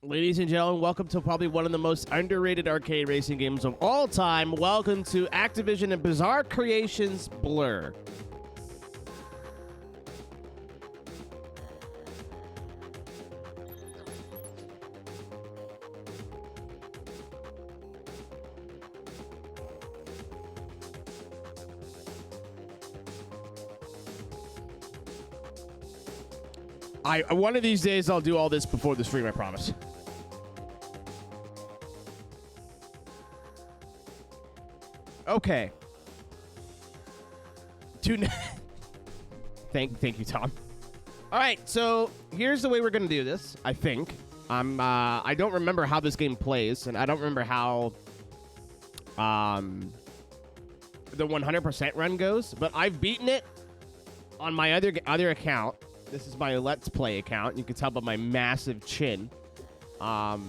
Ladies and gentlemen, welcome to probably one of the most underrated arcade racing games of all time. Welcome to Activision and Bizarre Creations Blur. One of these days I'll do all this before the stream, I promise. Okay. Thank you, Tom. All right, so here's the way we're gonna do this. I think I don't remember how this game plays, and I don't remember how the 100% run goes. But I've beaten it on my other account. This is my Let's Play account. You can tell by my massive chin. Not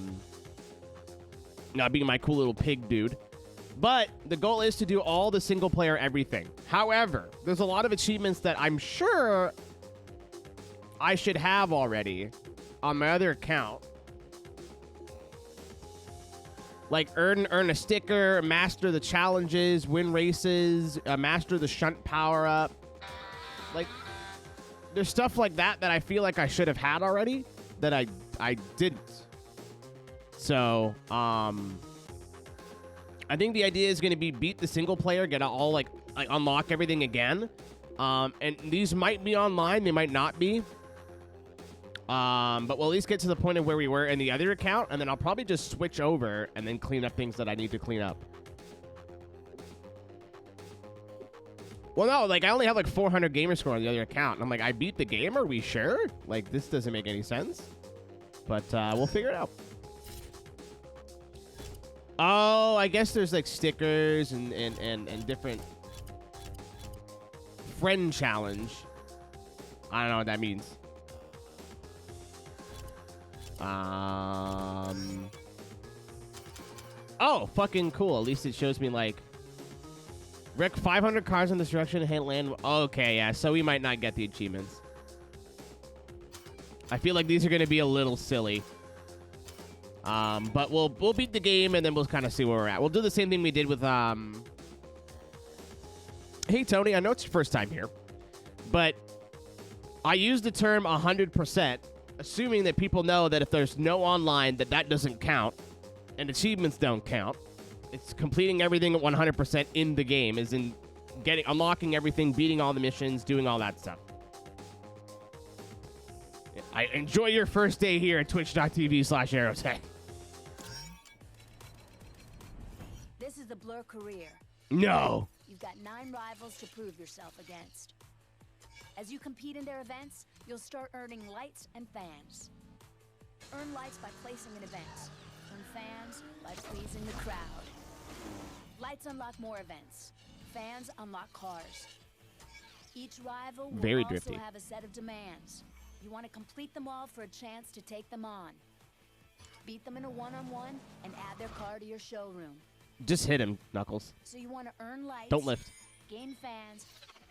being my cool little pig dude. But the goal is to do all the single-player everything. However, there's a lot of achievements that I'm sure I should have already on my other account. Like earn a sticker, master the challenges, win races, master the shunt power-up. Like, there's stuff like that I feel like I should have had already that I didn't. So, I think the idea is going to be beat the single player, get all like unlock everything again. And these might be online, they might not be. But we'll at least get to the point of where we were in the other account, and then I'll probably just switch over and then clean up things that I need to clean up. Well, no, like, I only have, like, 400 gamer score on the other account. And I'm like, I beat the game? Are we sure? Like, this doesn't make any sense. But, we'll figure it out. Oh, I guess there's, like, stickers and different friend challenge. I don't know what that means. Oh, fucking cool. At least it shows me, like, wreck 500 cars on destruction, hit land. Okay, yeah, so we might not get the achievements. I feel like these are going to be a little silly. But we'll beat the game, and then we'll kind of see where we're at. We'll do the same thing we did with, Hey, Tony, I know it's your first time here, but I use the term 100%, assuming that people know that if there's no online, that doesn't count, and achievements don't count. It's completing everything at 100% in the game, is in unlocking everything, beating all the missions, doing all that stuff. I enjoy your first day here at twitch.tv/Aeroteq. This is the Blur career. No. You've got 9 rivals to prove yourself against. As you compete in their events, you'll start earning lights and fans. Earn lights by placing in events. Earn fans by pleasing the crowd. Lights unlock more events. Fans unlock cars. Each rival will also have a set of demands. You want to complete them all for a chance to take them on. Beat them in a one-on-one and add their car to your showroom. Just hit him, Knuckles. So you want to earn lights, don't lift, gain fans,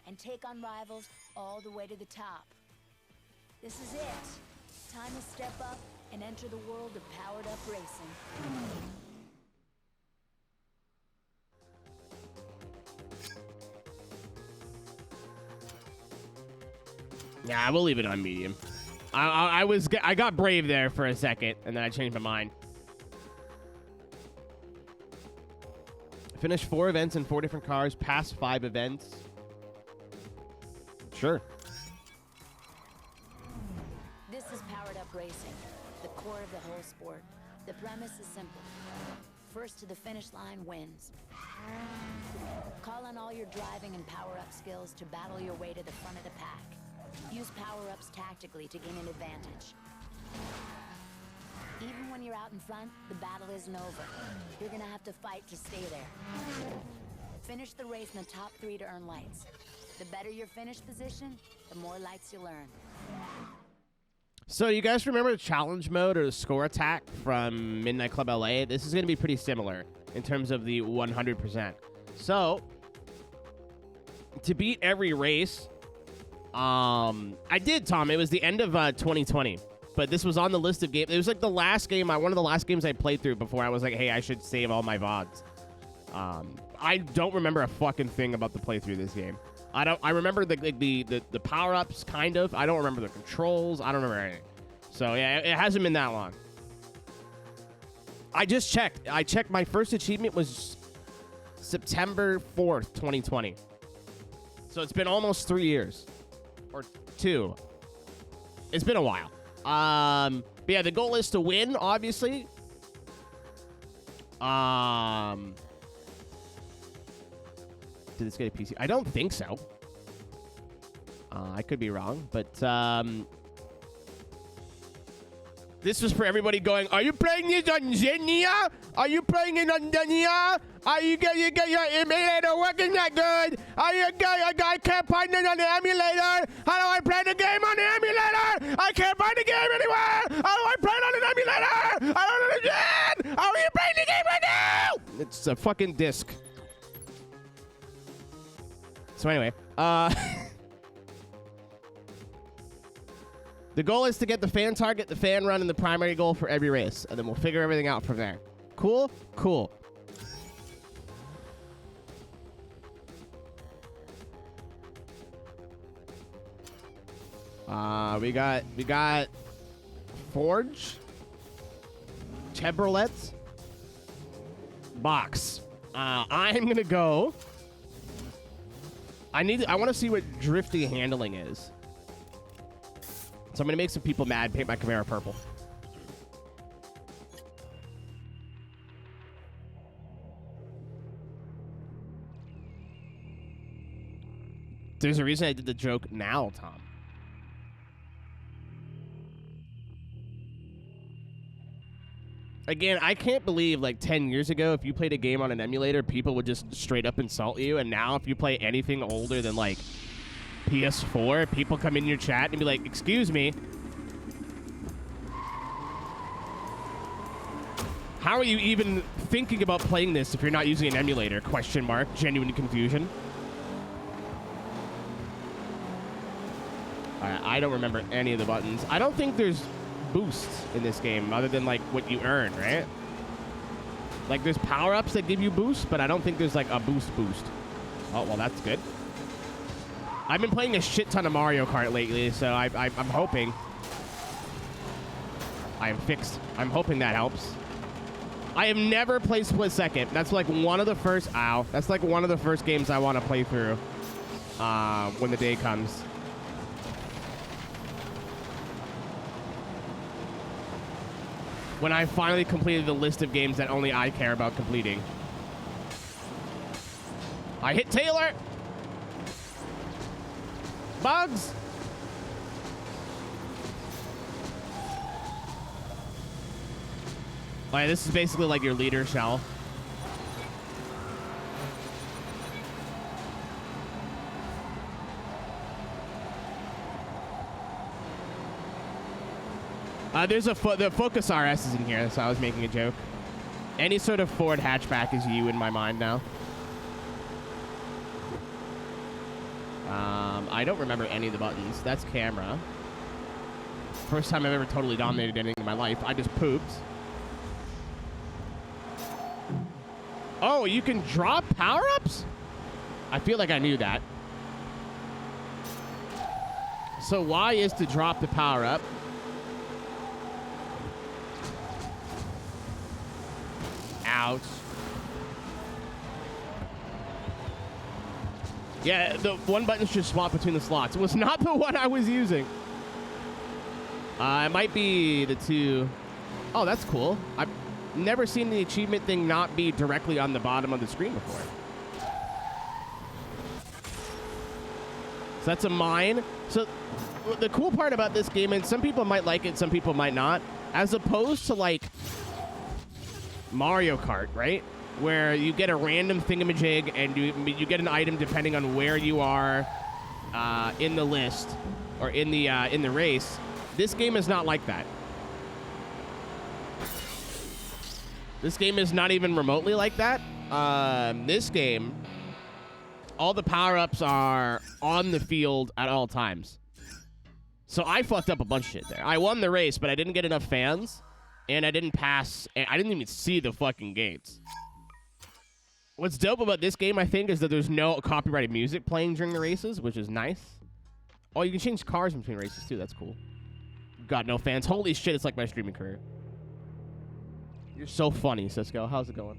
and take on rivals all the way to the top. This is it. Time to step up and enter the world of powered-up racing. Yeah, we'll leave it on medium. I got brave there for a second, and then I changed my mind. Finish 4 events in 4 different cars. Pass 5 events. Sure. This is powered up racing, the core of the whole sport. The premise is simple. First to the finish line wins. Call on all your driving and power-up skills to battle your way to the front of the pack. Use power-ups tactically to gain an advantage. Even when you're out in front, the battle isn't over. You're gonna have to fight to stay there. Finish the race in the top 3 to earn lights. The better your finish position, the more lights you'll earn. So you guys remember the challenge mode or the score attack from Midnight Club LA? This is going to be pretty similar in terms of the 100%. So to beat every race, I did, Tom. It was the end of 2020. but this was on the list of games. It was like the last game, one of the last games I played through before I was like, hey, I should save all my VODs. I don't remember a fucking thing about the playthrough of this game. I remember the power-ups, kind of. I don't remember the controls. I don't remember anything. So, yeah, it hasn't been that long. I just checked. I checked. My first achievement was September 4th, 2020. So it's been almost 3 years. Or 2. It's been a while. But yeah, the goal is to win, obviously. Did this get a PC? I don't think so. I could be wrong, but this was for everybody going, are you playing this on Xenia? Are you playing it on Xenia? Are you get your emulator working that good? I can't find it on the emulator. How do I play the game on the emulator? I can't find the game anywhere. How do I play it on an emulator? I don't understand. How are you playing the game right now? It's a fucking disc. So anyway, the goal is to get the fan target, the fan run, and the primary goal for every race. And then we'll figure everything out from there. Cool? Cool. We got Forge, Chevrolet, Box. I'm gonna go. I want to see what drifty handling is. So I'm gonna make some people mad. Paint my Camaro purple. There's a reason I did the joke now, Tom. Again, I can't believe like 10 years ago, if you played a game on an emulator, people would just straight up insult you. And now if you play anything older than like PS4, people come in your chat and be like, excuse me. How are you even thinking about playing this if you're not using an emulator? Question mark. Genuine confusion. I don't remember any of the buttons. I don't think there's boosts in this game other than like what you earn, right? Like there's power-ups that give you boosts, but I don't think there's like a boost. Oh, well, that's good. I've been playing a shit ton of Mario Kart lately, so I'm hoping I am fixed. I'm hoping that helps. I have never played Split Second. That's like one of the first that's like one of the first games I want to play through when the day comes. When I finally completed the list of games that only I care about completing. I hit Taylor! Bugs! Oh, yeah, this is basically like your leader shell. There's the Focus RS is in here, so I was making a joke. Any sort of Ford hatchback is you in my mind now. I don't remember any of the buttons. That's camera. First time I've ever totally dominated anything in my life. I just pooped. Oh, you can drop power-ups? I feel like I knew that. So Y is to drop the power-up. Ouch. Yeah, the one button should swap between the slots. It was not the one I was using. It might be the two. Oh, that's cool. I've never seen the achievement thing not be directly on the bottom of the screen before. So that's a mine. So the cool part about this game, and some people might like it, some people might not, as opposed to like Mario Kart, right? Where you get a random thingamajig and you get an item depending on where you are in the list or in the race. This game is not like that. This game is not even remotely like that. This game, all the power-ups are on the field at all times. So I fucked up a bunch of shit there. I won the race, but I didn't get enough fans, and I didn't pass. And I didn't even see the fucking gates. What's dope about this game, I think, is that there's no copyrighted music playing during the races, which is nice. Oh, you can change cars between races, too. That's cool. Got no fans. Holy shit, it's like my streaming career. You're so funny, Cisco. How's it going?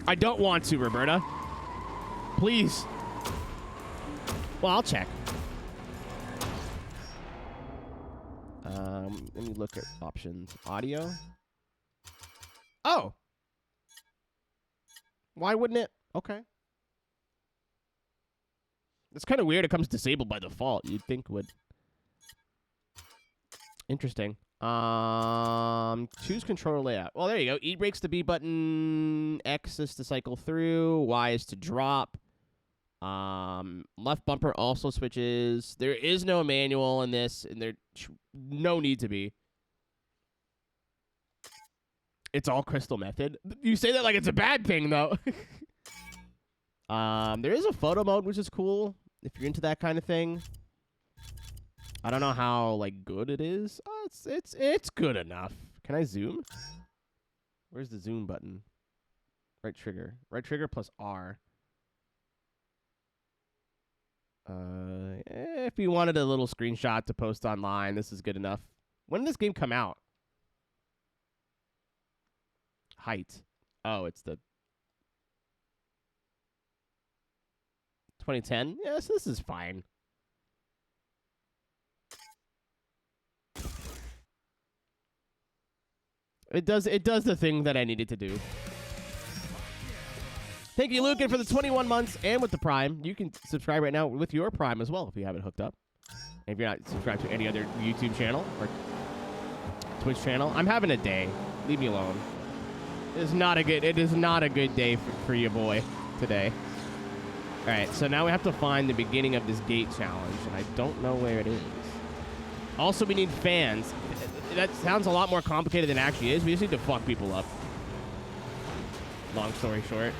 I don't want to, Roberta. Please. Well, I'll check. Let me look at options. Audio. Oh. Why wouldn't it? Okay. It's kind of weird. It comes disabled by default. You'd think would. Interesting. Choose controller layout. Well, there you go. E brakes the B button. X is to cycle through. Y is to drop. Left bumper also switches. There is no manual in this, and there no need to be. It's all crystal method. You say that like it's a bad thing, though. There is a photo mode, which is cool if you're into that kind of thing. I don't know how like good it is. It's good enough. Can I zoom? Where's the zoom button? Right trigger. Right trigger plus R. If you wanted a little screenshot to post online, this is good enough. When did this game come out? Height. Oh, it's the 2010. Yes, this is fine. It does the thing that I needed to do. Thank you, Lucan, for the 21 months and with the Prime. You can subscribe right now with your Prime as well if you haven't hooked up. And if you're not subscribed to any other YouTube channel or Twitch channel, I'm having a day. Leave me alone. It is not a good day for you, boy, today. All right, so now we have to find the beginning of this gate challenge, and I don't know where it is. Also, we need fans. That sounds a lot more complicated than it actually is. We just need to fuck people up. Long story short.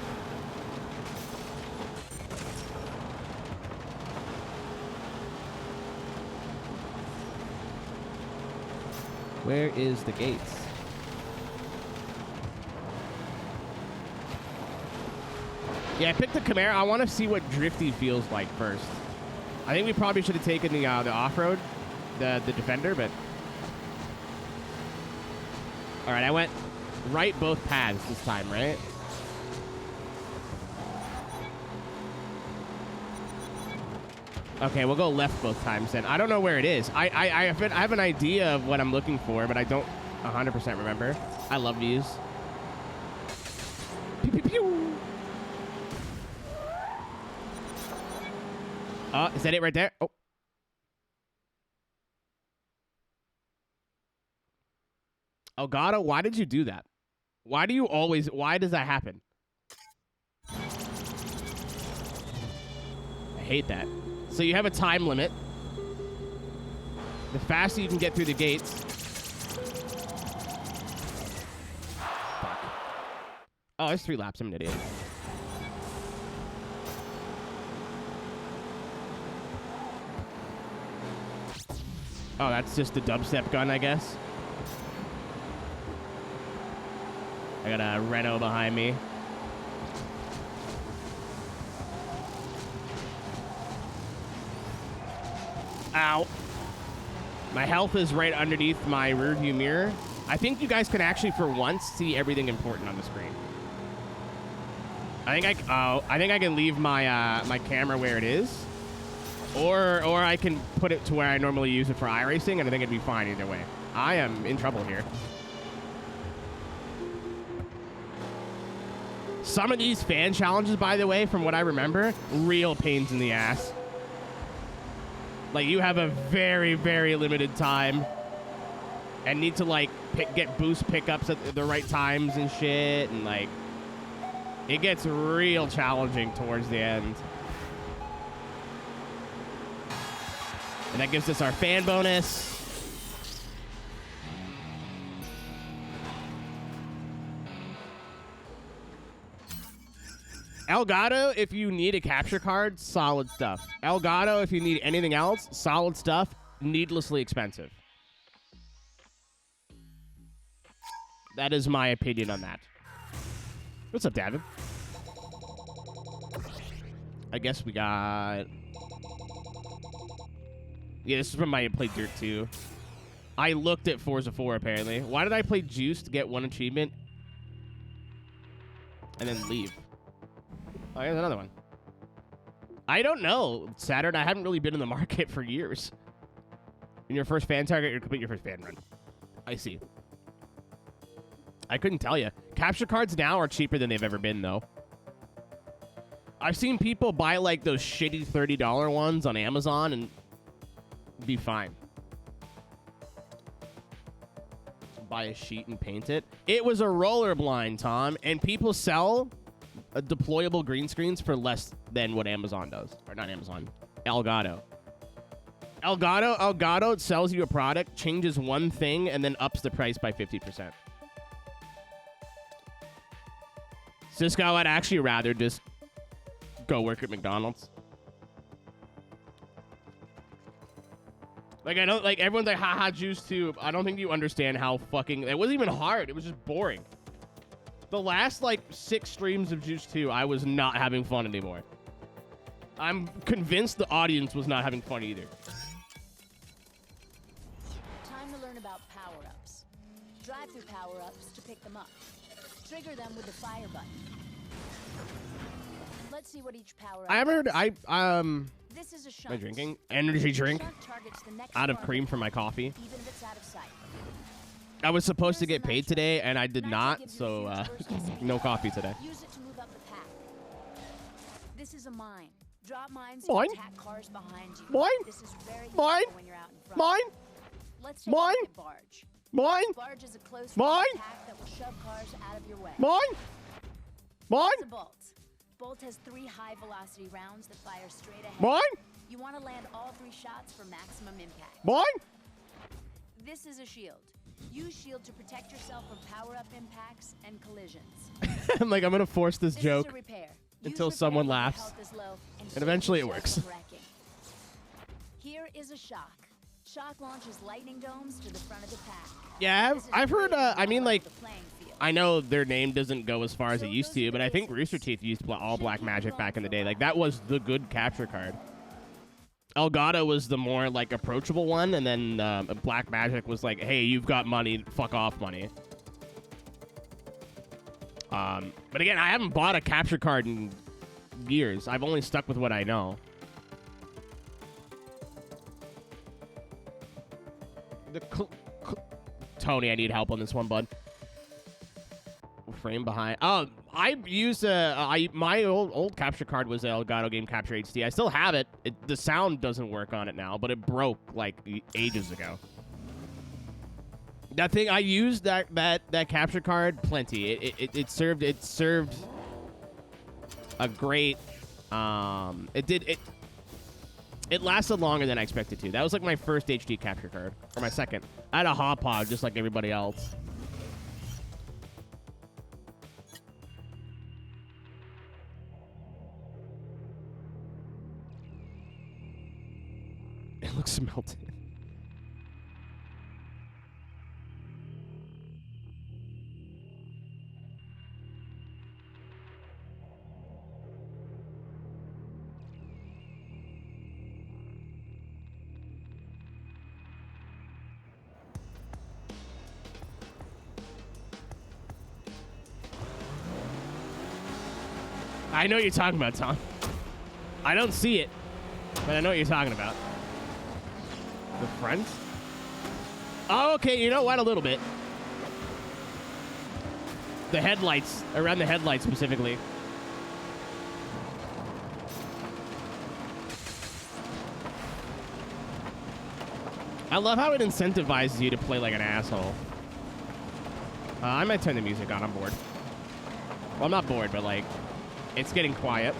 Where is the gates? Yeah, I picked the Camaro. I want to see what drifty feels like first. I think we probably should have taken the off-road, the Defender, but... All right, I went right both paths this time, right? Okay, we'll go left both times then. I don't know where it is. I have an idea of what I'm looking for, but I don't 100% remember. I love these. Pew, pew, pew. Is that it right there? Oh. Elgato, why did you do that? Why does that happen? I hate that. So you have a time limit. The faster you can get through the gates. Fuck. Oh, it's 3 laps. I'm an idiot. Oh, that's just the dubstep gun, I guess. I got a Renault behind me. Ow. My health is right underneath my rearview mirror. I think you guys can actually, for once, see everything important on the screen. I think I can leave my my camera where it is, or I can put it to where I normally use it for iRacing, and I think it'd be fine either way. I am in trouble here. Some of these fan challenges, by the way, from what I remember, real pains in the ass. Like, you have a very, very limited time and need to, like, get boost pickups at the right times and shit. And, like, it gets real challenging towards the end. And that gives us our fan bonus. Elgato, if you need a capture card, solid stuff. Elgato, if you need anything else, solid stuff, needlessly expensive. That is my opinion on that. What's up, Davin? I guess we got... Yeah, this is from my play Dirt 2. I looked at Forza 4, apparently. Why did I play Juice to get one achievement and then leave? Oh, here's another one. I don't know, Saturn. I haven't really been in the market for years. In your first fan target, you complete your first fan run. I see. I couldn't tell you. Capture cards now are cheaper than they've ever been, though. I've seen people buy, like, those shitty $30 ones on Amazon and be fine. Buy a sheet and paint it. It was a roller blind, Tom, and people sell deployable green screens for less than what Amazon does. Or not Amazon. Elgato. Elgato sells you a product, changes one thing, and then ups the price by 50%. Cisco, I'd actually rather just go work at McDonald's. Like, I know, like, everyone's like, haha, Juice 2. I don't think you understand how fucking... It wasn't even hard. It was just boring. The last, like, 6 streams of Juice 2, I was not having fun anymore. I'm convinced the audience was not having fun either. Time to learn about power-ups. Drive through power-ups to pick them up. Trigger them with the fire button. Let's see what each power-up I haven't heard... This is a Am I shunt. drinking? Energy drink. Shunt targets the next Out of target, cream for my coffee. even if it's out of sight. I was supposed to get paid today, and I did not, so no coffee today. Use it to move up the path. This is a mine. Drop mines Mine? to attack cars behind you. Mine? This is very Mine? useful when you're out in front. Mine? Let's take a Mine? look at Barge. Mine? Barge is a close Mine? attack that will shove cars out of your way. Mine? Mine? It's a Bolt. Bolt has 3 high-velocity rounds that fire straight ahead. Mine? You want to land all 3 shots for maximum impact. Mine? This is a shield. Use shield to protect yourself from power-up impacts and collisions. I'm like, I'm going to force this This joke is a repair. until Use someone repair when your laughs. health is low And save eventually it yourself works. from wrecking. Here is a shock. Shock launches lightning domes to the front of the pack. Yeah, This is I've heard, really I mean, level like, the playing field. I know their name doesn't go as far as it used to, but I think Rooster Teeth used all black magic back in the day. Like, that was the good capture card. Elgato was the more, like, approachable one, and then black magic was like, hey, you've got money, fuck off money. But again, I haven't bought a capture card in years. I've only stuck with what I know. Tony, I need help on this one, bud. Frame behind. Oh, I used my old capture card was the Elgato Game Capture HD. I still have it. The sound doesn't work on it now, but it broke like ages ago. That thing I used that capture card plenty. It served a great. It lasted longer than I expected to. That was like my first HD capture card, or my second. I had a hot pod just like everybody else. It looks melted. I know what you're talking about, Tom. I don't see it, but I know what you're talking about. The front? Oh, okay, you know what? A little bit. The headlights, around the headlights specifically. I love how it incentivizes you to play like an asshole. I might turn the music on. I'm bored. Well, I'm not bored, but like, it's getting quiet.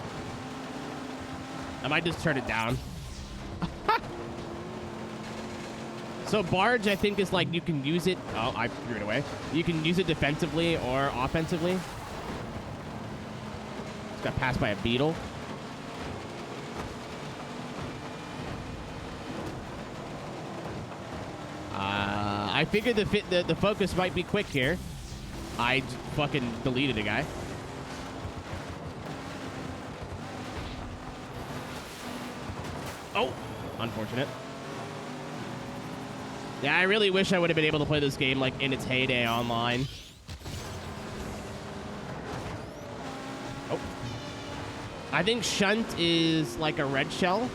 I might just turn it down. So Barge, I think, is like you can use it. Oh, I threw it away. You can use it defensively or offensively. got passed by a beetle. I figured the focus might be quick here. I fucking deleted a guy. Oh, unfortunate. Yeah, I really wish I would have been able to play this game like in its heyday online. Oh. I think Shunt is like a red shell.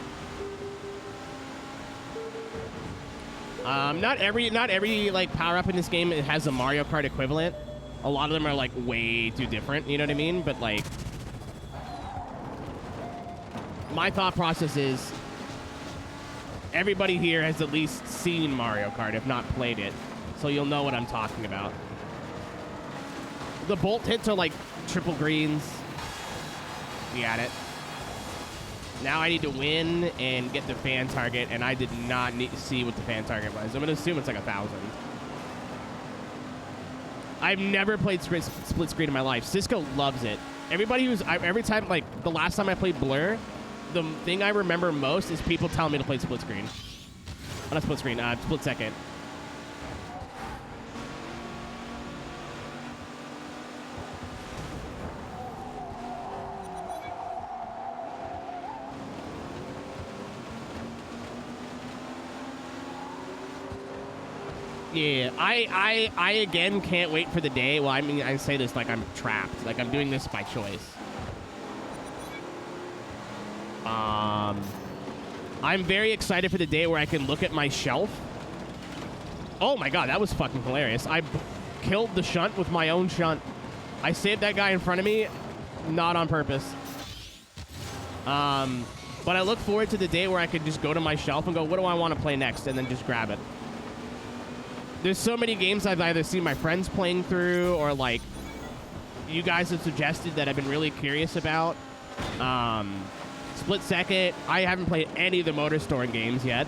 Not every like power up in this game it has a Mario Kart equivalent. A lot of them are like way too different, you know what I mean? But like my thought process is everybody here has at least seen Mario Kart, if not played it. So you'll know what I'm talking about. The bolt hits are like triple greens. We got it. Now I need to win and get the fan target, and I did not see what the fan target was. I'm going to assume it's like 1,000. I've never played split screen in my life. Cisco loves it. Everybody who's... every time, like, the last time I played Blur, the thing I remember most is people telling me to play split screen. Not split screen, split second. Yeah, I again can't wait for the day. Well, I mean, I say this like I'm trapped. Like I'm doing this by choice. I'm very excited for the day where I can look at my shelf. Oh my god, that was fucking hilarious. I killed the shunt with my own shunt. I saved that guy in front of me, not on purpose. But I look forward to the day where I could just go to my shelf and go, what do I want to play next? And then just grab it. There's so many games I've either seen my friends playing through or like you guys have suggested that I've been really curious about. Split Second. I haven't played any of the MotorStorm games yet.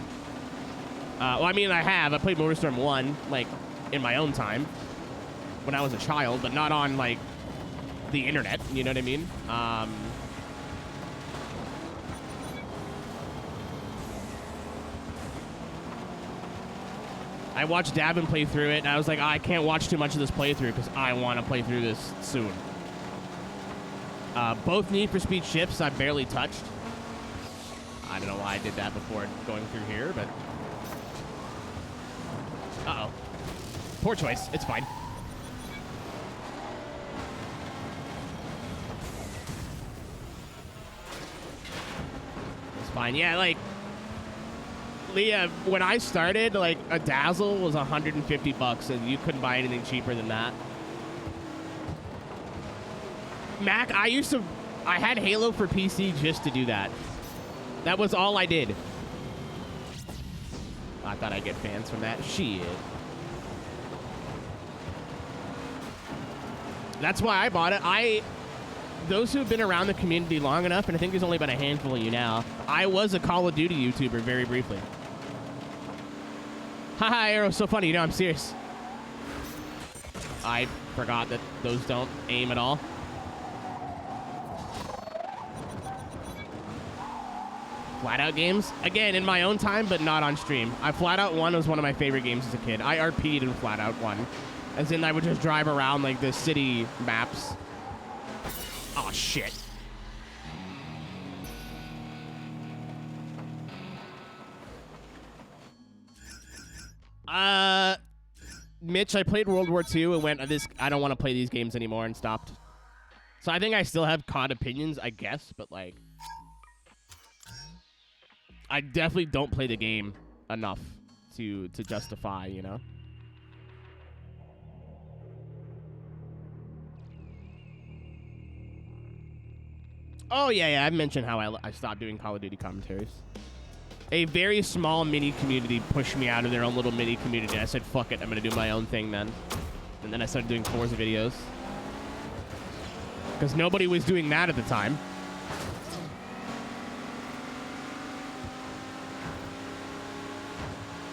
Well, I mean, I have. I played MotorStorm 1, like, in my own time when I was a child, but not on, like, the internet. You know what I mean? I watched Davin play through it, and I was like, oh, I can't watch too much of this playthrough because I want to play through this soon. Both Need for Speed ships I've barely touched. I don't know why I did that before going through here, but... Uh-oh. Poor choice. It's fine. It's fine. Yeah, like... Leah, when I started, like, a Dazzle was 150 bucks, and you couldn't buy anything cheaper than that. Mac, I had Halo for PC just to do that. That was all I did. I thought I'd get fans from that. Shit. That's why I bought it. Those who have been around the community long enough, and I think there's only about a handful of you now, I was a Call of Duty YouTuber very briefly. Haha, Aero, so funny. You know, I'm serious. I forgot that those don't aim at all. Flat Out games? Again, in my own time, but not on stream. Flat Out 1 was one of my favorite games as a kid. I RP'd in Flat Out 1. As in, I would just drive around, like, the city maps. Oh, shit. Mitch, I played World War II and went, I don't want to play these games anymore and stopped. So I think I still have COD opinions, I guess, but, like... I definitely don't play the game enough to justify, you know? Oh, yeah, I've mentioned how I stopped doing Call of Duty commentaries. A very small mini community pushed me out of their own little mini community. I said, fuck it, I'm going to do my own thing then. And then I started doing Forza videos. Because nobody was doing that at the time.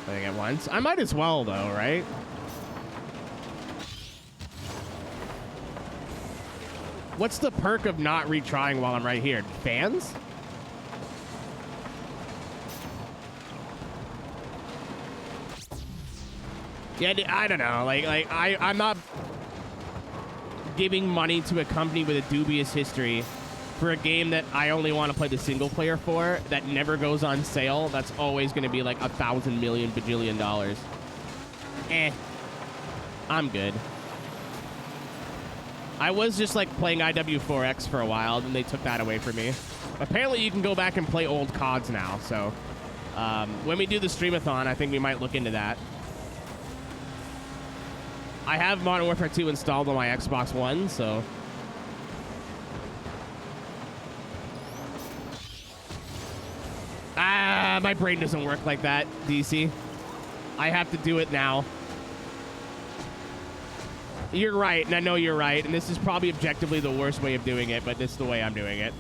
Playing at once. I might as well, though, right? What's the perk of not retrying while I'm right here? Fans? Yeah, I don't know. I'm not giving money to a company with a dubious history for a game that I only want to play the single player for, that never goes on sale. That's always going to be like $1,000 million bajillion dollars. I'm good. I was just like playing IW4X for a while, then they took that away from me. Apparently you can go back and play old CODs now, so when we do the streamathon, I think we might look into that. I have Modern Warfare 2 installed on my Xbox One, so... my brain doesn't work like that, DC. I have to do it now. You're right, and I know you're right, and this is probably objectively the worst way of doing it, but this is the way I'm doing it.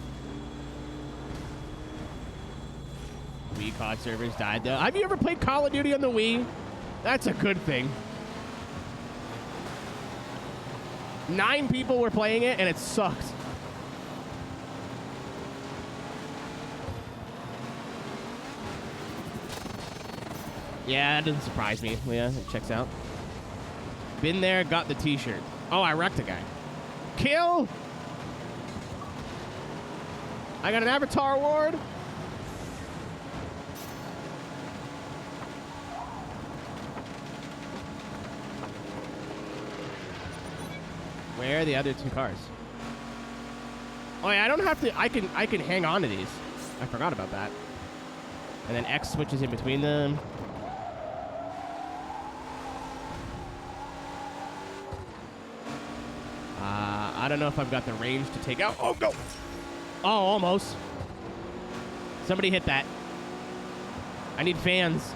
Wii COD servers died, though. Have you ever played Call of Duty on the Wii? That's a good thing. 9 people were playing it, and it sucked. Yeah, that doesn't surprise me. Yeah, it checks out. Been there, got the t-shirt. Oh, I wrecked a guy. Kill! I got an Avatar award. Where are the other 2 cars? Oh yeah, I don't have to. I can hang on to these. I forgot about that. And then X switches in between them. I don't know if I've got the range to take out. Oh, go! Oh, almost. Somebody hit that. I need fans.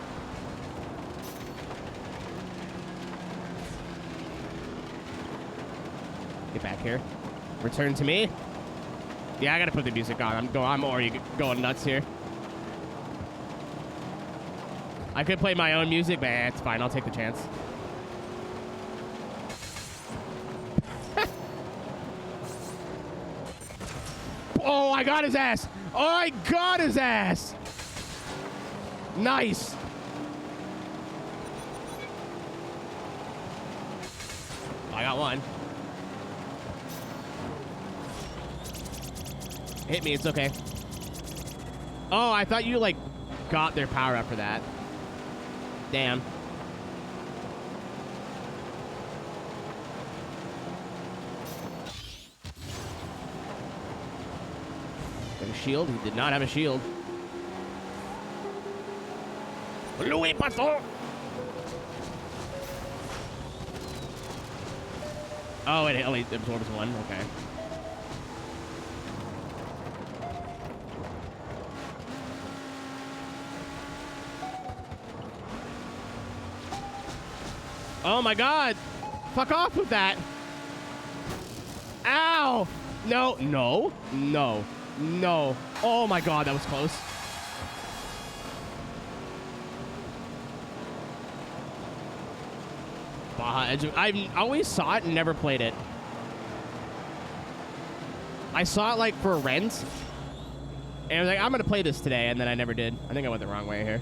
Get back here. Return to me. Yeah, I gotta put the music on. I'm already going nuts here. I could play my own music, but it's fine. I'll take the chance. Oh, I got his ass. Oh, I got his ass. Nice. I got one. Hit me, it's okay. Oh, I thought you, like, got their power up for that. Damn. Got a shield? He did not have a shield. Louis Pastor! Oh, it only absorbs one. Okay. Oh my god! Fuck off with that! Ow! No, no, no, no. Oh my god, that was close. Baja Edge. I always saw it and never played it. I saw it like for rent. And I was like, I'm gonna play this today, and then I never did. I think I went the wrong way here.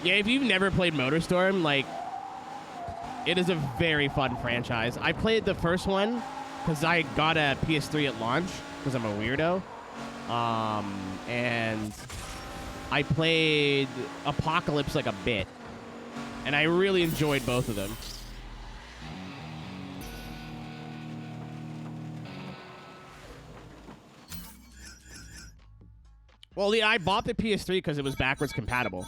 Yeah, if you've never played MotorStorm, like, it is a very fun franchise. I played the first one because I got a PS3 at launch because I'm a weirdo. And I played Apocalypse like a bit. And I really enjoyed both of them. Well, yeah, I bought the PS3 because it was backwards compatible.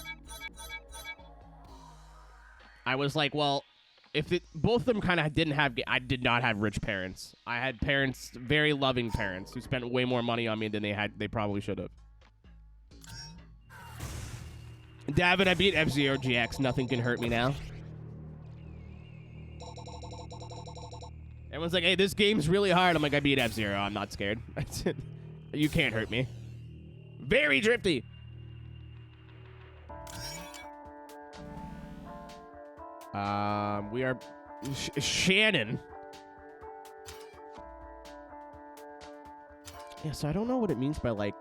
I was like, well, if both of them kind of didn't have... I did not have rich parents. I had parents, very loving parents, who spent way more money on me than they probably should have. David, I beat F-Zero GX. Nothing can hurt me now. Everyone's like, hey, this game's really hard. I'm like, I beat F-Zero. I'm not scared. You can't hurt me. Very drifty. We are Shannon. Yeah, so I don't know what it means by like.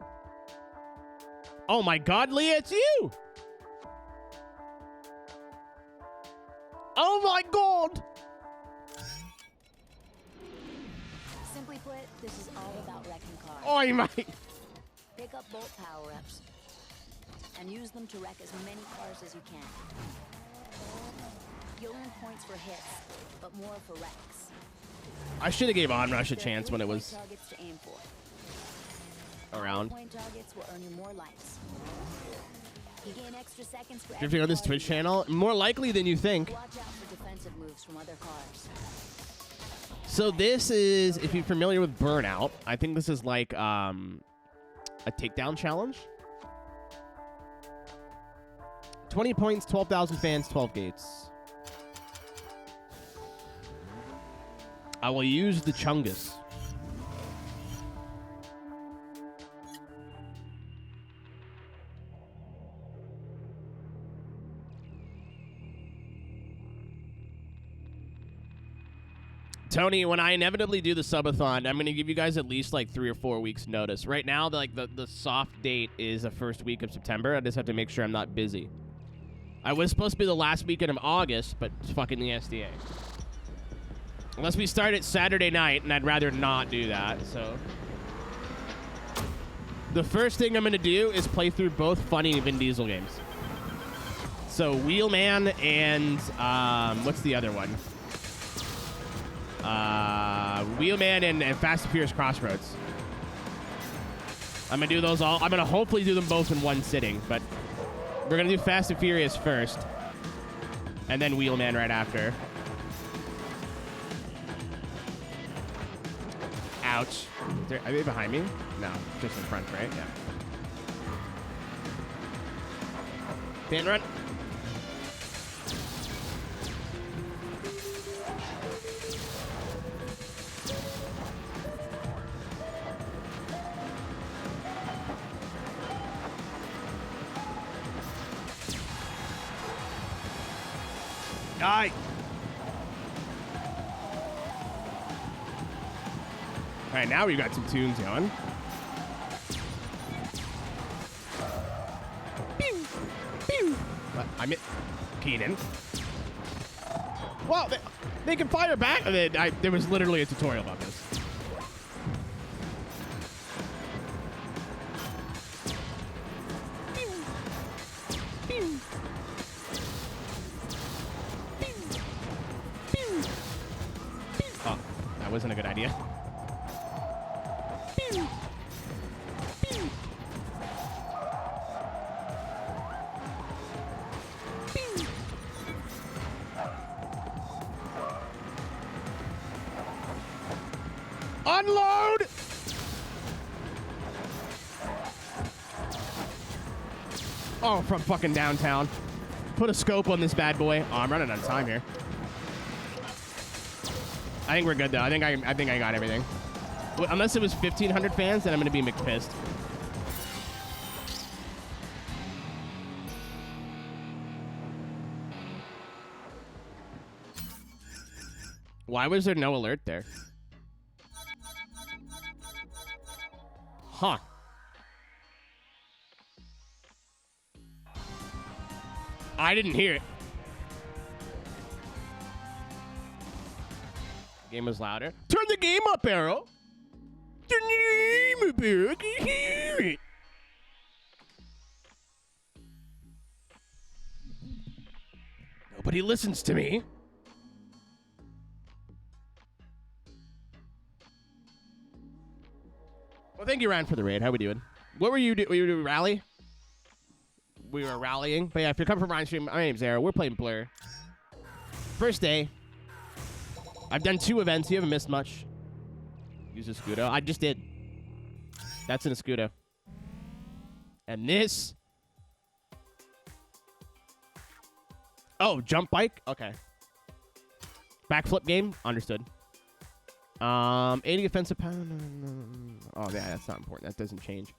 Oh my God, Leah, it's you! Oh my God! Simply put, this is all about wrecking cars. Oh my! Pick up bolt power-ups and use them to wreck as many cars as you can. You'll earn points for hits, but more for wrecks. I should have gave Onrush a chance when it was targets to aim for. around. Point targets will earn you more lives. You gain extra seconds for Drifting on this Twitch channel, more likely than you think. Watch out for defensive moves from other cars. So this is, if you're familiar with Burnout, I think this is like a takedown challenge. 20 points, 12,000 fans, 12 gates. I will use the Chungus. Tony, when I inevitably do the subathon, I'm going to give you guys at least like 3 or 4 weeks notice. Right now, the soft date is the first week of September. I just have to make sure I'm not busy. I was supposed to be the last weekend of August, but it's fucking the SDA. Unless we start it Saturday night, and I'd rather not do that, so. The first thing I'm going to do is play through both funny Vin Diesel games. So Wheelman and, what's the other one? Wheelman and Fast and Furious Crossroads. I'm gonna do those all. I'm gonna hopefully do them both in one sitting, but we're gonna do Fast and Furious first, and then Wheelman right after. Ouch. Are they behind me? No, just in front, right? Yeah. Pin run. Die. All right, now we've got some tunes going. Pew, pew. What? I'm it. Keenan. Well, they can fire back. There was literally a tutorial about this. Wasn't a good idea. Unload! Oh, from fucking downtown. Put a scope on this bad boy. Oh, I'm running out of time here. I think we're good though. I think I got everything. Well, unless it was 1,500 fans, then I'm gonna be McPissed. Why was there no alert there? Huh. I didn't hear it. Game was louder. Turn the game up, Arrow. Turn the game up, Arrow. I can hear it. Nobody listens to me. Well, thank you, Ryan, for the raid. How we doing? What were you doing? Were you doing rally? We were rallying. But yeah, if you're coming from Ryan's stream, my name's Arrow. We're playing Blur. First day. I've done 2 events. You haven't missed much. Use a Scudo. I just did. That's in a Scudo. And this. Oh, jump bike? Okay. Backflip game? Understood. 80 offensive power. Oh, yeah, that's not important. That doesn't change.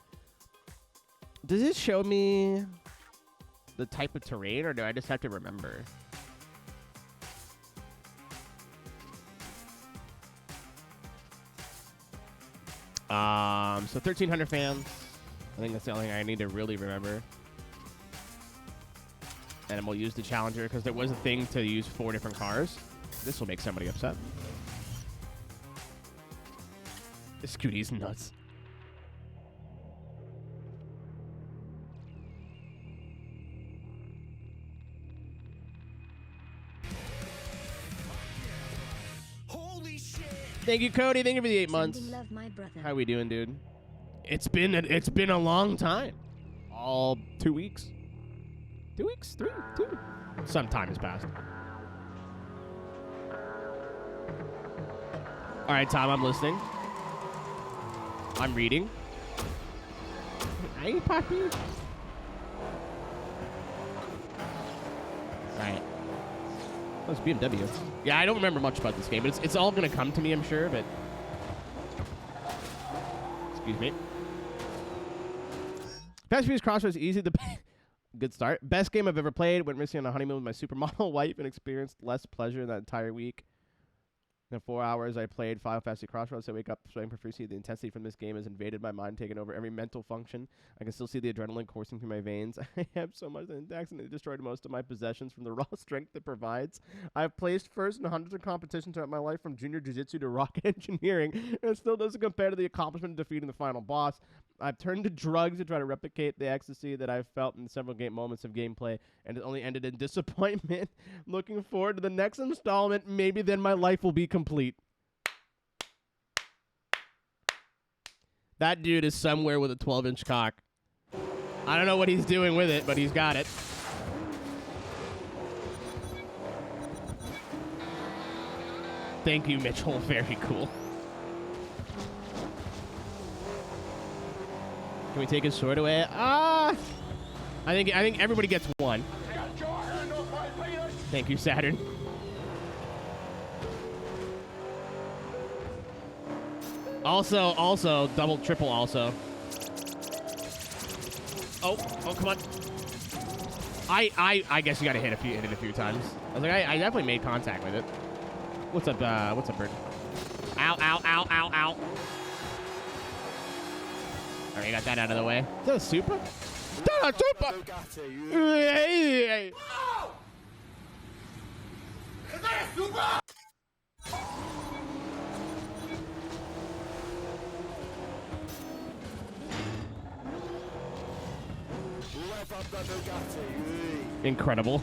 Does this show me the type of terrain, or do I just have to remember? So 1,300 fans. I think that's the only thing I need to really remember. And we'll use the Challenger because there was a thing to use 4 different cars. This will make somebody upset. This Scooty's nuts. Holy shit! Thank you, Cody. Thank you for the 8 months. Love, my brother. How we doing, dude? It's been a long time. All 2 weeks. 2 weeks? 3? 2? Some time has passed. All right, Tom, I'm listening. I'm reading. Hey, Poppy. All right. Oh, it's BMW. Yeah, I don't remember much about this game, but it's all going to come to me, I'm sure, but... Excuse me. Fast Furious Crossroads easy to... Good start. Best game I've ever played. Went missing on a honeymoon with my supermodel wife and experienced less pleasure in that entire week. In 4 hours, I played Final Fantasy Crossroads. I wake up sweating profusely. The intensity from this game has invaded my mind, taking over every mental function. I can still see the adrenaline coursing through my veins. I have so much that it accidentally destroyed most of my possessions from the raw strength it provides. I've placed first in hundreds of competitions throughout my life, from junior jiu-jitsu to rocket engineering, and it still doesn't compare to the accomplishment of defeating the final boss. I've turned to drugs to try to replicate the ecstasy that I've felt in several moments of gameplay, and it only ended in disappointment. Looking forward to the next installment. Maybe then my life will be complete. That dude is somewhere with a 12-inch cock. I don't know what he's doing with it, but he's got it. Thank you, Mitchell. Very cool. Can we take his sword away? I think everybody gets one. Thank you, Saturn. Also, double, triple, also. Oh, come on. I guess you gotta hit it a few times. I was like, I definitely made contact with it. What's up, bird? Ow, ow, ow, ow, ow. All right, got that out of the way. Is that a super? That's a super! Hey! Is that a super? Incredible.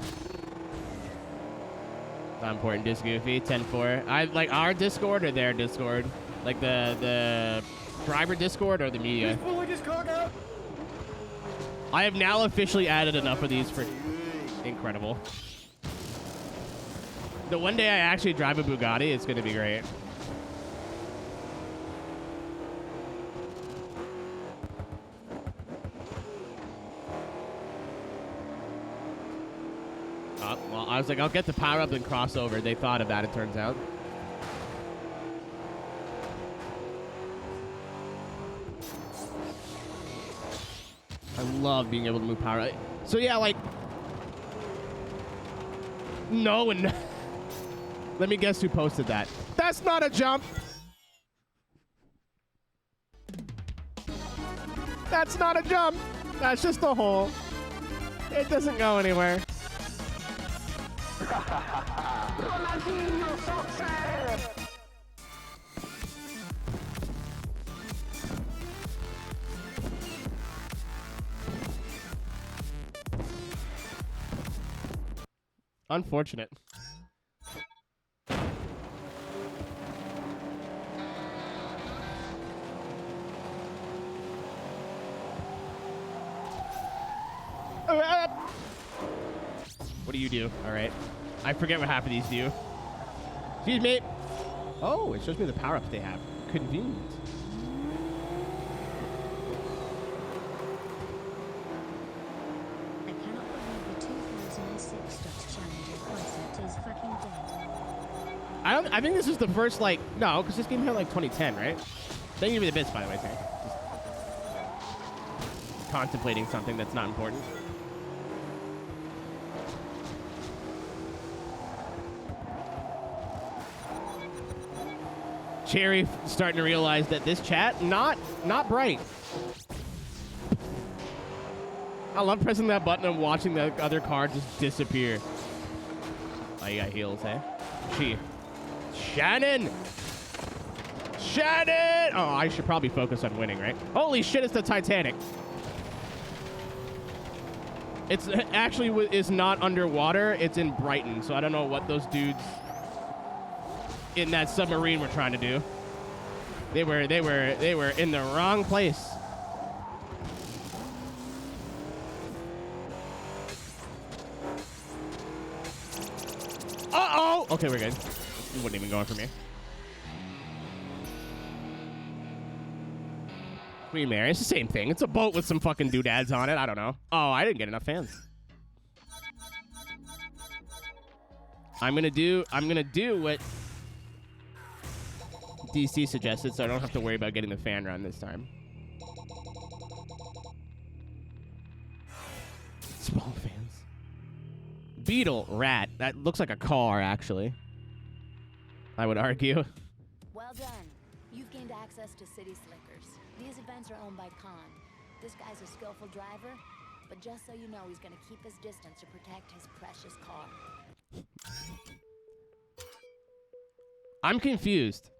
Not important, Disc Goofy. 10-4. I like our Discord or their Discord? Like the driver Discord or the media? I have now officially added enough of these for incredible. The one day I actually drive a Bugatti, it's going to be great. Well, I was like, I'll get the power up and cross over. They thought of that, it turns out. I love being able to move power. So yeah, like... No and... Let me guess who posted that. That's not a jump! That's not a jump! That's just a hole. It doesn't go anywhere. Unfortunate. What do you do? All right. I forget what half of these do. Excuse me. Oh, it shows me the power-ups they have. Convenient. I cannot believe the 2006 Dutch Challenger concept is fucking dead. I think this is the first, like... No, because this game had, like, 2010, right? Thank you for the bits, by the way, Terry. Just contemplating something that's not important. Cherry starting to realize that this chat, not bright. I love pressing that button and watching the other card just disappear. Oh, you got heals, eh? Shannon! Shannon! Oh, I should probably focus on winning, right? Holy shit, it's the Titanic. It's actually is not underwater. It's in Brighton, so I don't know what those dudes in that submarine were trying to do. They were in the wrong place. Uh-oh! Okay, we're good. It wasn't even going for me. Queen Mary, it's the same thing. It's a boat with some fucking doodads on it. I don't know. Oh, I didn't get enough fans. I'm gonna do what DC suggested, so I don't have to worry about getting the fan run this time. Small fans. Beetle, rat. That looks like a car, actually. I would argue. Well done. You've gained access to City Slickers. These events are owned by Khan. This guy's a skillful driver, but just so you know, he's gonna keep his distance to protect his precious car. I'm confused.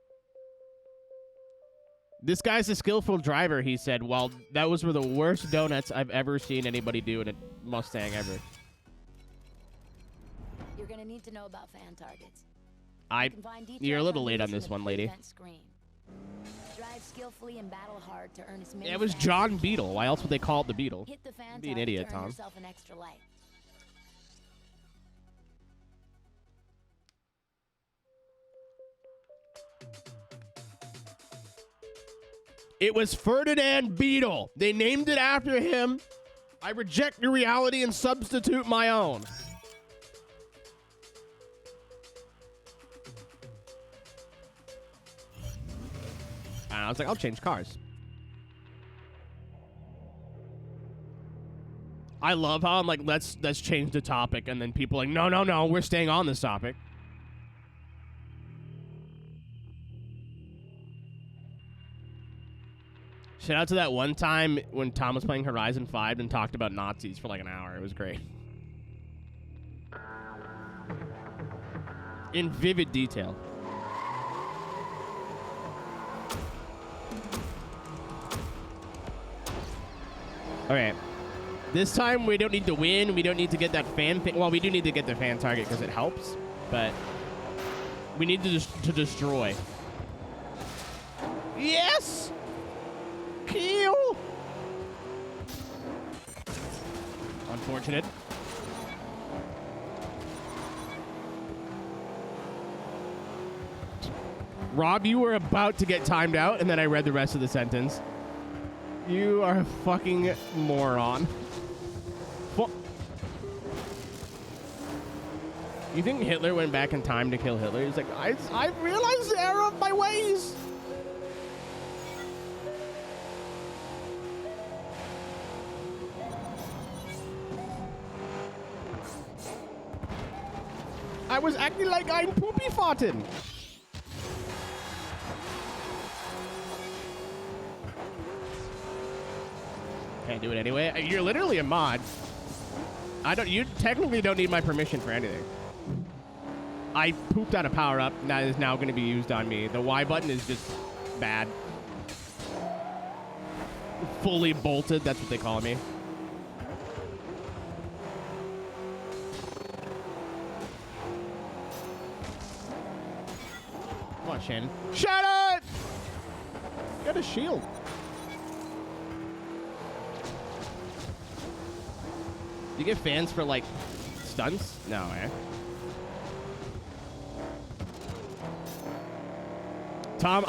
This guy's a skillful driver, he said. Well, those were the worst donuts I've ever seen anybody do in a Mustang ever. You're gonna need to know about fan targets. You're a little late on this one, lady. Drive skillfully and battle hard to earn as many. Yeah, it was John Beetle. Why else would they call it the Beetle? Hit the fan Be an target idiot, to earn Tom. yourself an extra life. It was Ferdinand Beetle. They named it after him. I reject your reality and substitute my own. And I was like, I'll change cars. I love how I'm like, let's change the topic, and then people are like, no, we're staying on this topic. Shout out to that one time when Tom was playing Horizon 5 and talked about Nazis for like an hour. It was great. In vivid detail. Okay. This time we don't need to win. We don't need to get that fan thing. Well, we do need to get the fan target because it helps. But we need to destroy. Yes! Kill! Unfortunate. Rob, you were about to get timed out, and then I read the rest of the sentence. You are a fucking moron. You think Hitler went back in time to kill Hitler? He's like, I realized the error of my ways. I was acting like I'm poopy farting. Can't do it anyway. You're literally a mod. You technically don't need my permission for anything. I pooped out a power up that is now going to be used on me. The Y button is just bad. Fully bolted, that's what they call me. Come on, Shannon. Shannon! Get a shield. You get fans for, like, stunts? No, eh? Tom,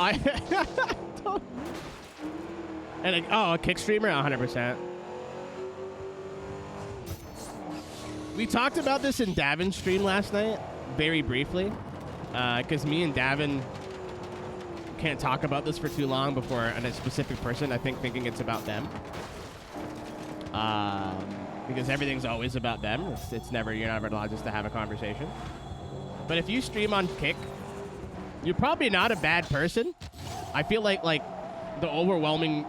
and a kick streamer? 100%. We talked about this in Davin's stream last night, very briefly. Because me and Davin can't talk about this for too long before a specific person, I think, thinking it's about them. Because everything's always about them. It's never, you're never allowed just to have a conversation. But if you stream on Kick, You're probably not a bad person. I feel like the overwhelming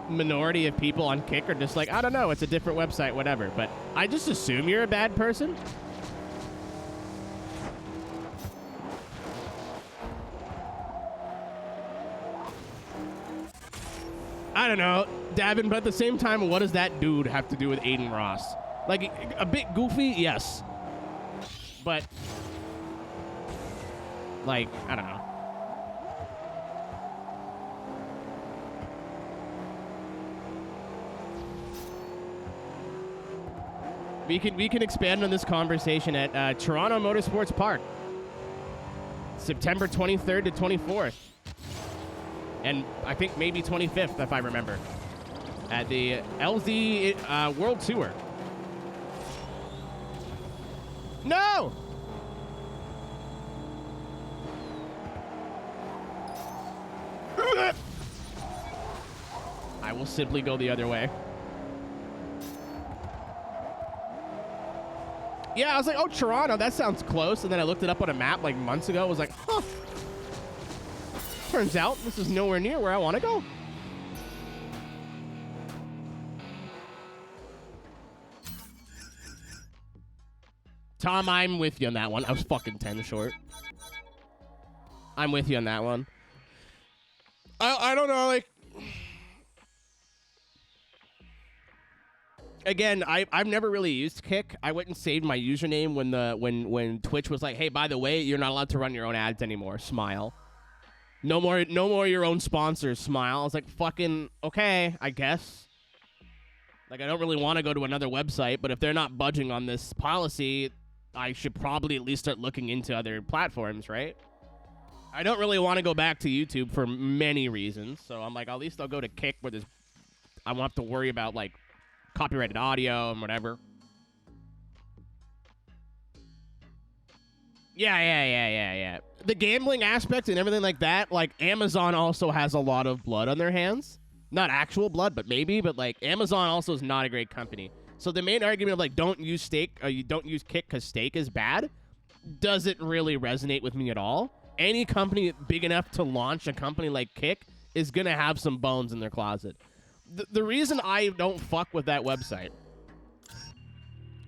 minority of people on Kick are just like, I don't know, it's a different website, whatever. But I just assume you're a bad person. I don't know, Davin, but at the same time, what does that dude have to do with Aiden Ross? Like, a bit goofy, yes. But, like, I don't know. We can expand on this conversation at Toronto Motorsports Park, September 23rd to 24th. And I think maybe 25th, if I remember, at the LZ World Tour. No! I will simply go the other way. Yeah, I was like, oh, Toronto, that sounds close. And then I looked it up on a map like months ago. I was like, huh. Turns out this is nowhere near where I want to go. Tom, I'm with you on that one. I was fucking 10 short. I'm with you on that one. I don't know, like... Again, I've never really used Kick. I went and saved my username when Twitch was like, hey, by the way, you're not allowed to run your own ads anymore. Smile. No more your own sponsors. Smile. I was like, fucking okay, I guess. Like, I don't really want to go to another website, but if they're not budging on this policy, I should probably at least start looking into other platforms, right? I don't really want to go back to YouTube for many reasons, so I'm like, at least I'll go to Kick where I won't have to worry about, like, copyrighted audio and whatever. Yeah. The gambling aspect and everything like that, like, Amazon also has a lot of blood on their hands. Not actual blood, but maybe. But, like, Amazon also is not a great company. So the main argument of, like, don't use Stake, or you don't use Kick because Stake is bad, doesn't really resonate with me at all. Any company big enough to launch a company like Kick is going to have some bones in their closet. The reason I don't fuck with that website,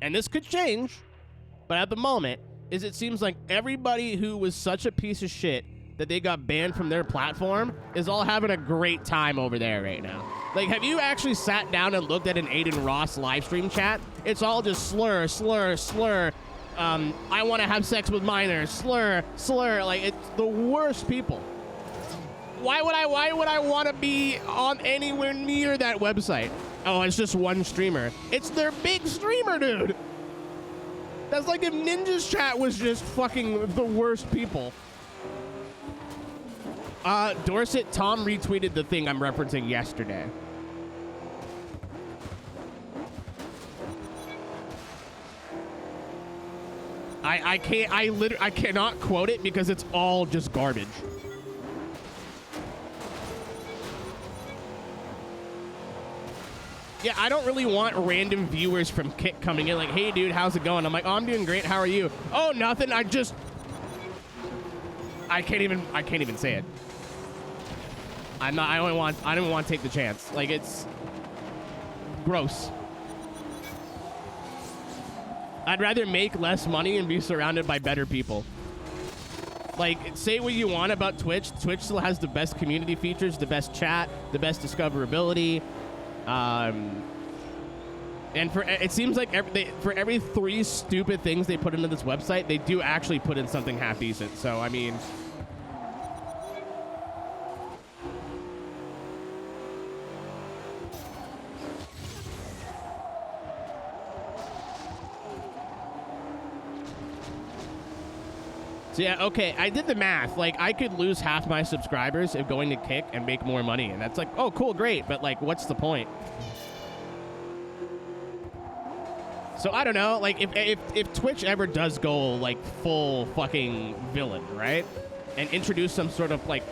and this could change, but at the moment, is it seems like everybody who was such a piece of shit that they got banned from their platform is all having a great time over there right now. Like, have you actually sat down and looked at an Aiden Ross live stream chat? It's all just slur. I want to have sex with minors. Slur. Like, it's the worst people. Why would I want to be on anywhere near that website? Oh, it's just one streamer. It's their big streamer, dude. That's like if Ninja's chat was just fucking the worst people. Dorset, Tom retweeted the thing I'm referencing yesterday. I cannot quote it because it's all just garbage. Yeah, I don't really want random viewers from Kick coming in like, hey, dude, how's it going? I'm like, oh, I'm doing great. How are you? Oh, nothing. I can't even say it. I don't want to take the chance. Like, it's gross. I'd rather make less money and be surrounded by better people. Like, say what you want about Twitch. Twitch still has the best community features, the best chat, the best discoverability. And it seems like for every 3 stupid things they put into this website, they do actually put in something half decent. So, I mean... So yeah, okay, I did the math. Like, I could lose half my subscribers if going to Kick and make more money. And that's like, oh, cool, great. But, like, what's the point? So, I don't know. Like, if Twitch ever does go, like, full fucking villain, right? And introduce some sort of, like...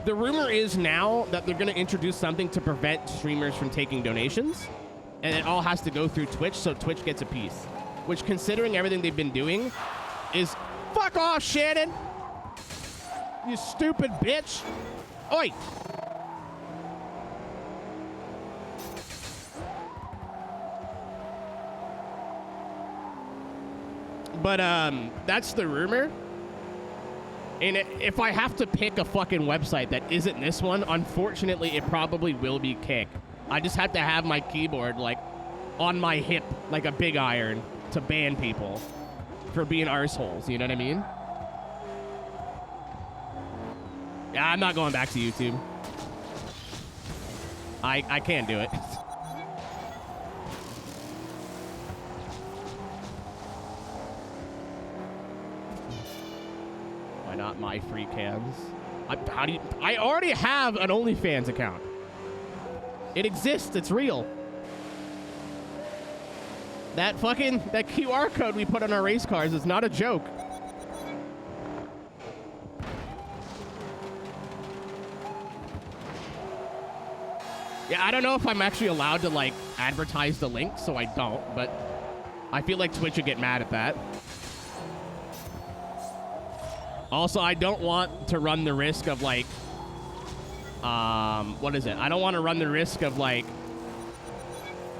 The rumor is now that they're going to introduce something to prevent streamers from taking donations. And it all has to go through Twitch, so Twitch gets a piece. Which, considering everything they've been doing... is fuck off, Shannon. You stupid bitch. Oi. But, that's the rumor. And if I have to pick a fucking website that isn't this one, unfortunately, it probably will be Kick. I just have to have my keyboard, like, on my hip, like a big iron, to ban people for being arseholes. You know what I mean? Yeah, I'm not going back to YouTube. I can't do it. Why not my free cams? I already have an OnlyFans account. It exists. It's real. That QR code we put on our race cars is not a joke. Yeah, I don't know if I'm actually allowed to, like, advertise the link, so I don't, but I feel like Twitch would get mad at that. Also, I don't want to run the risk of, like, what is it? I don't want to run the risk of, like,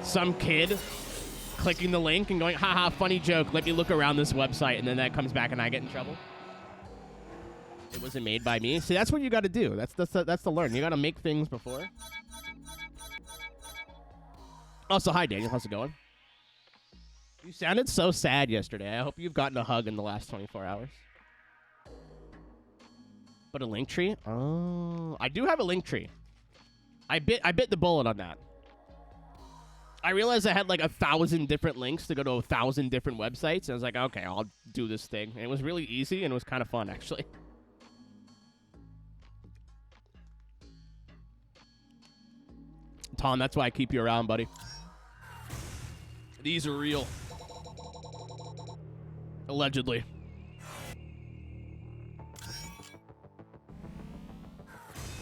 some kid clicking the link and going, haha, funny joke, let me look around this website, and then that comes back and I get in trouble. It wasn't made by me. See, that's what you got to do. That's the learn. You got to make things before. Also, hi, Daniel. How's it going? You sounded so sad yesterday. I hope you've gotten a hug in the last 24 hours. But a link tree? Oh, I do have a link tree. I bit the bullet on that. I realized I had like 1,000 different links to go to 1,000 different websites. And I was like, okay, I'll do this thing. And it was really easy and it was kind of fun, actually. Tom, that's why I keep you around, buddy. These are real. Allegedly.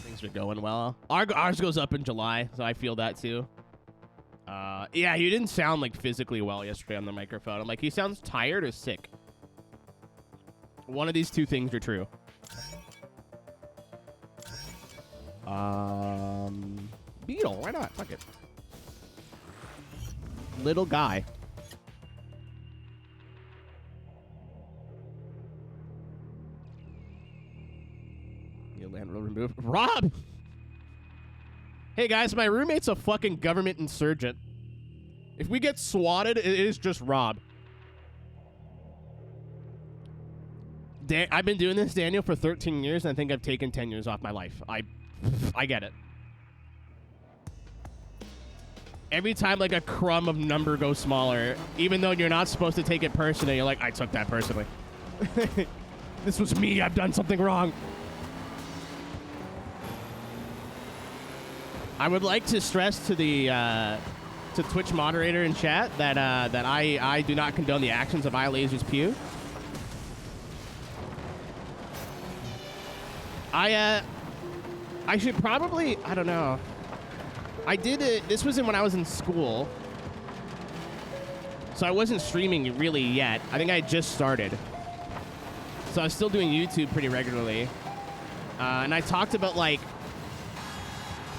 Things are going well. Ours goes up in July, so I feel that too. Yeah, you didn't sound like physically well yesterday on the microphone. I'm like, he sounds tired or sick. One of these two things are true. Beetle, why not? Fuck it. Little guy. Your land will remove. Rob! Hey guys, my roommate's a fucking government insurgent. If we get swatted, it is just Rob. I've been doing this, Daniel, for 13 years, and I think I've taken 10 years off my life. I get it. Every time, like, a crumb of number goes smaller, even though you're not supposed to take it personally, you're like, I took that personally. This was me. I've done something wrong. I would like to stress to the to Twitch moderator in chat that that I do not condone the actions of iLaser's Pew. I should probably, I don't know. I did it, this was when I was in school. So I wasn't streaming really yet. I think I had just started. So I was still doing YouTube pretty regularly. And I talked about, like,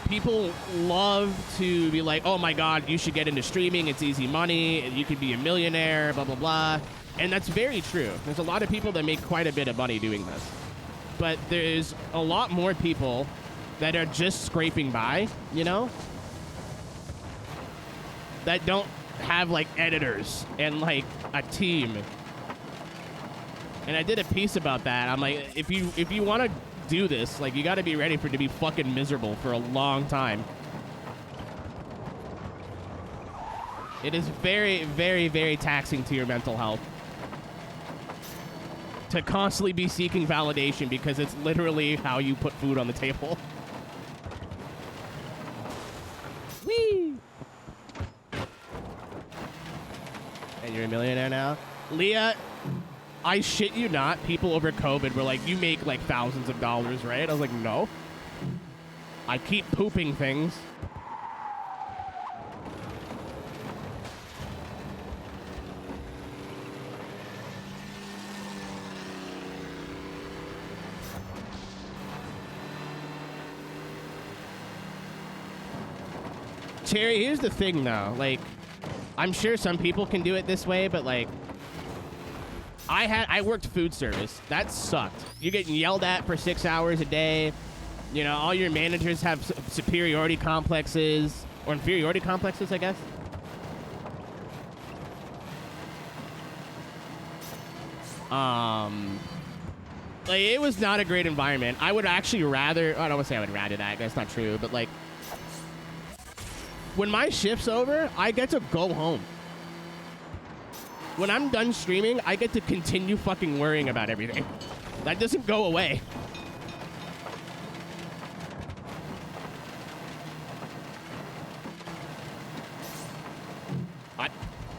people love to be like, oh my God, you should get into streaming. It's easy money. You could be a millionaire, blah, blah, blah. And that's very true. There's a lot of people that make quite a bit of money doing this. But there's a lot more people that are just scraping by, you know? That don't have, like, editors and, like, a team. And I did a piece about that. I'm like, if you want to do this, like, you got to be ready for it to be fucking miserable for a long time. It is very, very, very taxing to your mental health to constantly be seeking validation, because it's literally how you put food on the table. Whee! And you're a millionaire now? Leah, I shit you not, people over COVID were like, you make like thousands of dollars, right? I was like, no. I keep pooping things. Cherry, here's the thing, though. Like, I'm sure some people can do it this way, but, like, I worked food service. That sucked. You're getting yelled at for 6 hours a day. You know, all your managers have superiority complexes, or inferiority complexes, I guess. Like, it was not a great environment. I would actually rather, I don't want to say I would rather that, that's not true, but, like, when my shift's over, I get to go home. When I'm done streaming, I get to continue fucking worrying about everything. That doesn't go away.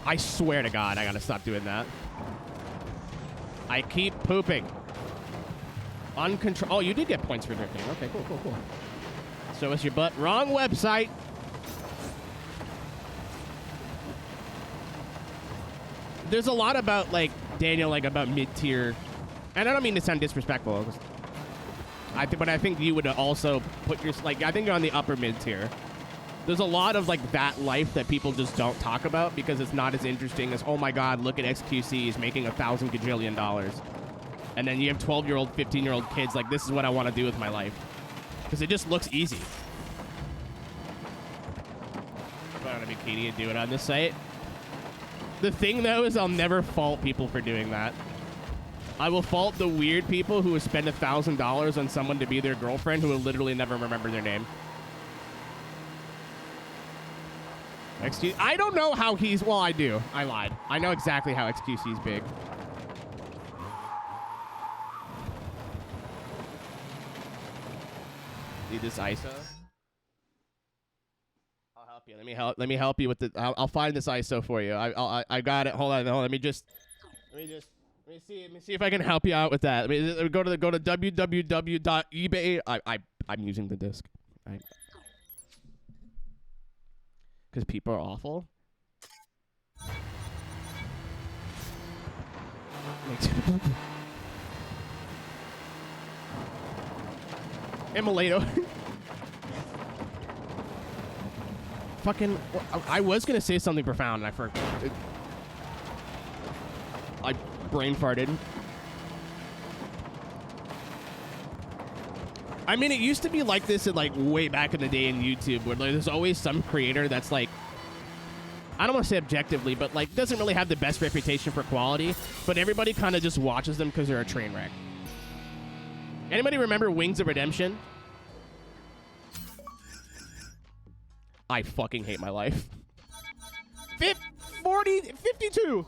I swear to God, I gotta stop doing that. I keep pooping. Uncontrolled. Oh, you did get points for drifting. Okay, cool, cool, cool. So is your butt. Wrong website. There's a lot about, like, Daniel, like, about mid-tier. And I don't mean to sound disrespectful. But I think you would also put your, like, I think you're on the upper mid-tier. There's a lot of, like, that life that people just don't talk about because it's not as interesting as, oh my God, look at XQC, he's making $1,000 gajillion. And then you have 12-year-old, 15-year-old kids like, this is what I want to do with my life. Because it just looks easy. Put on a bikini and do it on this site. The thing, though, is I'll never fault people for doing that. I will fault the weird people who would spend $1,000 on someone to be their girlfriend who will literally never remember their name. XQ, I don't know how he's, well, I do. I lied. I know exactly how XQC's big. Need this ISO? I'll help you. Let me help you with the, I'll find this ISO for you. I got it. Hold on. Let me see if I can help you out with that. Let me go to www.ebay. I'm using the disc. Because people are awful. Emulato. Fucking, I was gonna say something profound and I forgot. I brain farted. I mean, it used to be like this in, like, way back in the day in YouTube, where, like, there's always some creator that's, like, I don't want to say objectively, but, like, doesn't really have the best reputation for quality, but everybody kind of just watches them because they're a train wreck. Anybody remember Wings of Redemption? I fucking hate my life. 52!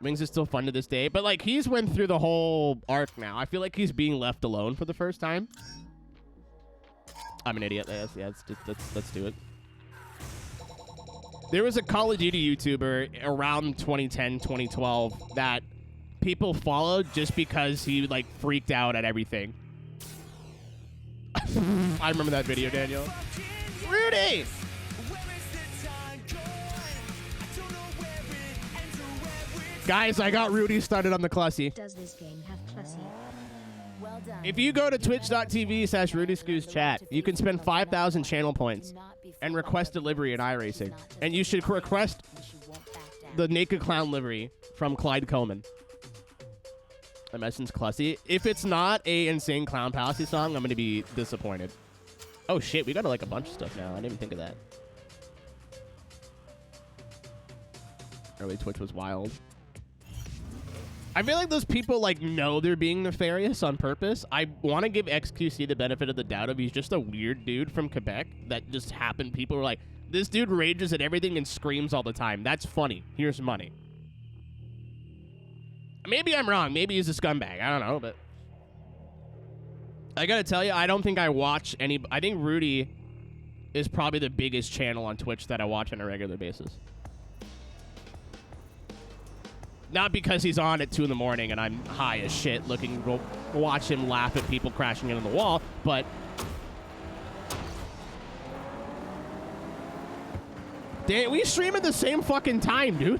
Wings is still fun to this day, but, like, he's went through the whole arc now. I feel like he's being left alone for the first time. I'm an idiot. Yeah, let's do it. There was a Call of Duty YouTuber around 2010, 2012 that people followed just because he, like, freaked out at everything. I remember that video, Daniel. Rudy! Guys, I got Rudy started on the Clussy. Does this game have Clussy? Well done. If you go to twitch.tv/RudyScoosChat, you can spend 5,000 channel points and request delivery in iRacing. And you should request the Naked Clown livery from Clyde Coleman. I mentioned Clussy. If it's not a Insane Clown Palace song, I'm going to be disappointed. Oh, shit. We got, like, a bunch of stuff now. I didn't even think of that. Early Twitch was wild. I feel like those people, like, know they're being nefarious on purpose. I want to give XQC the benefit of the doubt of he's just a weird dude from Quebec that just happened. People were like, this dude rages at everything and screams all the time. That's funny. Here's money. Maybe I'm wrong. Maybe he's a scumbag. I don't know, but I gotta tell you, I don't think I watch any. I think Rudy is probably the biggest channel on Twitch that I watch on a regular basis. Not because he's on at 2 in the morning and I'm high as shit looking to watch him laugh at people crashing into the wall, but we stream at the same fucking time, dude.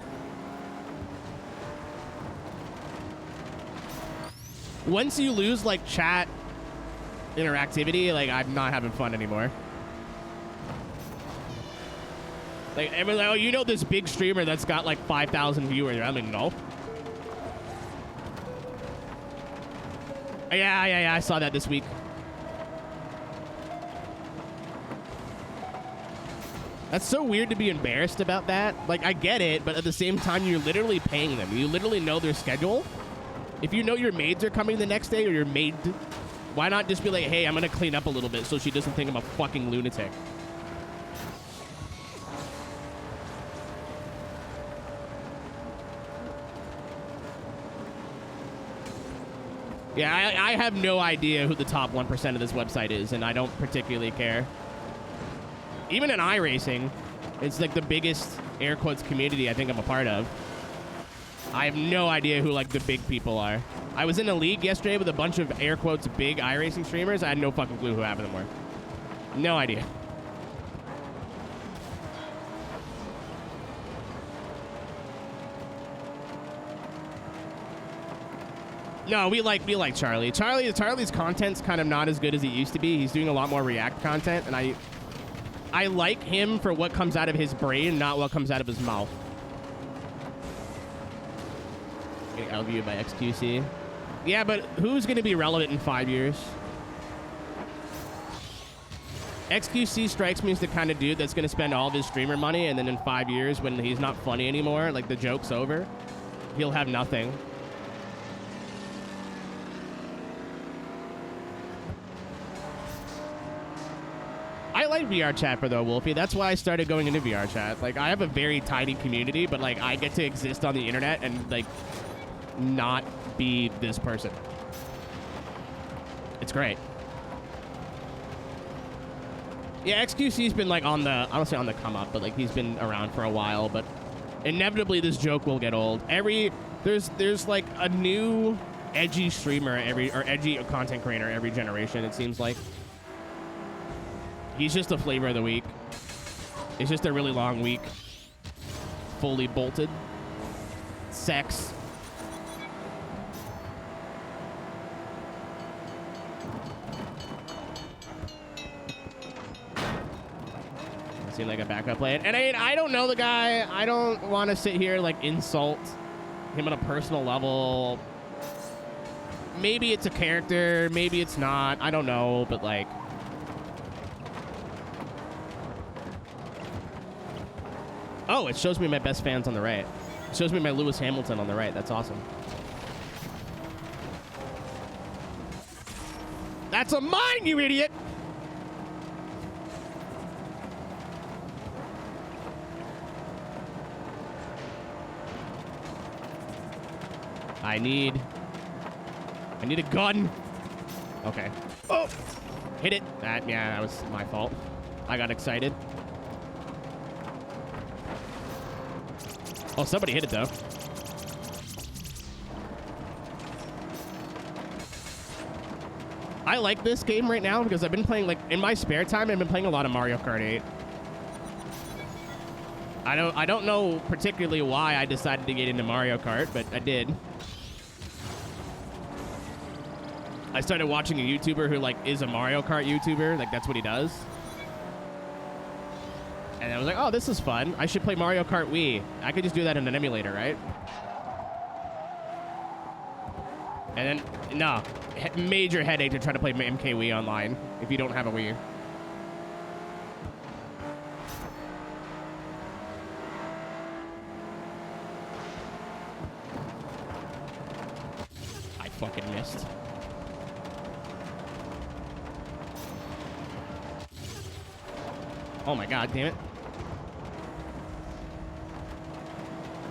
Once you lose like chat interactivity, like I'm not having fun anymore. Like everyone's like, oh, you know this big streamer that's got like 5,000 viewers. I'm like, no. Yeah, I saw that this week. That's so weird to be embarrassed about that. Like, I get it, but at the same time, you're literally paying them. You literally know their schedule. If you know your maids are coming the next day or your maid, why not just be like, hey, I'm going to clean up a little bit so she doesn't think I'm a fucking lunatic. Yeah, I have no idea who the top 1% of this website is, and I don't particularly care. Even in iRacing, it's like the biggest air quotes community I think I'm a part of. I have no idea who like the big people are. I was in a league yesterday with a bunch of air quotes big iRacing streamers. I had no fucking clue who half of them were. No idea. No, we like Charlie. Charlie's content's kind of not as good as it used to be. He's doing a lot more React content, and I like him for what comes out of his brain, not what comes out of his mouth. Getting outviewed by XQC. Yeah, but who's going to be relevant in 5 years? XQC strikes me as the kind of dude that's going to spend all of his streamer money, and then in 5 years, when he's not funny anymore, like the joke's over, he'll have nothing. I like VR chat for though, Wolfie. That's why I started going into VR chat. Like, I have a very tiny community, but like I get to exist on the internet and like not be this person. It's great. Yeah, XQC's been like on the, I don't say on the come up, but like he's been around for a while, but inevitably this joke will get old. There's like a new edgy streamer or edgy content creator every generation, it seems like. He's just the flavor of the week. It's just a really long week. Fully bolted. Sex. Seem like a backup plan. And I don't know the guy. I don't want to sit here like insult him on a personal level. Maybe it's a character. Maybe it's not. I don't know. But like, oh, it shows me my best fans on the right. It shows me my Lewis Hamilton on the right. That's awesome. That's a mine, you idiot! I need a gun. Okay. Oh! Hit it. Yeah, that was my fault. I got excited. Oh, somebody hit it, though. I like this game right now because I've been playing, like, in my spare time, I've been playing a lot of Mario Kart 8. I don't know particularly why I decided to get into Mario Kart, but I did. I started watching a YouTuber who, like, is a Mario Kart YouTuber. Like, that's what he does. And I was like, oh, this is fun. I should play Mario Kart Wii. I could just do that in an emulator, right? And then, no. Major headache to try to play MK Wii online if you don't have a Wii. I fucking missed. Oh my god, damn it.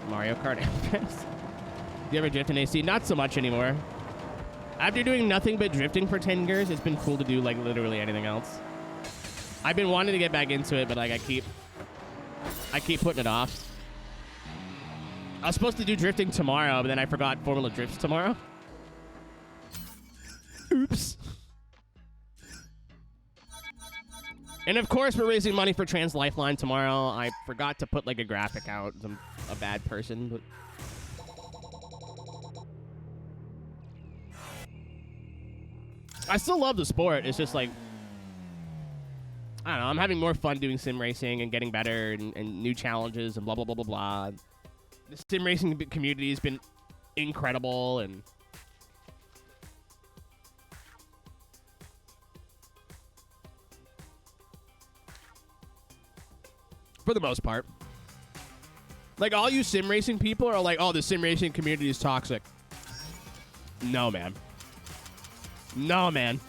Mario Kart FPS. Do you ever drift in AC? Not so much anymore. After doing nothing but drifting for 10 years, it's been cool to do like literally anything else. I've been wanting to get back into it, but like I keep putting it off. I was supposed to do drifting tomorrow, but then I forgot Formula Drifts tomorrow. Oops. And of course, we're raising money for Trans Lifeline tomorrow. I forgot to put like a graphic out. I'm a bad person, but I still love the sport. It's just like, I don't know. I'm having more fun doing sim racing and getting better and new challenges and blah, blah, blah, blah, blah. The sim racing community has been incredible and... for the most part. Like, all you sim racing people are like, oh, the sim racing community is toxic. No, man. No, man.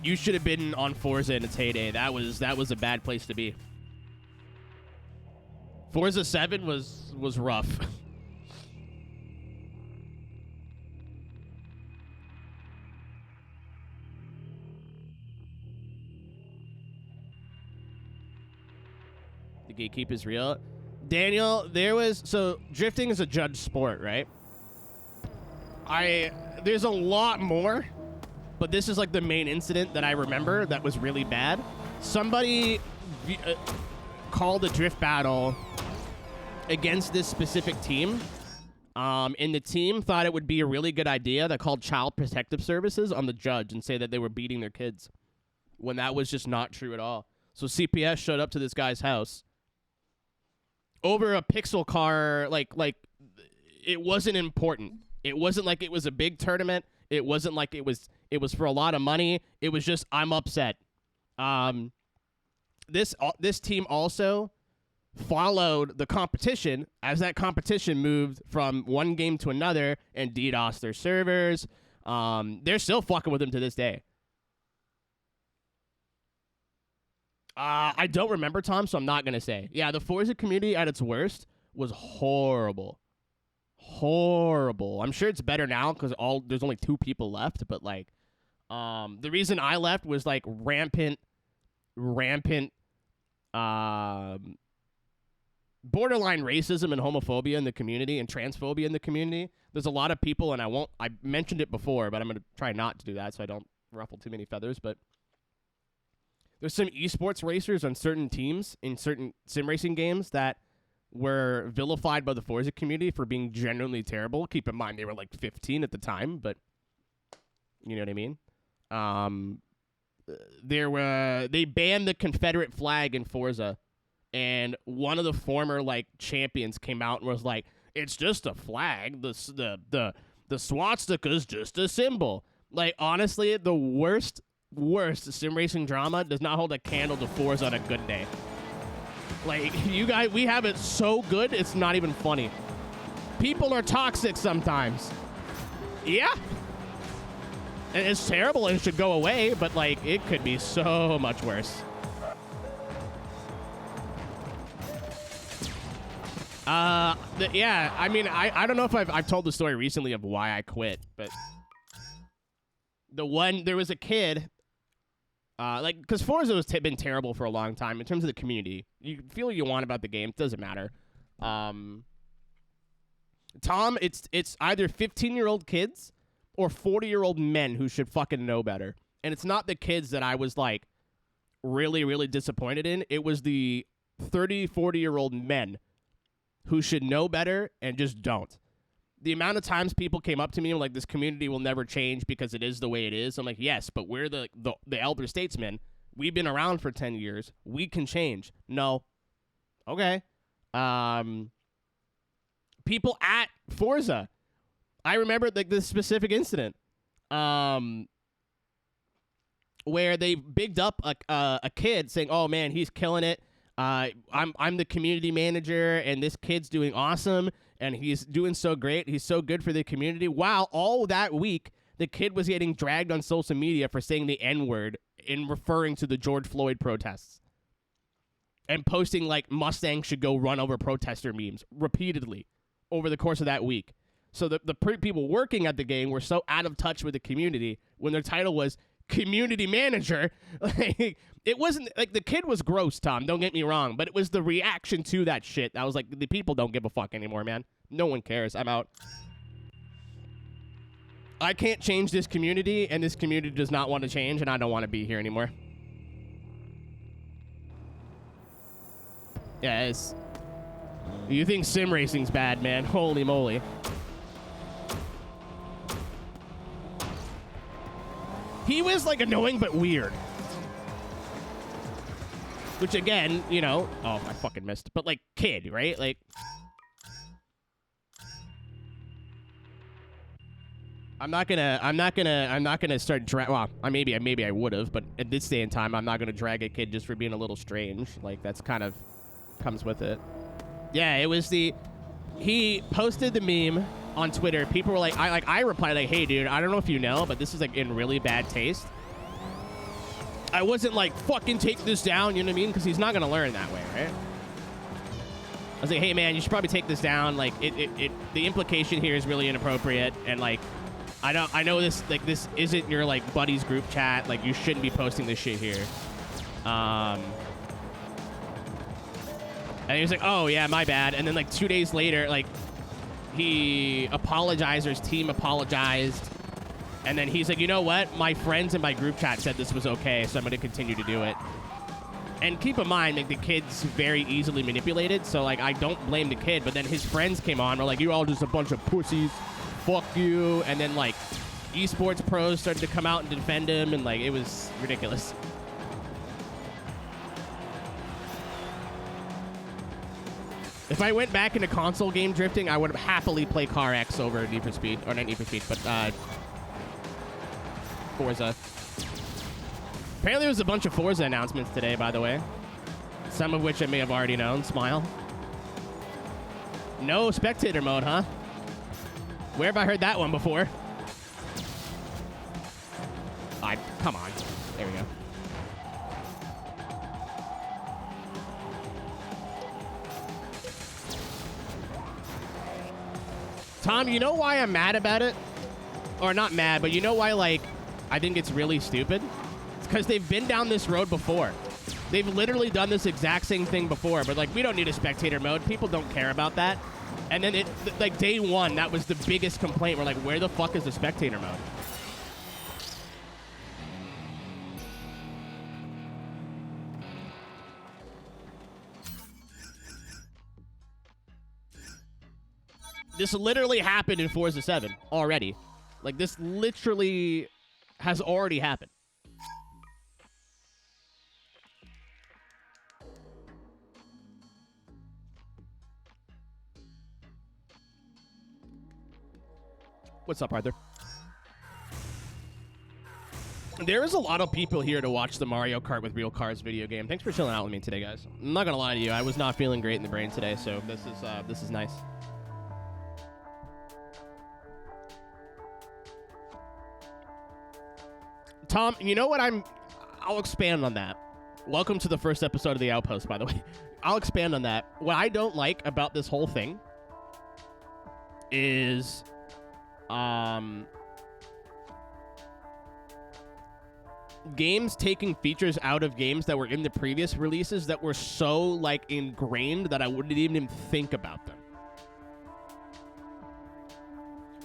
You should have been on Forza in its heyday. That was a bad place to be. Forza 7 was rough. The gatekeep is real. Daniel, so drifting is a judged sport, right? There's a lot more, but this is like the main incident that I remember that was really bad. Somebody called a drift battle against this specific team. And the team thought it would be a really good idea to call Child Protective Services on the judge and say that they were beating their kids, when that was just not true at all. So CPS showed up to this guy's house over a pixel car. Like it wasn't important. It wasn't like it was a big tournament. It wasn't like it was for a lot of money. It was just, I'm upset. This team also followed the competition as that competition moved from one game to another and DDoS their servers. They're still fucking with them to this day. I don't remember, Tom, so I'm not going to say. Yeah, the Forza community at its worst was horrible. Horrible. I'm sure it's better now because there's only 2 people left, but like the reason I left was like rampant borderline racism and homophobia in the community and transphobia in the community. There's a lot of people, and I mentioned it before, but I'm going to try not to do that so I don't ruffle too many feathers, but there's some esports racers on certain teams in certain sim racing games that were vilified by the Forza community for being genuinely terrible. Keep in mind, they were like 15 at the time, but you know what I mean? They banned the Confederate flag in Forza, and one of the former like champions came out and was like, "It's just a flag. The swastika is just a symbol." Like, honestly, the worst sim racing drama does not hold a candle to Forza on a good day. Like, you guys, we have it so good, it's not even funny. People are toxic sometimes. Yeah. And it's terrible and should go away, but, like, it could be so much worse. Yeah, I mean, I don't know if I've told the story recently of why I quit, but there was a kid, like, because Forza has been terrible for a long time in terms of the community. You can feel what you want about the game. It doesn't matter. Tom, it's either 15-year-old kids or 40-year-old men who should fucking know better. And it's not the kids that I was, like, really, really disappointed in. It was the 30, 40-year-old men who should know better and just don't. The amount of times people came up to me and like, this community will never change because it is the way it is. I'm like, yes, but we're the elder statesmen. We've been around for 10 years. We can change. No. Okay. People at Forza. I remember like this specific incident where they bigged up a kid saying, "Oh man, he's killing it. I'm the community manager and this kid's doing awesome and he's doing so great. He's so good for the community." While all that week, the kid was getting dragged on social media for saying the N-word in referring to the George Floyd protests and posting like Mustang should go run over protester memes repeatedly over the course of that week. So the people working at the game were so out of touch with the community when their title was community manager. Like, it wasn't like the kid was gross, Tom, don't get me wrong, but it was the reaction to that shit. I was like, the people don't give a fuck anymore, man. No one cares. I'm out. I can't change this community, and this community does not want to change, and I don't want to be here anymore. Yeah, you think sim racing's bad, man. Holy moly. He was like annoying but weird. Which again, you know, oh, I fucking missed. But like kid, right? Like I'm not gonna start well, maybe I would have, but at this day and time, I'm not gonna drag a kid just for being a little strange. Like that's kind of comes with it. Yeah, it was he posted the meme on Twitter. People were like, I replied like, hey dude, I don't know if you know, but this is like in really bad taste. I wasn't like, fucking take this down, you know what I mean? Because he's not gonna learn that way, right? I was like, hey man, you should probably take this down. Like the implication here is really inappropriate, and like I know this this isn't your like buddies group chat. Like you shouldn't be posting this shit here. And he was like, oh yeah, my bad. And then like 2 days later, like he apologized, or his team apologized. And then he's like, you know what? My friends in my group chat said this was okay, so I'm going to continue to do it. And keep in mind, like, the kid's very easily manipulated, so, like, I don't blame the kid. But then his friends came on, were like, you're all just a bunch of pussies. Fuck you. And then, like, esports pros started to come out and defend him, and, like, it was ridiculous. If I went back into console game drifting, I would happily play Car X over Need for Speed. Or not Need for Speed, but, Forza. Apparently there was a bunch of Forza announcements today, by the way. Some of which I may have already known. Smile. No spectator mode, huh? Where have I heard that one before? Come on. There we go. Tom, you know why I'm mad about it? Or not mad, but you know why, like, I think it's really stupid? It's because they've been down this road before. They've literally done this exact same thing before, but, like, we don't need a spectator mode. People don't care about that. And then, like, day one, that was the biggest complaint. We're like, where the fuck is the spectator mode? This literally happened in Forza 7 already. Like, this literally has already happened. What's up, Arthur? There is a lot of people here to watch the Mario Kart with Real Cars video game. Thanks for chilling out with me today, guys. I'm not gonna lie to you, I was not feeling great in the brain today, so this is nice. Tom, you know what I'll expand on that. Welcome to the first episode of The Outpost, by the way. I'll expand on that. What I don't like about this whole thing is, games taking features out of games that were in the previous releases that were so, like, ingrained that I wouldn't even think about them.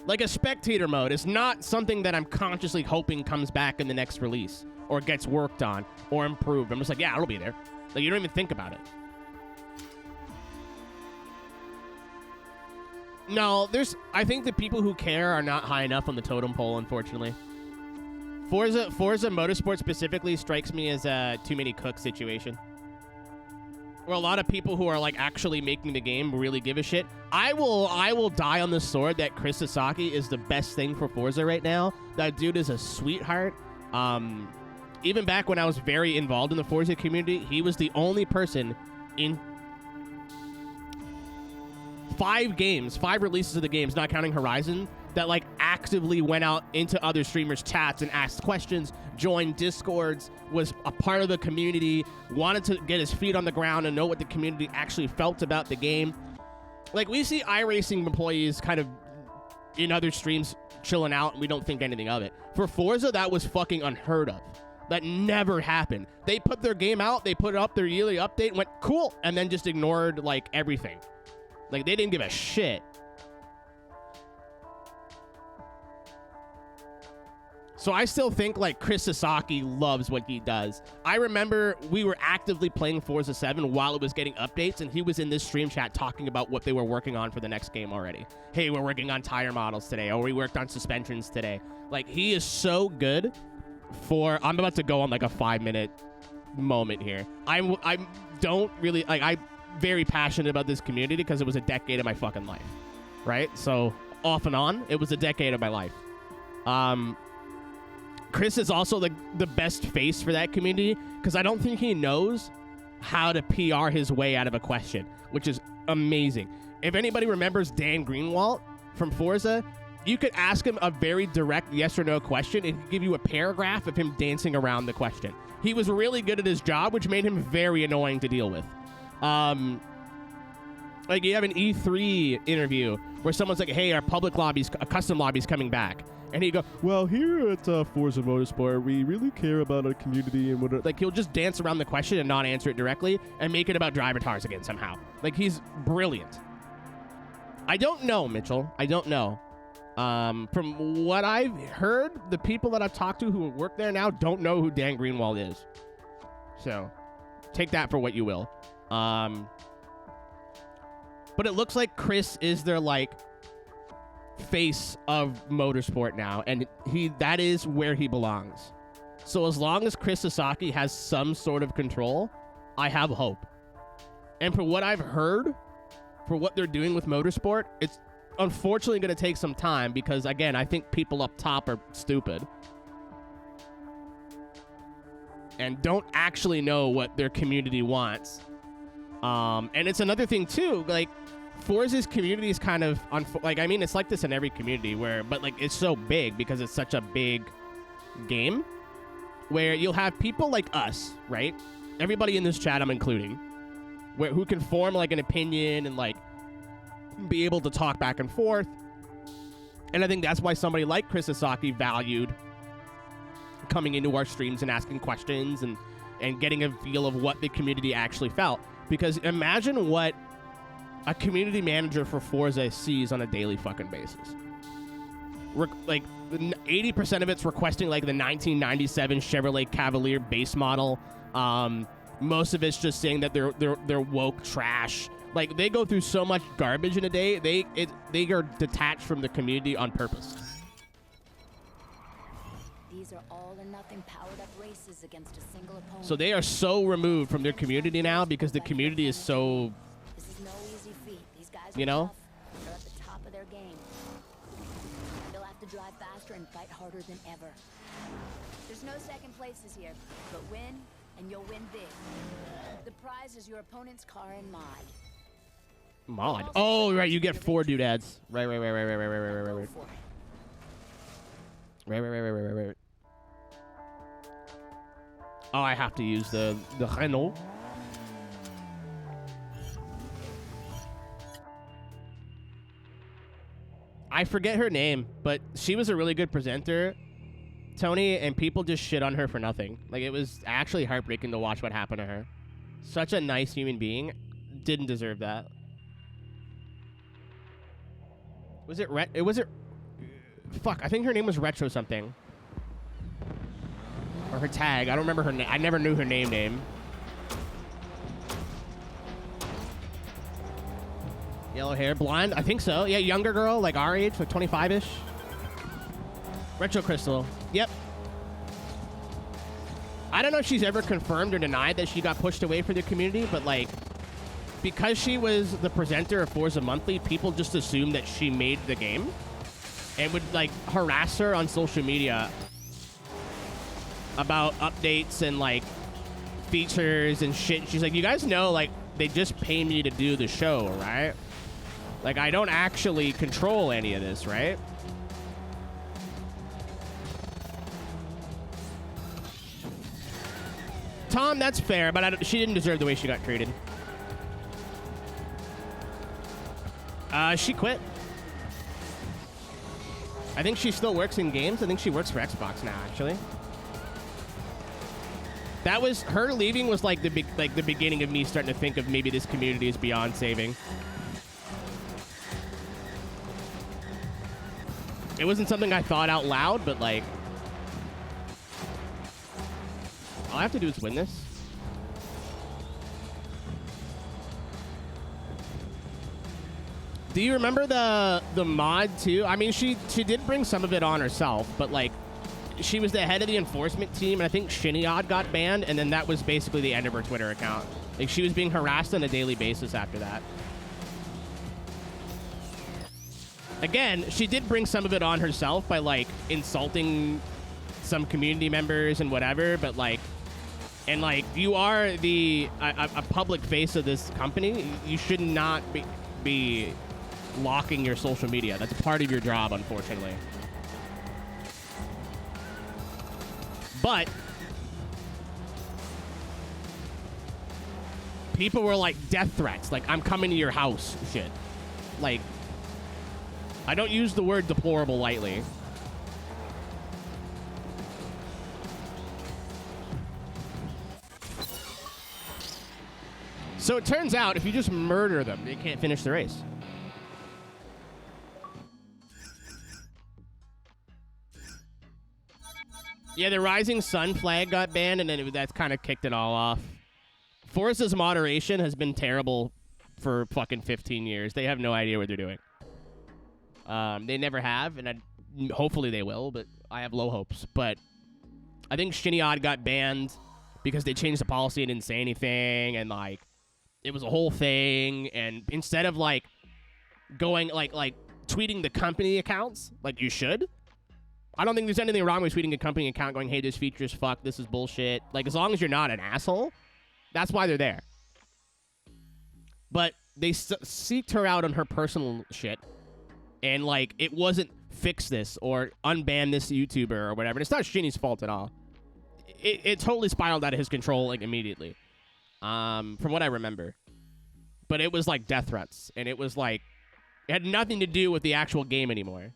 Like, a spectator mode is not something that I'm consciously hoping comes back in the next release or gets worked on or improved. I'm just like, yeah, it'll be there. Like, you don't even think about it. No, I think the people who care are not high enough on the totem pole, unfortunately. Forza Motorsport specifically strikes me as a too many cooks situation. Where a lot of people who are, like, actually making the game really give a shit. I will die on the sword that Chris Sasaki is the best thing for Forza right now. That dude is a sweetheart. Even back when I was very involved in the Forza community, he was the only person in 5 releases of the games, not counting Horizon, that, like, actively went out into other streamers' chats and asked questions, joined Discords, was a part of the community, wanted to get his feet on the ground and know what the community actually felt about the game. Like, we see iRacing employees kind of in other streams chilling out, and we don't think anything of it. For Forza, that was fucking unheard of. That never happened. They put their game out, they put up their yearly update, went, cool, and then just ignored, like, everything. Like, they didn't give a shit. So I still think, like, Chris Sasaki loves what he does. I remember we were actively playing Forza 7 while it was getting updates, and he was in this stream chat talking about what they were working on for the next game already. Hey, we're working on tire models today, or we worked on suspensions today. Like, he is so good I'm about to go on like a 5-minute moment here. I don't really like. I'm very passionate about this community because it was a decade of my fucking life, right? So off and on, it was a decade of my life. Chris is also the best face for that community because I don't think he knows how to PR his way out of a question, which is amazing. If anybody remembers Dan Greenwald from Forza, you could ask him a very direct yes or no question and he'd give you a paragraph of him dancing around the question. He was really good at his job, which made him very annoying to deal with. Like you have an E3 interview where someone's like, hey, our public lobby's, a custom lobby's coming back. And he'd go, well, here at Forza Motorsport, we really care about our community and what. Like, he'll just dance around the question and not answer it directly and make it about driver tars again somehow. Like, he's brilliant. I don't know, Mitchell. I don't know. From what I've heard, the people that I've talked to who work there now don't know who Dan Greenwald is. So, take that for what you will. But it looks like Chris is their, like, face of motorsport now, and that is where he belongs. So as long as Chris Sasaki has some sort of control, I have hope. And for what I've heard, for what they're doing with motorsport, it's unfortunately going to take some time because, again, I think people up top are stupid and don't actually know what their community wants. And it's another thing too, like, Forza's community is kind of like, I mean, it's like this in every community but like it's so big because it's such a big game where you'll have people like us, right? Everybody in this chat, I'm including, who can form like an opinion and like be able to talk back and forth. And I think that's why somebody like Chris Sasaki valued coming into our streams and asking questions and getting a feel of what the community actually felt. Because imagine what a community manager for Forza sees on a daily fucking basis. Like 80% of it's requesting like the 1997 Chevrolet Cavalier base model. Most of it's just saying that they're woke trash. Like they go through so much garbage in a day. They are detached from the community on purpose. These are all or nothing powered up races against a single opponent. So they are so removed from their community now because the community is so. This is no easy feat. These guys You know? are at the top of their game. They'll have to drive faster and fight harder than ever. There's no second places here, but win and you'll win big. The prize is your opponent's car and mod. Mod. Oh, right. You get 4 doodads. Right. Go for it. Right. Oh, I have to use the Renault. I forget her name, but she was a really good presenter, Tony, and people just shit on her for nothing. Like, it was actually heartbreaking to watch what happened to her. Such a nice human being. Didn't deserve that. Was it fuck, I think her name was Retro something. Or her tag. I don't remember her name. I never knew her name. Yellow hair, blonde? I think so. Yeah, younger girl, like our age, like 25-ish. Retro Crystal. Yep. I don't know if she's ever confirmed or denied that she got pushed away from the community, but like, because she was the presenter of Forza Monthly, people just assumed that she made the game and would like harass her on social media about updates and like features and shit. She's like, you guys know, like, they just pay me to do the show, right? Like, I don't actually control any of this, right? Tom, that's fair, but she didn't deserve the way she got treated. She quit. I think she still works in games. I think she works for Xbox now, actually. That was her leaving was like the beginning of me starting to think of maybe this community is beyond saving. It wasn't something I thought out loud, but like, all I have to do is win this. Do you remember the mod too? I mean, she did bring some of it on herself, but like, she was the head of the enforcement team, and I think Shiniod got banned, and then that was basically the end of her Twitter account. Like, she was being harassed on a daily basis after that. Again, she did bring some of it on herself by, like, insulting some community members and whatever, but, like, and, like, you are a public face of this company. You should not be locking your social media. That's part of your job, unfortunately. But people were like death threats, like I'm coming to your house shit. Like, I don't use the word deplorable lightly. So it turns out if you just murder them, they can't finish the race. Yeah, the Rising Sun flag got banned, and then that's kind of kicked it all off. Forza's moderation has been terrible for fucking 15 years. They have no idea what they're doing. They never have, and hopefully they will, but I have low hopes. But I think Shiniod got banned because they changed the policy and didn't say anything, and, like, it was a whole thing, and instead of, like, going, like tweeting the company accounts, like you should, I don't think there's anything wrong with tweeting a company account going, hey, this feature is fucked, this is bullshit. Like, as long as you're not an asshole, that's why they're there. But they seeked her out on her personal shit, and, like, it wasn't fix this or unban this YouTuber or whatever. And it's not Shinny's fault at all. It totally spiraled out of his control, like, immediately. From what I remember. But it was, like, death threats. And it was, like, it had nothing to do with the actual game anymore.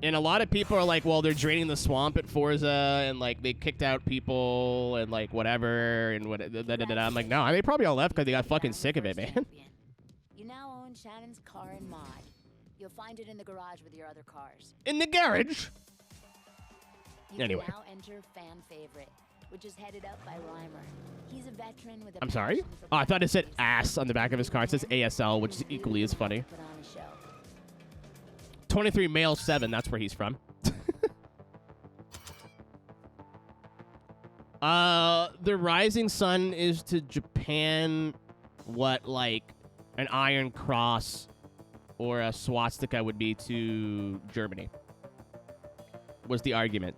And a lot of people are like, well, they're draining the swamp at Forza, and, like, they kicked out people, and, like, whatever, and what. I'm like, no, they probably all left because they got fucking sick of it, man. You now own Shannon's car and mod. You'll find it in the garage with your other cars. In the garage? You can now enter fan favorite, which is headed up by Reimer. He's a veteran with a I'm sorry? passion for Oh, I thought it said ass on the back of his car. It says ASL, which is equally as funny. put on a show. 23 male 7, that's where he's from. The Rising Sun is to Japan what, like, an Iron Cross or a swastika would be to Germany, was the argument.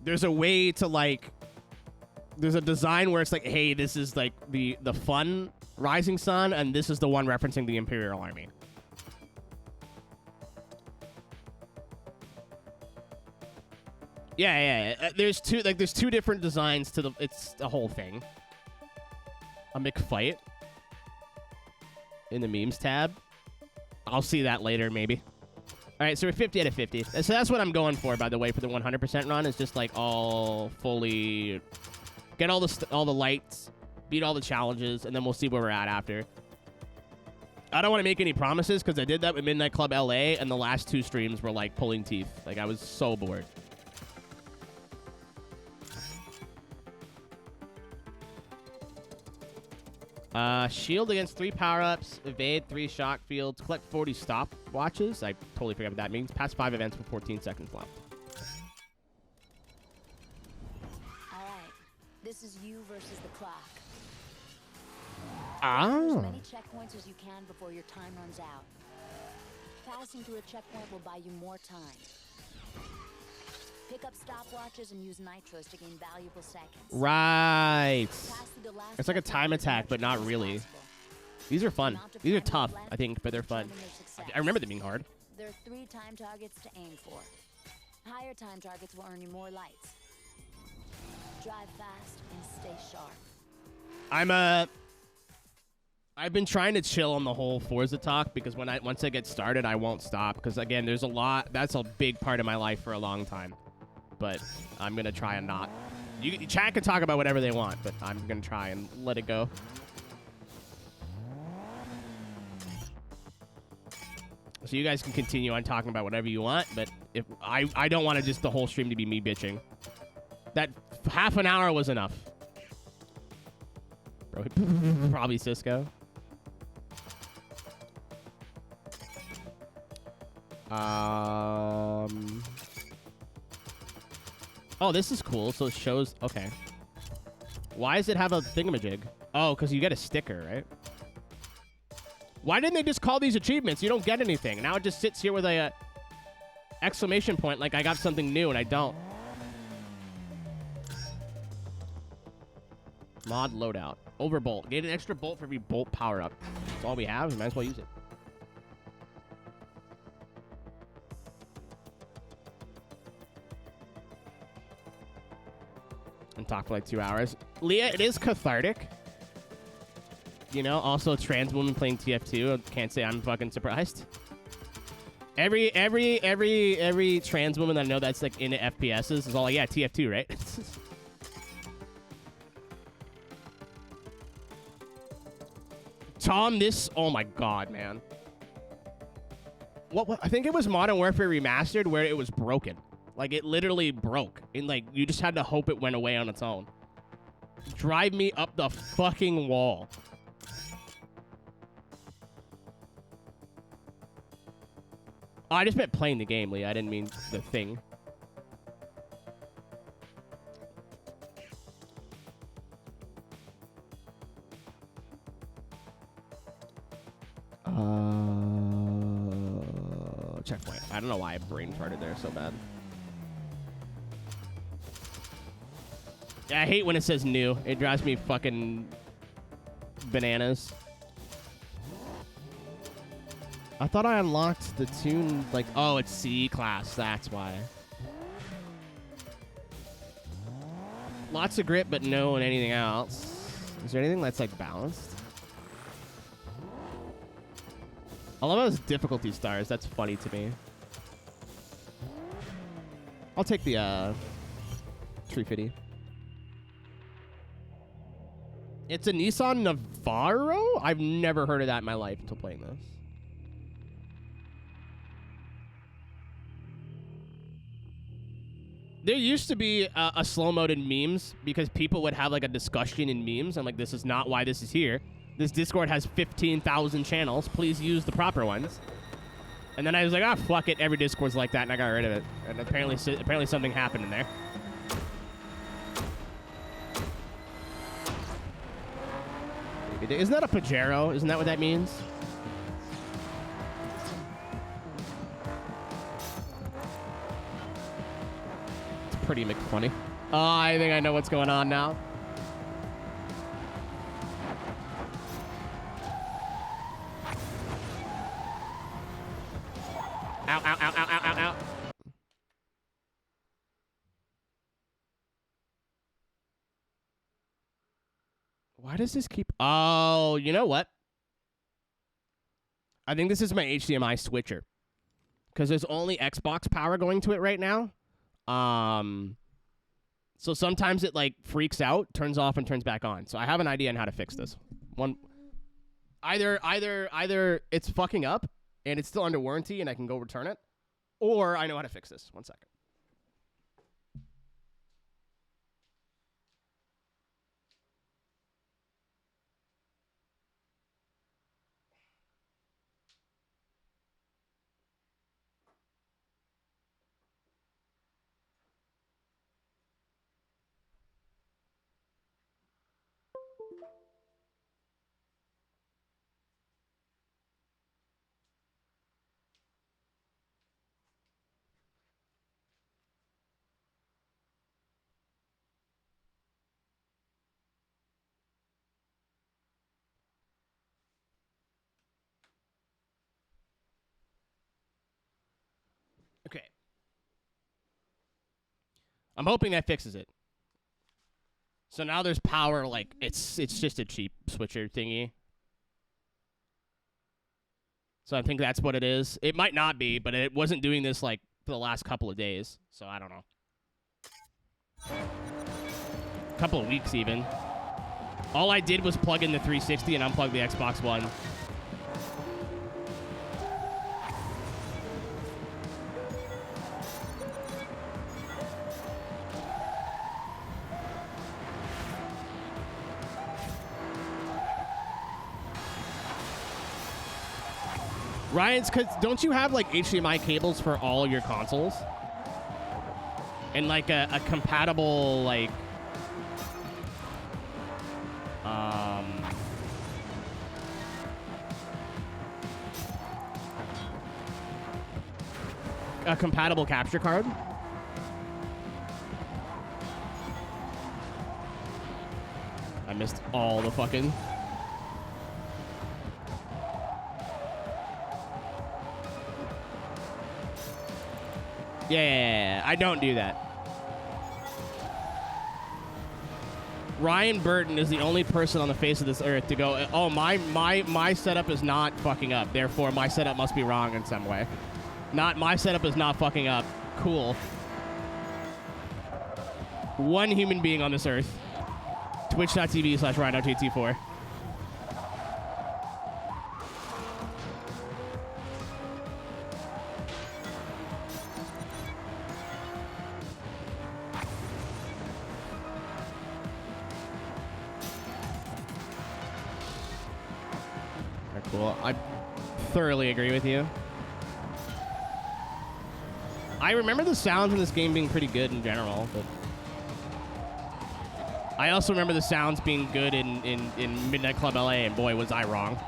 There's a way to, like, there's a design where it's like, hey, this is, like, the fun Rising Sun, and this is the one referencing the Imperial Army. Yeah. There's two different designs to it's the whole thing. A McFight in the memes tab. I'll see that later, maybe. All right, so we're 50 out of 50. So that's what I'm going for, by the way, for the 100% run. Is just, like, all fully get all the lights, beat all the challenges, and then we'll see where we're at after. I don't want to make any promises because I did that with Midnight Club LA, and the last 2 streams were, like, pulling teeth. Like, I was so bored. Shield against 3 power-ups, evade 3 shock fields, collect 40 stop watches. I totally forgot what that means. Pass 5 events with 14 seconds left. All right, this is you versus the clock. Oh. As many checkpoints as you can before your time runs out. Passing through a checkpoint will buy you more time. Pick up stopwatches and use nitros to gain valuable seconds. Right. Pass through the last It's like a time attack, but not really. These are fun. These are tough, I think, but they're fun. I remember them being hard. There are 3 time targets to aim for. Higher time targets will earn you more lights. Drive fast and stay sharp. I've been trying to chill on the whole Forza talk because once I get started, I won't stop. Because, again, there's a lot. That's a big part of my life for a long time. But I'm going to try and not. Chat can talk about whatever they want, but I'm going to try and let it go. So you guys can continue on talking about whatever you want, but if I don't want the whole stream to be me bitching. That half an hour was enough. bro. Probably Cisco. Oh, this is cool. So it shows. Okay. Why does it have a thingamajig? Oh, because you get a sticker, right? Why didn't they just call these achievements? You don't get anything. Now it just sits here with a exclamation point like I got something new and I don't. Mod loadout. Overbolt. Get an extra bolt for every bolt power up. That's all we have. We might as well use it. And talk for like 2 hours. Leah, it is cathartic. You know, also trans woman playing TF2. Can't say I'm fucking surprised. Every trans woman that I know that's like into FPSs is all like, yeah, TF2, right? Tom, this, oh my god, man. What I think it was Modern Warfare Remastered where it was broken. Like, it literally broke. And, like, you just had to hope it went away on its own. Drive me up the fucking wall. Oh, I just meant playing the game, Lee. I didn't mean the thing. Checkpoint. I don't know why I brain farted there so bad. Yeah, I hate when it says new. It drives me fucking bananas. I thought I unlocked the tune, like, oh, it's C class. That's why. Lots of grip, but no and anything else. Is there anything that's, like, balanced? I love those difficulty stars. That's funny to me. I'll take the 350. It's a Nissan Navara? I've never heard of that in my life until playing this. There used to be a slow mode in memes because people would have like a discussion in memes. I'm like, this is not why this is here. This Discord has 15,000 channels. Please use the proper ones. And then I was like, ah, fuck it. Every Discord's like that, and I got rid of it. And apparently something happened in there. Isn't that a Pajero? Isn't that what that means? It's pretty McFunny. Oh, I think I know what's going on now. Ow, ow, ow, ow, ow, ow, ow. Why does this keep... Oh, you know what? I think this is my HDMI switcher. Because there's only Xbox power going to it right now. So sometimes it, like, freaks out, turns off, and turns back on. So I have an idea on how to fix this. Either it's fucking up, and it's still under warranty, and I can go return it. Or I know how to fix this. 1 second. Okay. I'm hoping that fixes it. So now there's power, like, it's just a cheap switcher thingy. So I think that's what it is. It might not be, but it wasn't doing this, like, for the last couple of days. So I don't know. Couple of weeks, even. All I did was plug in the 360 and unplug the Xbox One. Ryan's, cause don't you have like HDMI cables for all your consoles? And like a compatible like a compatible capture card? I missed all the fucking... Yeah, I don't do that. Ryan Burton is the only person on the face of this earth to go, oh, my setup is not fucking up. Therefore, my setup must be wrong in some way. Not my setup is not fucking up. Cool. One human being on this earth. Twitch.tv/RhinoTT4. Cool. I thoroughly agree with you. I remember the sounds in this game being pretty good in general, but I also remember the sounds being good in Midnight Club LA, and boy, was I wrong.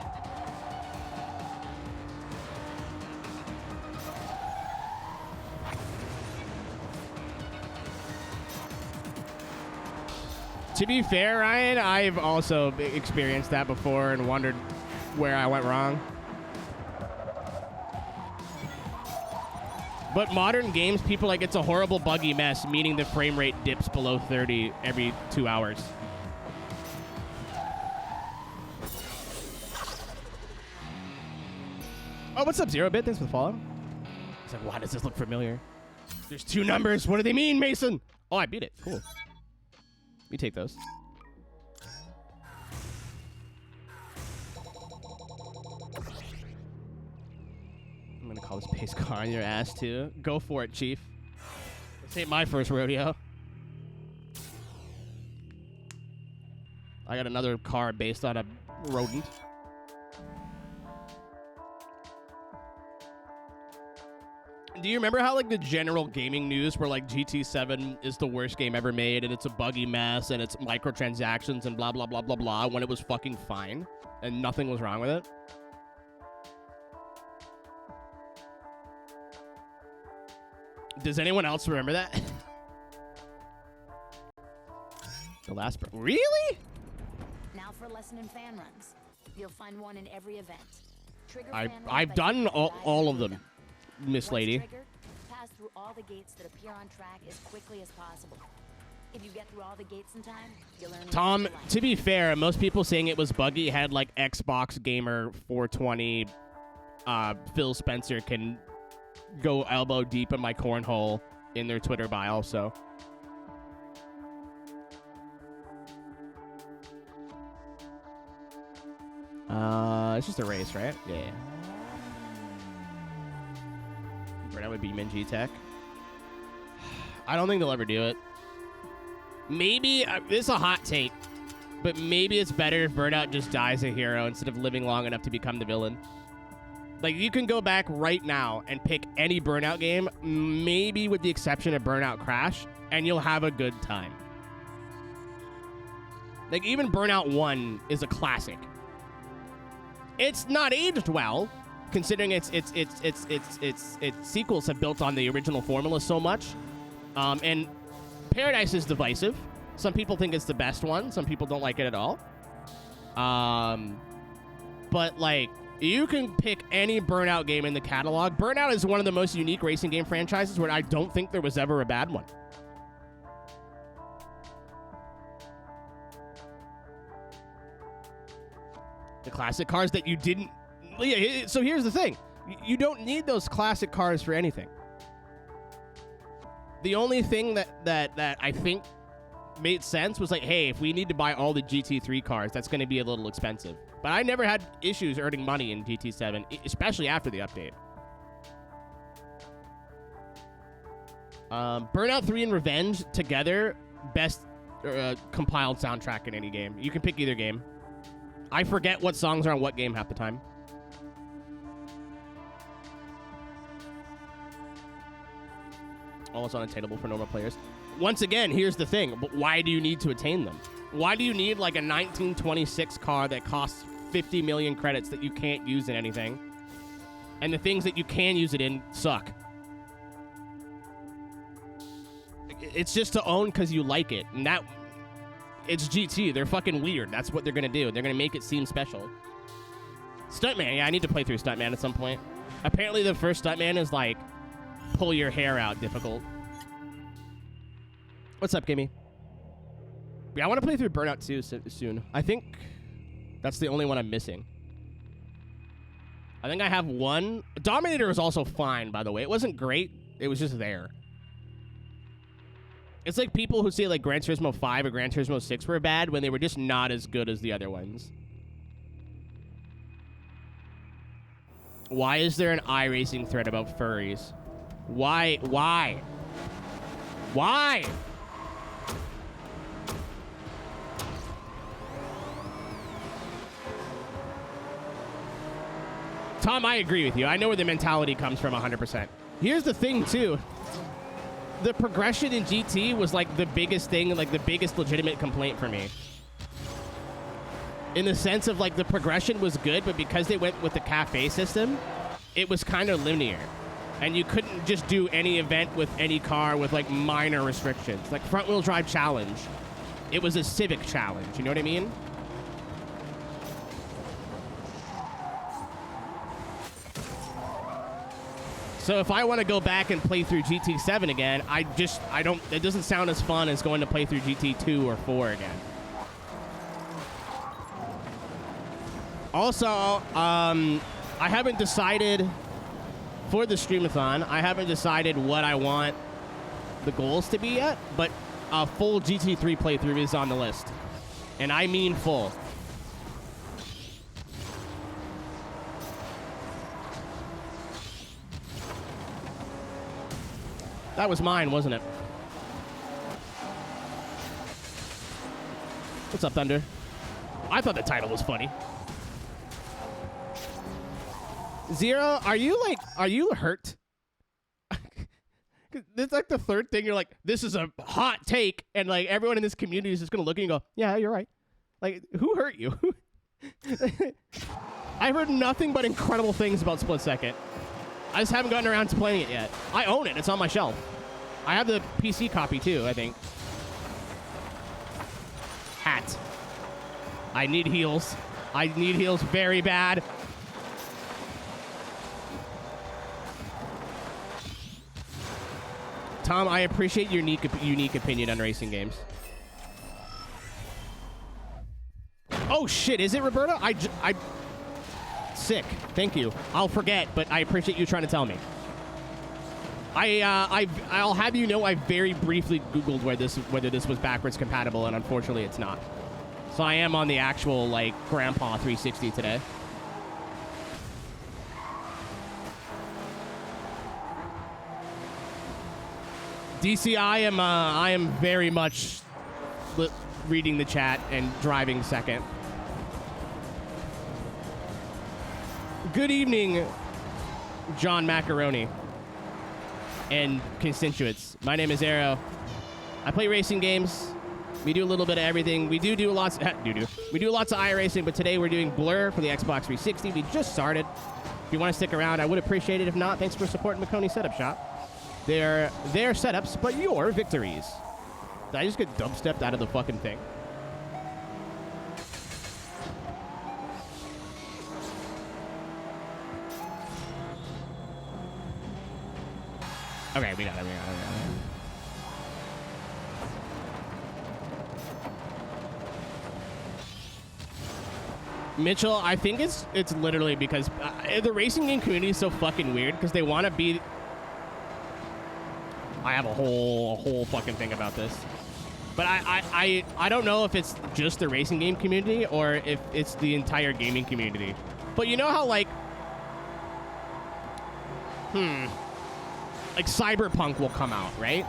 To be fair, Ryan, I've also experienced that before and wondered where I went wrong. But modern games, people like it's a horrible buggy mess, meaning the frame rate dips below 30 every 2 hours. Oh, what's up, Zero Bit? Thanks for the follow. It's like, why does this look familiar? There's two numbers. What do they mean, Mason? Oh, I beat it. Cool. We take those. I'm gonna call this pace car on your ass too. Go for it, Chief. This ain't my first rodeo. I got another car based on a rodent. Do you remember how, like, the general gaming news were like GT7 is the worst game ever made and it's a buggy mess and it's microtransactions and blah, blah, blah, blah, blah, when it was fucking fine and nothing was wrong with it? Does anyone else remember that? The last... Really? Now for a lesson in fan runs. You'll find one in every event. Trigger I've done all of them. Miss Lady. Triggered, pass through all the gates that appear on track as quickly as possible. If you get through all the gates in time, you'll learn. Tom, to be fair, most people saying it was buggy had like Xbox Gamer 420. Phil Spencer can go elbow deep in my cornhole in their Twitter bio. So. It's just a race, right? Yeah. Burnout would be Minji Tech. I don't think they'll ever do it. Maybe, this is a hot take, but maybe it's better if Burnout just dies a hero instead of living long enough to become the villain. Like, you can go back right now and pick any Burnout game, maybe with the exception of Burnout Crash, and you'll have a good time. Like, even Burnout 1 is a classic. It's not aged well, considering its sequels have built on the original formula so much. And Paradise is divisive. Some people think it's the best one. Some people don't like it at all. But, like, you can pick any Burnout game in the catalog. Burnout is one of the most unique racing game franchises where I don't think there was ever a bad one. The classic cars that you didn't... Yeah, so here's the thing. You don't need those classic cars for anything. The only thing that I think made sense was like, hey, if we need to buy all the GT3 cars, that's going to be a little expensive. But I never had issues earning money in GT7, especially after the update. Burnout 3 and Revenge together, best compiled soundtrack in any game. You can pick either game. I forget what songs are on what game half the time. Almost unattainable for normal players. Once again, here's the thing. But why do you need to attain them? Why do you need like a 1926 car that costs 50 million credits that you can't use in anything? And the things that you can use it in suck. It's just to own because you like it. And that... It's GT. They're fucking weird. That's what they're going to do. They're going to make it seem special. Stuntman. Yeah, I need to play through Stuntman at some point. Apparently the first Stuntman is like pull your hair out difficult. What's up, Gimme? Yeah, I want to play through Burnout 2 soon. I think that's the only one I'm missing. I think I have one. Dominator was also fine, by the way. It wasn't great. It was just there. It's like people who say like Gran Turismo 5 or Gran Turismo 6 were bad when they were just not as good as the other ones. Why is there an iRacing thread about furries? Why? Why? Why? Tom, I agree with you. I know where the mentality comes from 100%. Here's the thing, too. The progression in GT was like the biggest thing, like the biggest legitimate complaint for me. In the sense of like the progression was good, but because they went with the cafe system, it was kind of linear. And you couldn't just do any event with any car with like minor restrictions. Like front wheel drive challenge. It was a civic challenge, you know what I mean? So if I want to go back and play through GT7 again, it doesn't sound as fun as going to play through GT2 or 4 again. Also, I haven't decided for the streamathon, I haven't decided what I want the goals to be yet, but a full GT3 playthrough is on the list. And I mean full. That was mine, wasn't it? What's up, Thunder? I thought the title was funny. Zero, are you hurt? It's like the third thing you're like, this is a hot take, and like everyone in this community is just gonna look at you and go, yeah, you're right. Like, who hurt you? I've heard nothing but incredible things about Split Second. I just haven't gotten around to playing it yet. I own it. It's on my shelf. I have the PC copy, too, I think. Hat. I need heals. I need heals very bad. Tom, I appreciate your unique opinion on racing games. Oh, shit. Is it Roberta? Sick. Thank you. I'll forget, but I appreciate you trying to tell me. I'll have you know I very briefly Googled whether this was backwards compatible, and unfortunately it's not. So I am on the actual, like, Grandpa 360 today. DC, I am very much reading the chat and driving second. Good evening, John Macaroni and constituents. My name is Aero. I play racing games. We do a little bit of everything. We do lots of iRacing, but today we're doing Blur for the Xbox 360. We just started. If you want to stick around, I would appreciate it. If not, thanks for supporting Makoni Setup Shop. They're their setups, but your victories. Did I just get dubstepped out of the fucking thing? Okay, we got it. Mitchell, I think it's literally because the racing game community is so fucking weird because they want to be. I have a whole fucking thing about this, but I don't know if it's just the racing game community or if it's the entire gaming community. But you know how like Cyberpunk will come out, right?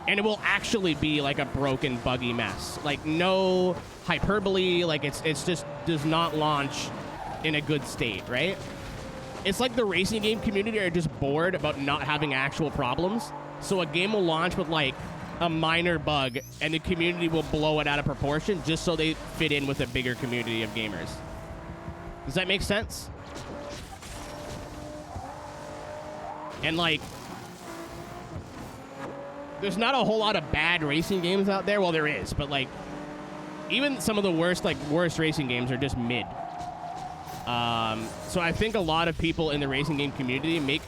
And it will actually be like a broken, buggy mess. Like no hyperbole, like it's just does not launch in a good state, right? It's like the racing game community are just bored about not having actual problems. So a game will launch with like a minor bug, and the community will blow it out of proportion just so they fit in with a bigger community of gamers. Does that make sense? And like, there's not a whole lot of bad racing games out there. Well, there is, but like, even some of the worst racing games are just mid. So I think a lot of people in the racing game community make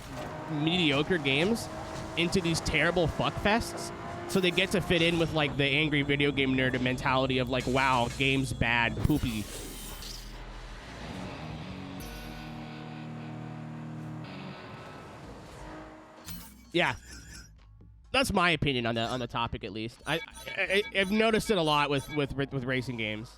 mediocre games into these terrible fuckfests, so they get to fit in with like the angry video game nerd mentality of like, wow, game's bad, poopy. Yeah, that's my opinion on the topic. At least I've noticed it a lot with racing games.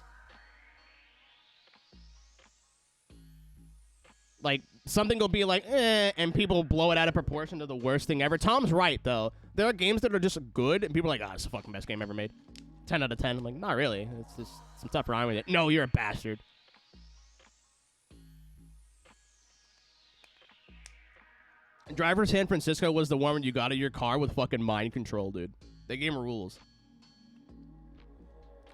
Like, something will be like, and people blow it out of proportion to the worst thing ever. Tom's right, though. There are games that are just good, and people are like, oh, it's the fucking best game ever made. 10 out of 10. I'm like, not really. It's just some stuff wrong with it. No, you're a bastard. Driver San Francisco was the one where you got in your car with fucking mind control, dude. That game rules.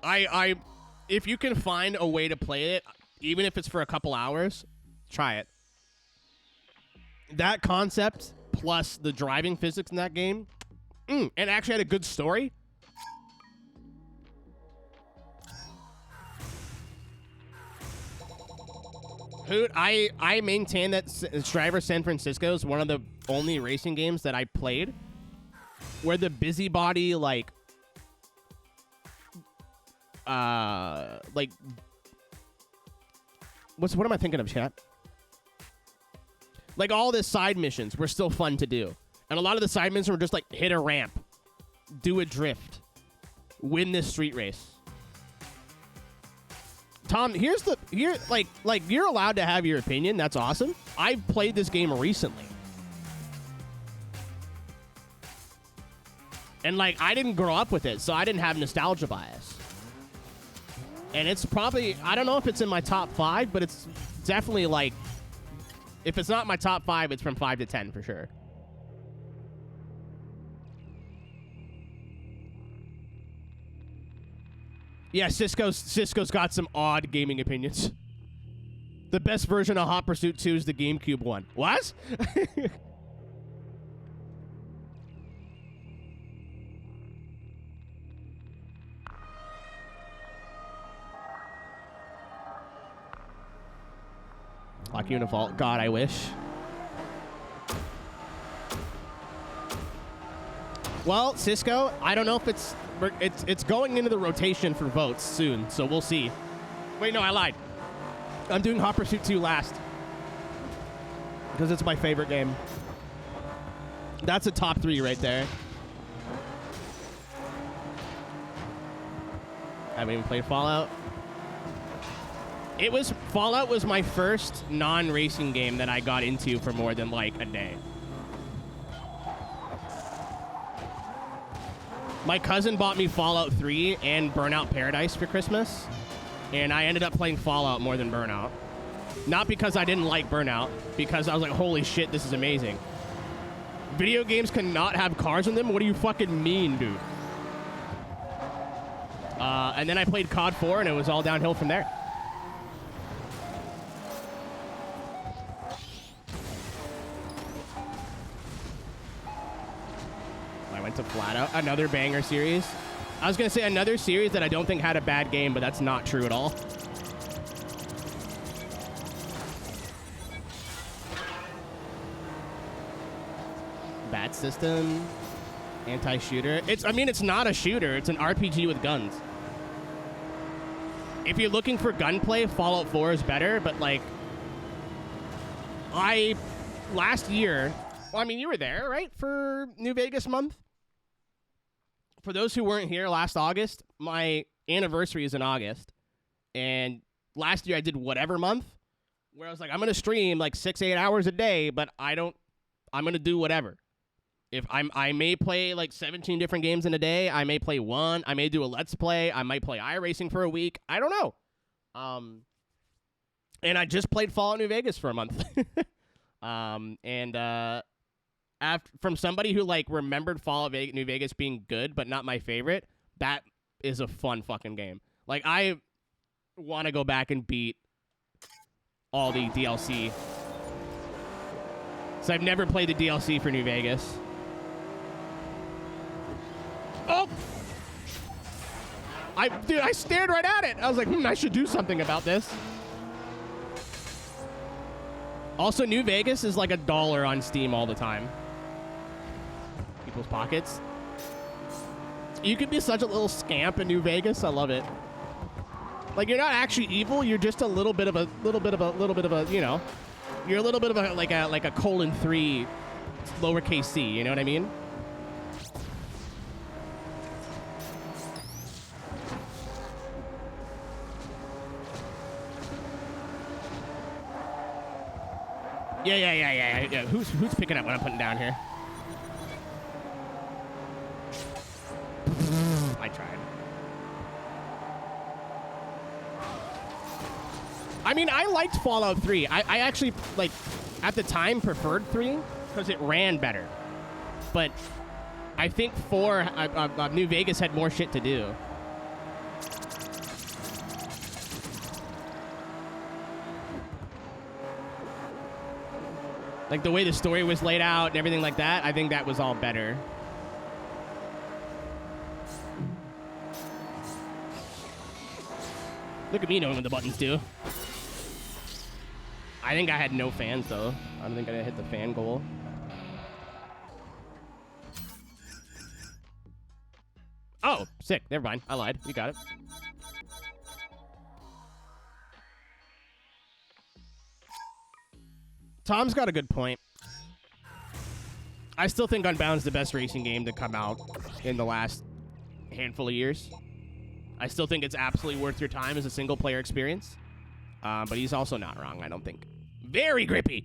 If you can find a way to play it, even if it's for a couple hours, try it. That concept plus the driving physics in that game, and actually had a good story. Hoot, I maintain that Driver San Francisco is one of the only racing games that I played where the busybody, like what am I thinking of, chat? Like, all the side missions were still fun to do. And a lot of the side missions were just like, hit a ramp, do a drift, win this street race. Tom, you're allowed to have your opinion. That's awesome. I've played this game recently. And like, I didn't grow up with it, so I didn't have nostalgia bias. And it's probably, I don't know if it's in my top 5, but it's definitely like, if it's not my top 5, it's from 5 to 10 for sure. Yeah, Cisco's got some odd gaming opinions. The best version of Hot Pursuit 2 is the GameCube one. What? Lock you in a vault. God, I wish. Well, Cisco, I don't know if it's going into the rotation for votes soon, so we'll see. Wait, no, I lied. I'm doing Hot Pursuit 2 last because it's my favorite game. That's a top 3 right there. I haven't even played Fallout. Fallout was my first non-racing game that I got into for more than like a day. My cousin bought me Fallout 3 and Burnout Paradise for Christmas, and I ended up playing Fallout more than Burnout. Not because I didn't like Burnout, because I was like, holy shit, this is amazing. Video games cannot have cars in them? What do you fucking mean, dude? And then I played COD 4, and it was all downhill from there. To Flat Out, another banger series. I was gonna say another series that I don't think had a bad game, but that's not true at all. Bat system, anti-shooter. It's not a shooter. It's an RPG with guns. If you're looking for gunplay, Fallout 4 is better. But like, last year, well, you were there, right, for New Vegas month? For those who weren't here last August, my anniversary is in August. And last year I did whatever month, where I was like, I'm going to stream like 6-8 hours a day, but I'm going to do whatever. I may play like 17 different games in a day. I may play one. I may do a Let's Play. I might play iRacing for a week. I don't know. And I just played Fallout New Vegas for a month. And from somebody who like remembered Fallout New Vegas being good but not my favorite, that is a fun fucking game. Like I want to go back and beat all the DLC. So I've never played the DLC for New Vegas. Oh! Dude, I stared right at it. I was like, I should do something about this. Also, New Vegas is like $1 on Steam all the time. People's pockets. You could be such a little scamp in New Vegas. I love it. Like, you're not actually evil. You're just a little bit of a, you know, you're a little bit of a, like a :3 lowercase c. You know what I mean? Yeah. Who's picking up what I'm putting down here? I tried. I mean, I liked Fallout 3. I actually, like, at the time preferred 3 because it ran better. But I think 4, New Vegas had more shit to do. Like, the way the story was laid out and everything like that, I think that was all better. Look at me knowing what the buttons do. I think I had no fans, though. I don't think I hit the fan goal. Oh, sick. Never mind. I lied. You got it. Tom's got a good point. I still think Unbound's the best racing game to come out in the last handful of years. I still think it's absolutely worth your time as a single-player experience. But he's also not wrong, I don't think. Very grippy!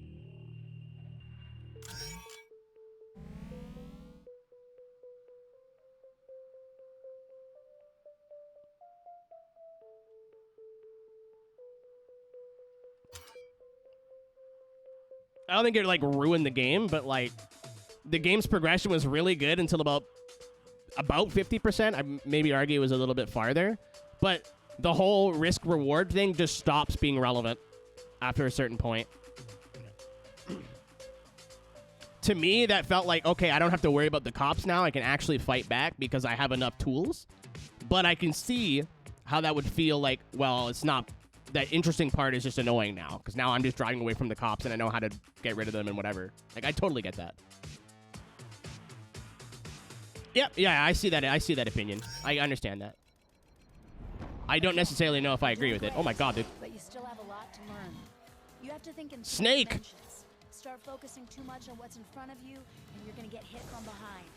I don't think it, like, ruined the game, but, like, the game's progression was really good until about 50%. I maybe argue it was a little bit farther. But the whole risk-reward thing just stops being relevant after a certain point. To me, that felt like, okay, I don't have to worry about the cops now. I can actually fight back because I have enough tools. But I can see how that would feel like, well, it's not... That interesting part is just annoying now, because now I'm just driving away from the cops and I know how to get rid of them and whatever. Like, I totally get that. Yeah, I see that. I see that opinion. I understand that. I don't necessarily know if I agree with it. Oh my god, dude. But you still have a lot to learn. You have to think in Snake. dimensions. Start focusing too much on what's in front of you, and you're gonna get hit from behind.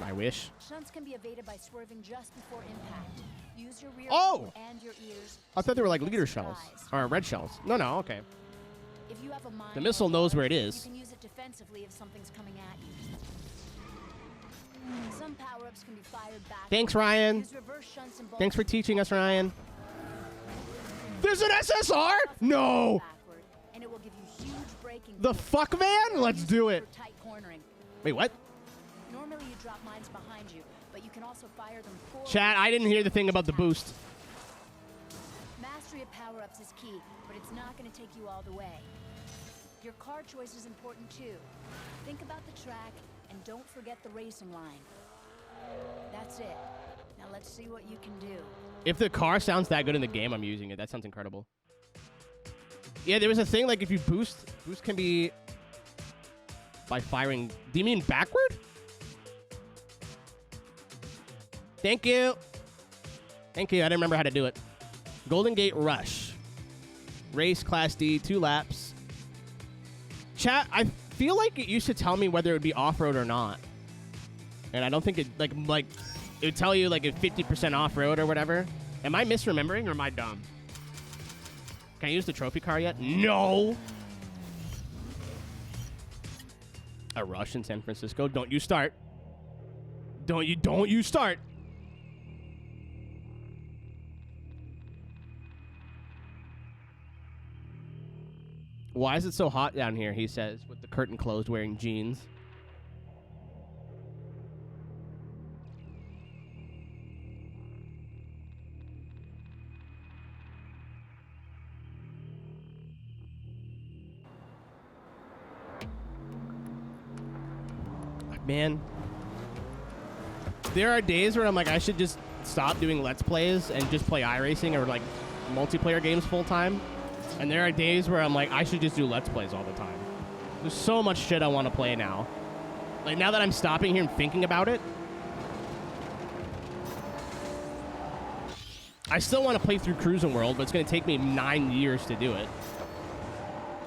I wish. Shunts can be evaded by swerving just before impact. Use your rear Oh! and your ears. I thought they were like against leader the shells. eyes. Or red shells. No, okay. If you have a mind The missile knows where it is. You can use it defensively if something's coming at you. Some power-ups can be fired back. Thanks, Ryan. Use reverse shunts and Thanks for bolts teaching us, Ryan. There's an SSR? No! backward, and it will give you huge braking. The fuck, man? Let's do it. For tight cornering. Wait, what? Normally you drop mines behind you, but you can also fire them forward. Chat, I didn't hear the thing about the boost. Mastery of power-ups is key, but it's not going to take you all the way. Your car choice is important too. Think about the track and don't forget the racing line. That's it. Now let's see what you can do. If the car sounds that good in the game, I'm using it. That sounds incredible. Yeah, there was a thing, like, if you boost can be by firing... Do you mean backward? Thank you. Thank you. I didn't remember how to do it. Golden Gate Rush. Race Class D, 2 laps. Chat, I feel like it used to tell me whether it would be off-road or not. And I don't think it, like it would tell you, like, if 50% off-road or whatever. Am I misremembering or am I dumb? Can I use the trophy car yet? No! A rush in San Francisco? Don't you start. Don't you start. Why is it so hot down here, he says, with the curtain closed, wearing jeans. Man. There are days where I'm like, I should just stop doing Let's Plays and just play iRacing or like multiplayer games full time. And there are days where I'm like, I should just do Let's Plays all the time. There's so much shit I want to play now. Like, now that I'm stopping here and thinking about it, I still want to play through Cruising World, but it's going to take me 9 years to do it.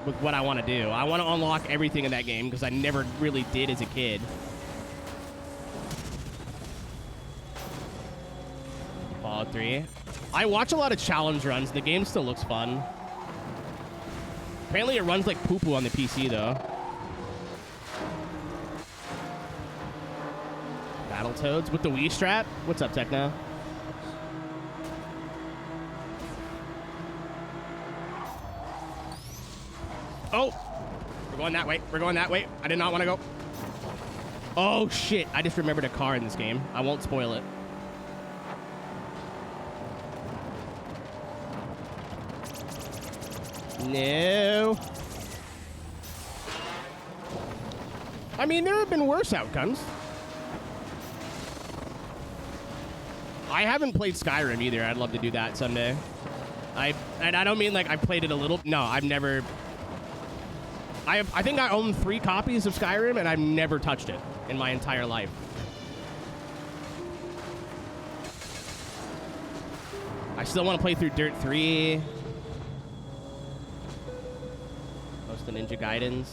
With what I want to do. I want to unlock everything in that game because I never really did as a kid. Fallout 3. I watch a lot of challenge runs. The game still looks fun. Apparently it runs like poo-poo on the PC, though. Battletoads with the Wii strap? What's up, Techno? Oh! We're going that way. We're going that way. I did not want to go. Oh, shit. I just remembered a car in this game. I won't spoil it. No. I mean, there have been worse outcomes. I haven't played Skyrim either. I'd love to do that someday. And I don't mean like I played it a little. No, I've never. I think I own 3 copies of Skyrim, and I've never touched it in my entire life. I still want to play through Dirt 3. Most of Ninja Gaidens.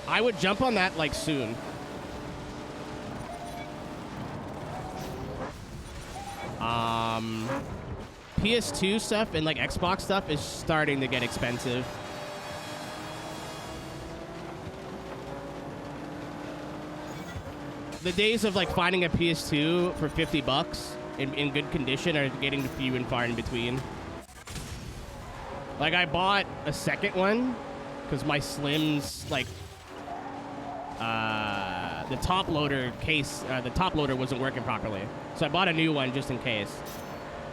I would jump on that, like, soon. PS2 stuff and, like, Xbox stuff is starting to get expensive. The days of, like, finding a PS2 for $50 in good condition are getting few and far in between. Like, I bought a second one because my Slim's, like, the top loader case, the top loader wasn't working properly. So I bought a new one just in case.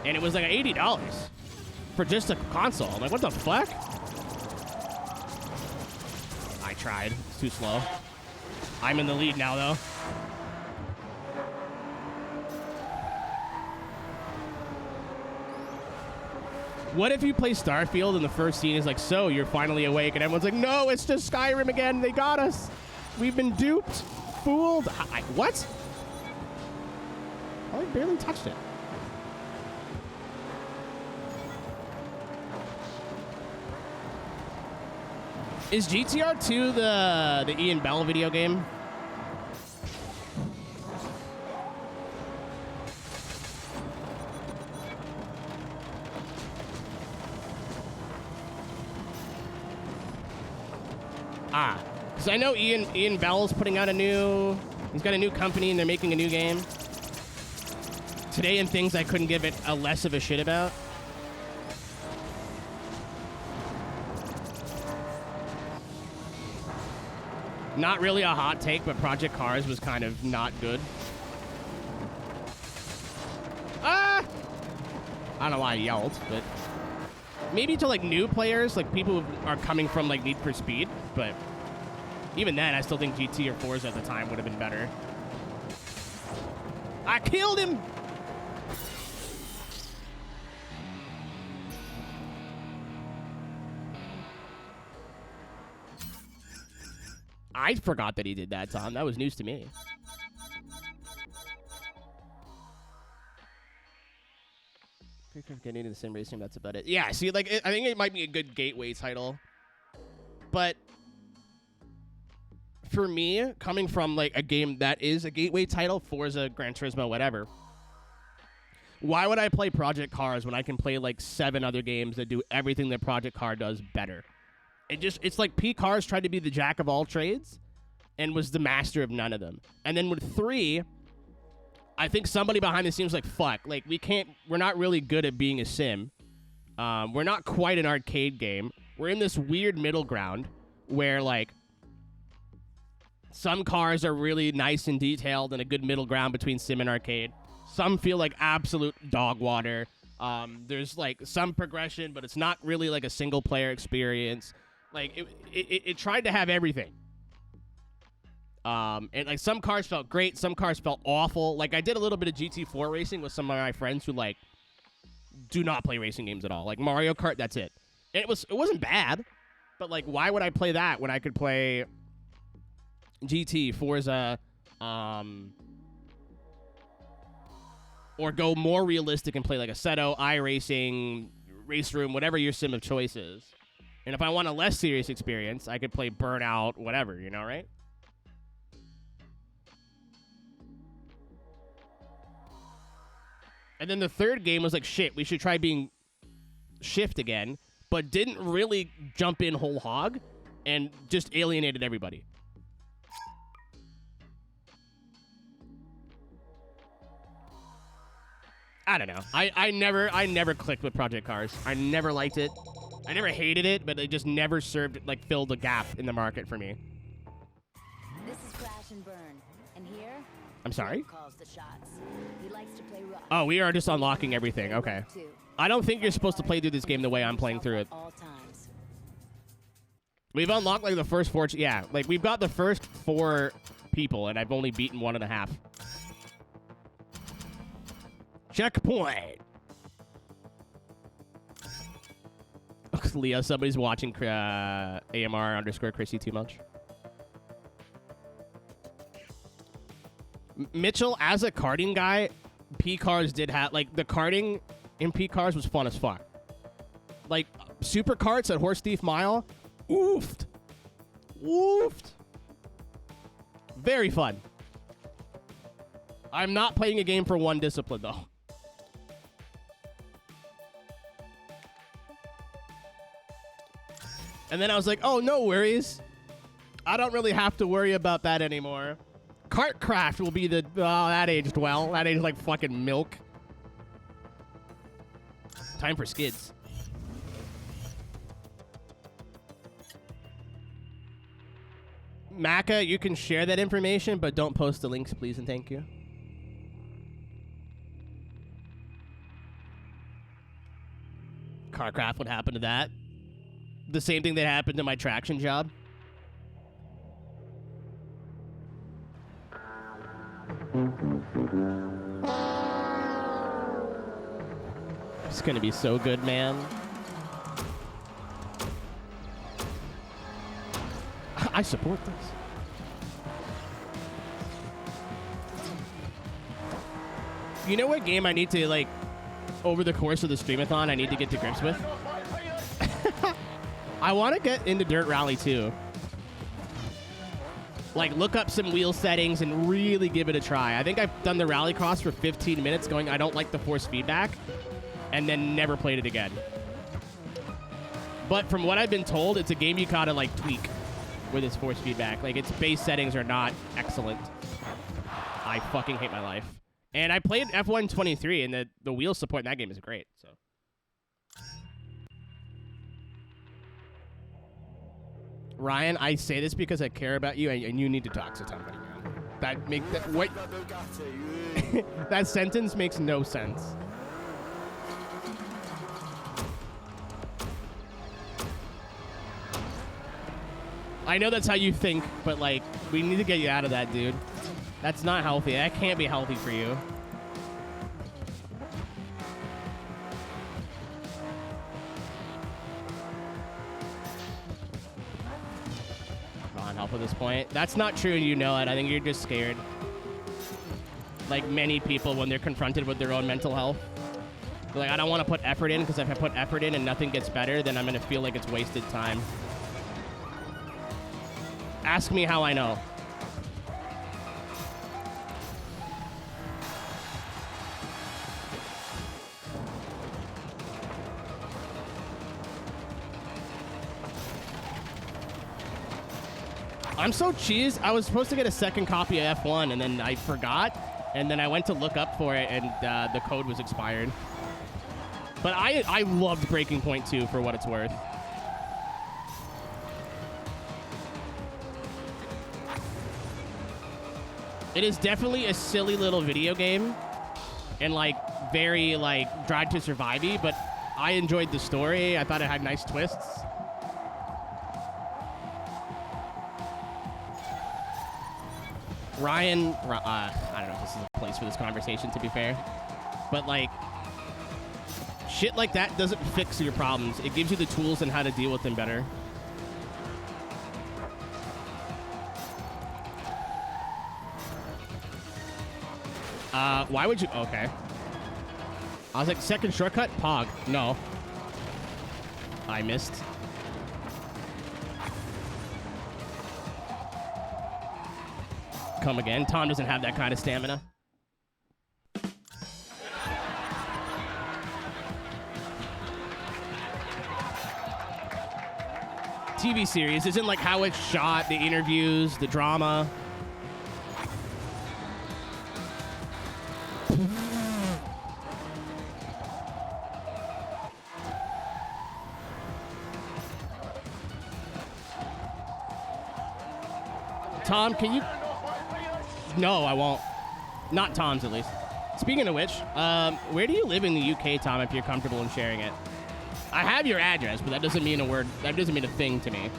And it was like $80 for just a console. I'm like, what the fuck? I tried. It's too slow. I'm in the lead now, though. What if you play Starfield and the first scene is like, so, you're finally awake, and everyone's like, no, it's just Skyrim again. They got us. We've been duped. Fooled. What? I barely touched it. Is GTR 2 the Ian Bell video game? Because I know Ian Bell's putting out he's got a new company and they're making a new game. Today in things I couldn't give it a less of a shit about. Not really a hot take, but Project Cars was kind of not good. I don't know why I yelled, but maybe to like new players, like people who are coming from like Need for Speed, but even then, I still think GT or Forza at the time would have been better. I killed him! I forgot that he did that, Tom. That was news to me. Getting into the sim racing, that's about it. Yeah, see, like, I think it might be a good gateway title. But for me, coming from, like, a game that is a gateway title, Forza, Gran Turismo, whatever, why would I play Project Cars when I can play, like, 7 other games that do everything that Project Car does better? It's like P Cars tried to be the jack of all trades and was the master of none of them. And then with 3, I think somebody behind the scenes was like, fuck, like, we're not really good at being a sim. We're not quite an arcade game. We're in this weird middle ground where, like, some cars are really nice and detailed and a good middle ground between sim and arcade. Some feel like absolute dog water. There's, like, some progression, but it's not really, like, a single-player experience. Like, it tried to have everything. And like some cars felt great, some cars felt awful. Like I did a little bit of GT4 racing with some of my friends who like do not play racing games at all. Like Mario Kart, that's it. And it wasn't bad, but like why would I play that when I could play GT, Forza, or go more realistic and play like Assetto, iRacing, Race Room, whatever your sim of choice is. And if I want a less serious experience, I could play Burnout, whatever, you know, right? And then the third game was like, shit, we should try being Shift again, but didn't really jump in whole hog and just alienated everybody. I don't know. I never clicked with Project Cars. I never liked it. I never hated it, but it just never served, like, filled a gap in the market for me. This is Crash and Burn, and here, I'm sorry? calls the shots. He likes to play rough. Oh, we are just unlocking everything. Okay. I don't think you're supposed to play through this game the way I'm playing through it. All times. We've unlocked, like, the first 4... Yeah, like, we've got the first 4 people, and I've only beaten 1.5. Checkpoint! Leo, somebody's watching AMR_Chrissy too much. Mitchell, as a karting guy, P-Cars did have... Like, the karting in P-Cars was fun as fuck. Like, super karts at Horse Thief Mile, oofed. Woofed. Very fun. I'm not playing a game for one discipline, though. And then I was like, oh, no worries. I don't really have to worry about that anymore. Kartcraft will be the... Oh, that aged well. That aged like fucking milk. Time for skids. Maka, you can share that information, but don't post the links, please and thank you. Kartcraft, what happened to that? The same thing that happened to my traction job. It's gonna be so good, man. I support this. You know what game I need to, like, over the course of the streamathon, I need to get to grips with? I want to get into Dirt Rally too. Like, look up some wheel settings and really give it a try. I think I've done the rallycross for 15 minutes going, I don't like the force feedback, and then never played it again. But from what I've been told, it's a game you gotta, like, tweak with its force feedback. Like, its base settings are not excellent. I fucking hate my life. And I played F1 23, and the wheel support in that game is great, so. Ryan, I say this because I care about you, and you need to talk to somebody, man. What? That sentence makes no sense. I know that's how you think, but, like, we need to get you out of that, dude. That's not healthy. That can't be healthy for you. Help at this point. That's not true, and you know it. I think you're just scared. Like many people when they're confronted with their own mental health. They're like, I don't want to put effort in, because if I put effort in and nothing gets better, then I'm going to feel like it's wasted time. Ask me how I know. I'm so cheesed. I was supposed to get a second copy of F1, and then I forgot. And then I went to look up for it, and the code was expired. But I loved Breaking Point 2 for what it's worth. It is definitely a silly little video game. And, like, very, like, Drive to Survive-y. But I enjoyed the story. I thought it had nice twists. Ryan, I don't know if this is a place for this conversation, to be fair, but like, shit like that doesn't fix your problems. It gives you the tools and how to deal with them better. Why would you? Okay. I was like, second shortcut? Pog. No. I missed. Come again. Tom doesn't have that kind of stamina. TV series isn't like how it's shot, the interviews, the drama. Tom, can you... No, I won't. Not Tom's, at least. Speaking of which, where do you live in the UK, Tom, if you're comfortable in sharing it? I have your address, but that doesn't mean a word. That doesn't mean a thing to me.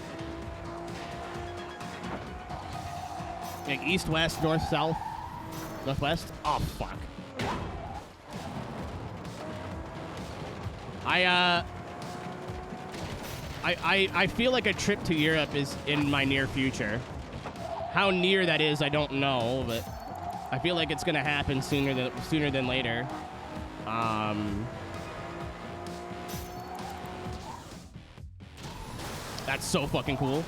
Like east, west, north, south, northwest? Oh, fuck. I feel like a trip to Europe is in my near future. How near that is, I don't know, but I feel like it's gonna happen sooner than later. That's so fucking cool.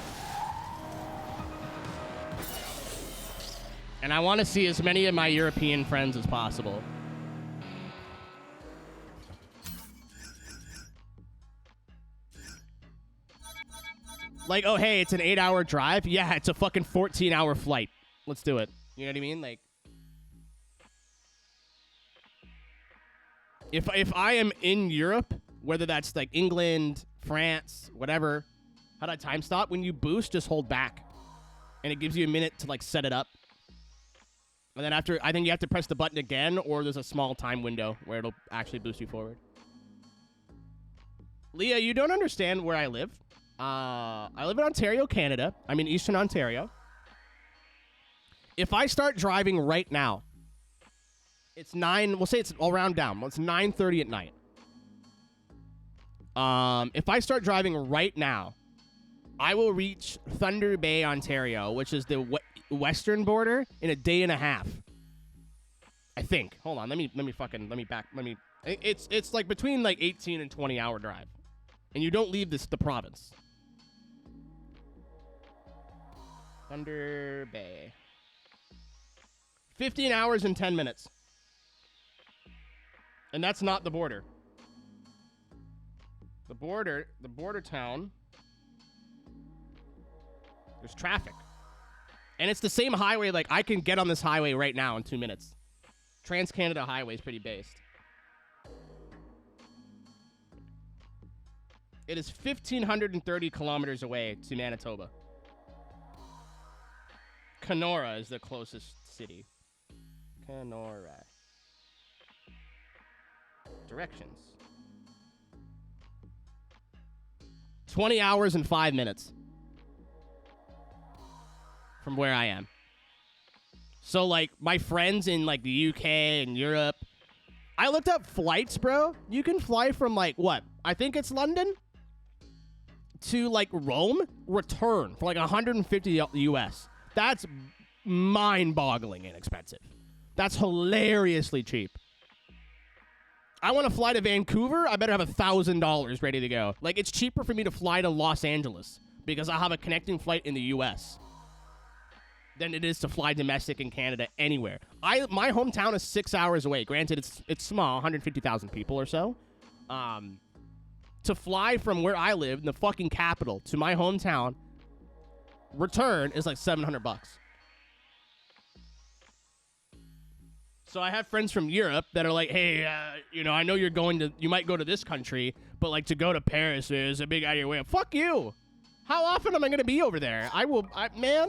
And I want to see as many of my European friends as possible. Like, oh, hey, it's an 8-hour drive? Yeah, it's a fucking 14-hour flight. Let's do it. You know what I mean? Like, if I am in Europe, whether that's like England, France, whatever, how do I time stop? When you boost, just hold back. And it gives you a minute to, like, set it up. And then after, I think you have to press the button again, or there's a small time window where it'll actually boost you forward. Leah, you don't understand where I live. I live in Ontario, Canada. I'm in Eastern Ontario. If I start driving right now, it's 9, we'll say it's all round down. Well, it's 9:30 at night. If I start driving right now, I will reach Thunder Bay, Ontario, which is the western border, in a day and a half. I think. Hold on. Let me it's like between like 18 and 20 hour drive. And you don't leave the province. Thunder Bay. 15 hours and 10 minutes. And that's not the border. The border town. There's traffic. And it's the same highway. Like, I can get on this highway right now in 2 minutes. Trans-Canada Highway is pretty based. It is 1,530 kilometers away to Manitoba. Kenora is the closest city. Kenora. Directions. 20 hours and 5 minutes. From where I am. So, like, my friends in, like, the UK and Europe, I looked up flights, bro. You can fly from, like, what? I think it's London to, like, Rome, return for, like, 150 US. That's mind-boggling inexpensive. That's hilariously cheap. I want to fly to Vancouver, I better have $1,000 ready to go. Like, it's cheaper for me to fly to Los Angeles because I'll have a connecting flight in the US than it is to fly domestic in Canada anywhere. My hometown is 6 hours away. Granted, it's small, 150,000 people or so. To fly from where I live, in the fucking capital, to my hometown, return is like $700. So I have friends from Europe that are like, hey, I know you might go to this country, but like to go to Paris is a big out of your way. Fuck you. How often am I going to be over there? Man.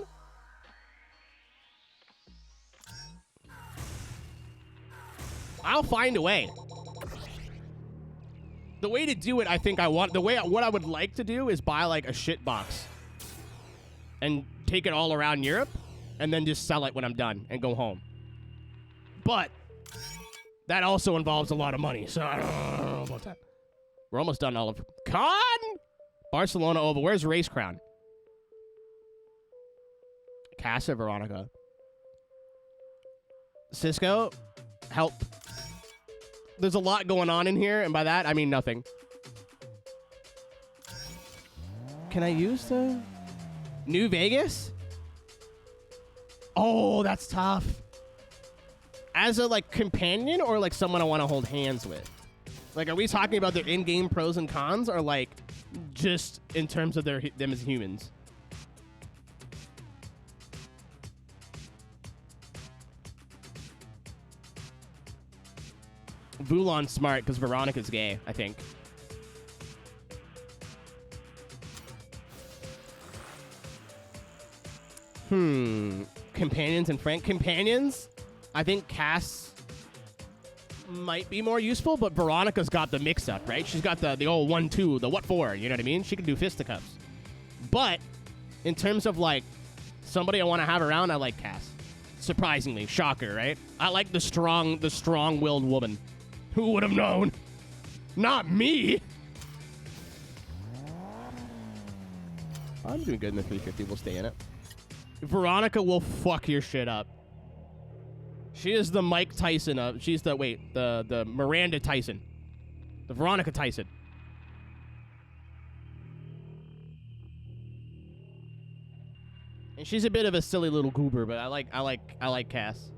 I'll find a way. The way to do it, I think what I would like to do is buy like a shit box and take it all around Europe and then just sell it when I'm done and go home. But that also involves a lot of money, so I don't know about that. We're almost done, Olive. Con! Barcelona Oval. Where's Race Crown? Casa, Veronica. Cisco, help. There's a lot going on in here, and by that, I mean nothing. Can I use the New Vegas? Oh, that's tough. As a, like, companion or, like, someone I want to hold hands with? Like, are we talking about their in-game pros and cons or, like, just in terms of them as humans? Vulon's smart because Veronica's gay, I think. Companions and Frank. Companions? I think Cass might be more useful, but Veronica's got the mix-up, right? She's got the old 1-2, the what for, you know what I mean? She can do fisticuffs. But in terms of, like, somebody I want to have around, I like Cass. Surprisingly. Shocker, right? I like the strong-willed woman. Who would have known? Not me! I'm doing good in the 350. We'll stay in it. Veronica will fuck your shit up. She is the Mike Tyson of... She's the... Wait. The Miranda Tyson. The Veronica Tyson. And she's a bit of a silly little goober, but I like Cass.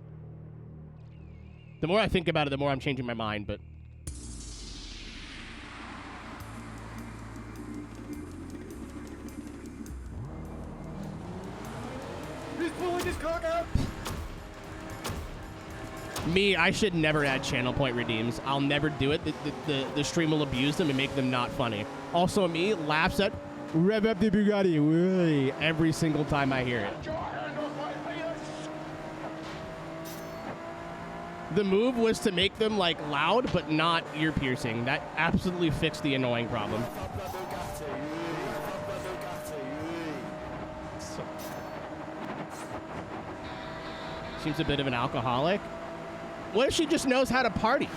The more I think about it, the more I'm changing my mind, but... He's pulling his cock out! Me, I should never add channel point redeems. I'll never do it. The stream will abuse them and make them not funny. Also, me laughs at rev up the Bugatti really every single time I hear it. The move was to make them, like, loud, but not ear-piercing. That absolutely fixed the annoying problem. Seems a bit of an alcoholic. What if she just knows how to party?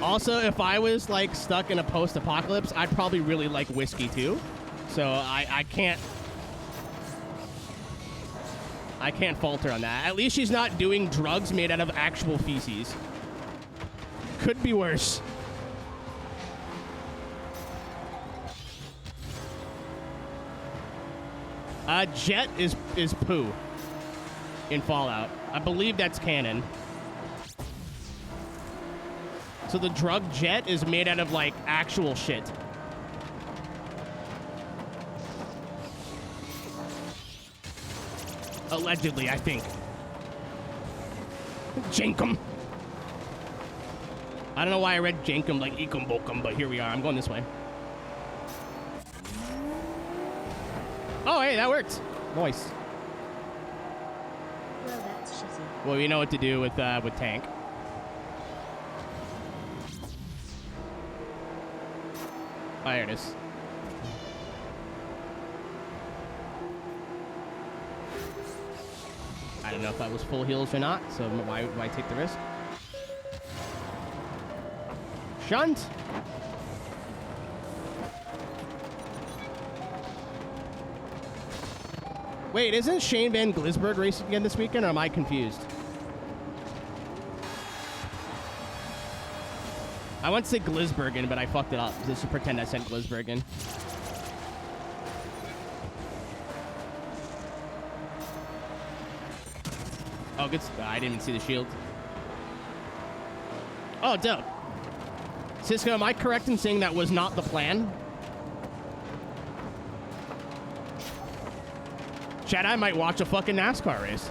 Also, if I was, like, stuck in a post-apocalypse, I'd probably really like whiskey, too. So I can't fault her on that. At least she's not doing drugs made out of actual feces. Could be worse. Jet is poo in Fallout. I believe that's canon. So the drug Jet is made out of, like, actual shit. Allegedly, I think. Jankum. I don't know why I read Jankum like Ekum Bokum, but here we are. I'm going this way. Oh, hey, that worked. Nice. Well, that's shitty. Well, you know what to do with tank. Oh, there it is. I don't know if that was full heals or not, so why take the risk? Shunt! Wait, isn't Shane Van Gisbergen racing again this weekend, or am I confused? I want to say Glisbergen, but I fucked it up. Just to pretend I said Glisbergen. Oh, good. I didn't even see the shield. Oh, dope. Cisco, am I correct in saying that was not the plan? Chad, I might watch a fucking NASCAR race.